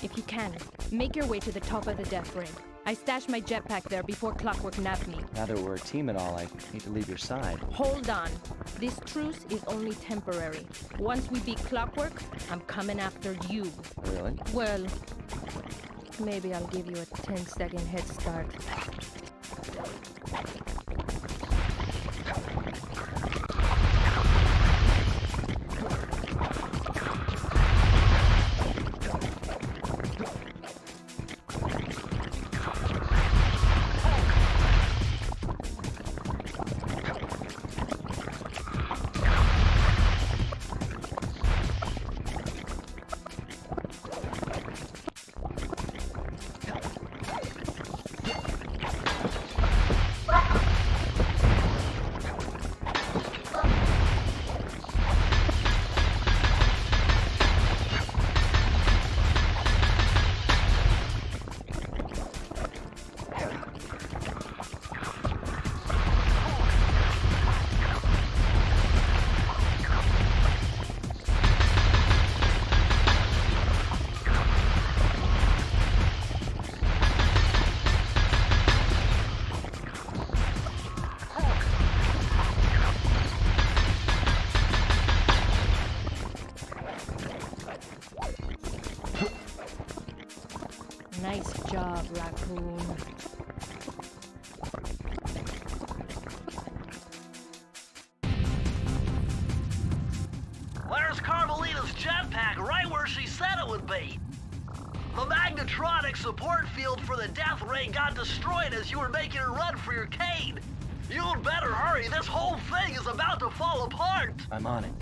If you can, make your way to the top of the death ring. I stashed my jetpack there before Clockwork nabbed me. Now that we're a team and all, I hate to leave your side. Hold on. This truce is only temporary. Once we beat Clockwork, I'm coming after you. Really? Well, maybe I'll give you a 10-second head start. Nice job, Raccoon. There's Carmelita's jetpack right where she said it would be. The magnetronic support field for the death ray got destroyed as you were making a run for your cane. You'd better hurry, this whole thing is about to fall apart. I'm on it.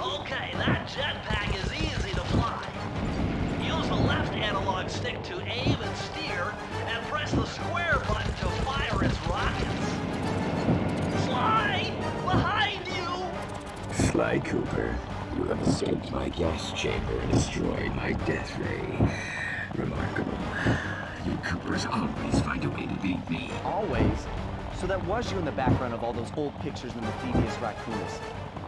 Okay, that jetpack is easy to fly. Use the left analog stick to aim and steer, and press the square button to fire its rockets. Sly! Behind you! Sly Cooper, you have escaped my gas chamber and destroyed my death ray. Remarkable. You Coopers always find a way to beat me. Always? So that was you in the background of all those old pictures in the Thievius Raccoonus.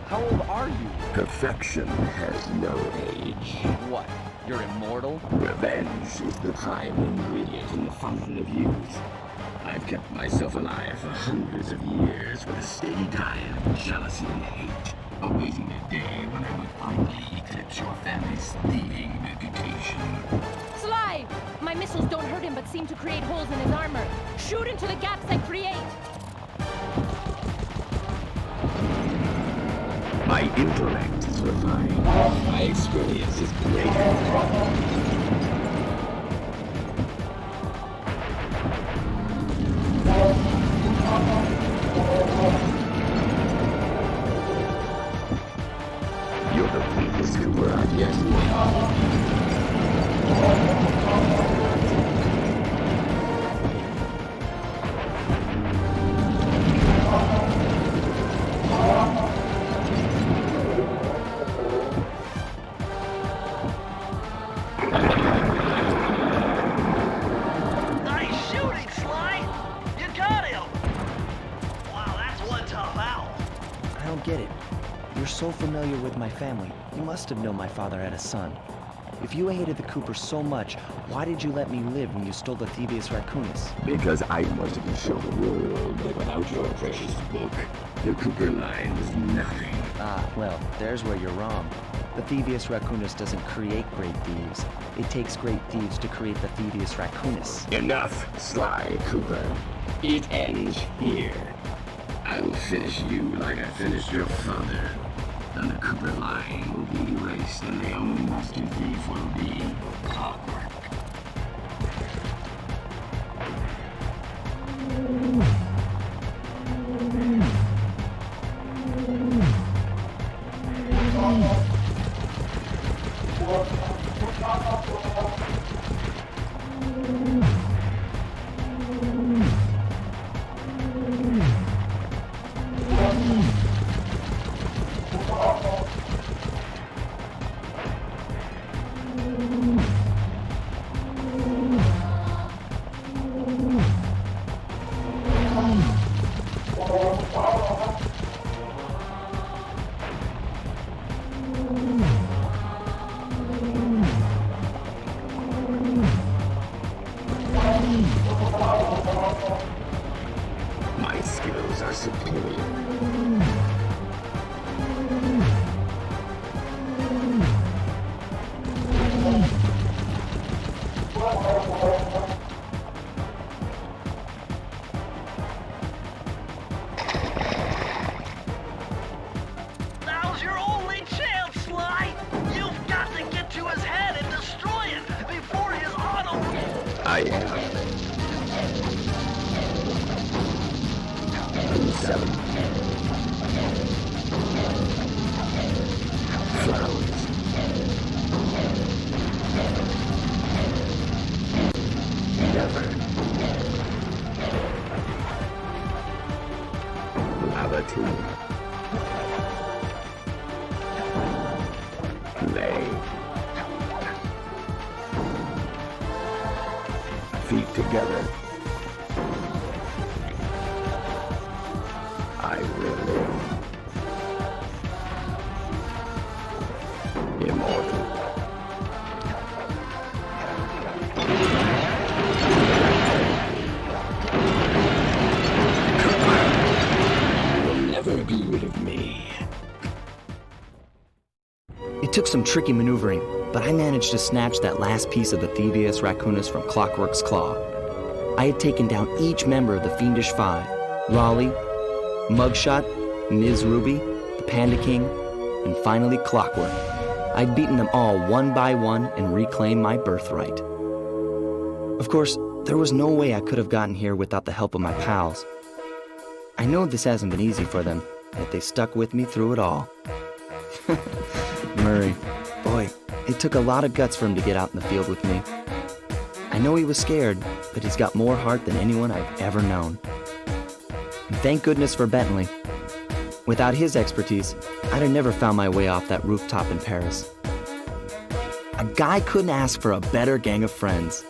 How old are you? Perfection has no age. What? You're immortal? Revenge is the prime ingredient in the fountain of youth. I've kept myself alive for hundreds of years with a steady diet of jealousy and hate, awaiting the day when I would finally eclipse your family's thieving reputation. Sly! My missiles don't hurt him but seem to create holes in his armor. Shoot into the gaps I create! My intellect is refined. My experience is greater. don't get it. You're so familiar with my family, you must have known my father had a son. If you hated the Coopers so much, why did you let me live when you stole the Thievius Raccoonus? Because I wanted to show the world that without your precious book, the Cooper line was nothing. Ah, well, there's where you're wrong. The Thievius Raccoonus doesn't create great thieves. It takes great thieves to create the Thievius Raccoonus. Enough, Sly Cooper. It ends here. I will finish you like I finished your father. And the Cooper line will be erased, and the only master thief will be Clockwork. My skills are superior. Now's your only chance, Sly! You've got to get to his head and destroy it before his auto... I am. 7. Flowers. Never. Lava too. Lay. Feet together. I will live. Immortal. You will never be rid of me. It took some tricky maneuvering, but I managed to snatch that last piece of the Thievius Raccoonus from Clockwork's claw. I had taken down each member of the Fiendish Five: Raleigh, Mugshot, Ms. Ruby, the Panda King, and finally Clockwork. I'd beaten them all one by one and reclaimed my birthright. Of course, there was no way I could have gotten here without the help of my pals. I know this hasn't been easy for them, yet they stuck with me through it all. Murray, boy, it took a lot of guts for him to get out in the field with me. I know he was scared, but he's got more heart than anyone I've ever known. And thank goodness for Bentley. Without his expertise, I'd have never found my way off that rooftop in Paris. A guy couldn't ask for a better gang of friends.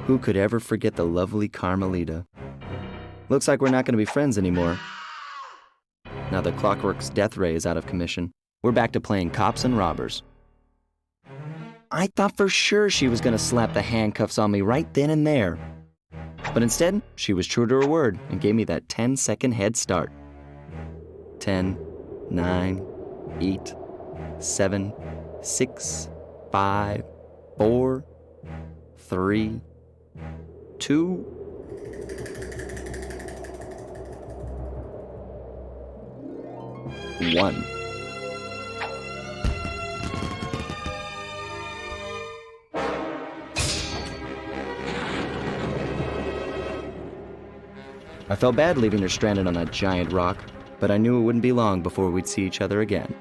Who could ever forget the lovely Carmelita? Looks like we're not going to be friends anymore. Now that Clockwork's death ray is out of commission, we're back to playing cops and robbers. I thought for sure she was going to slap the handcuffs on me right then and there. But instead, she was true to her word and gave me that 10-second head start. 10, 9, 8, 7, 6, 5, 4, 3, 2, 1. I felt bad leaving her stranded on that giant rock, but I knew it wouldn't be long before we'd see each other again.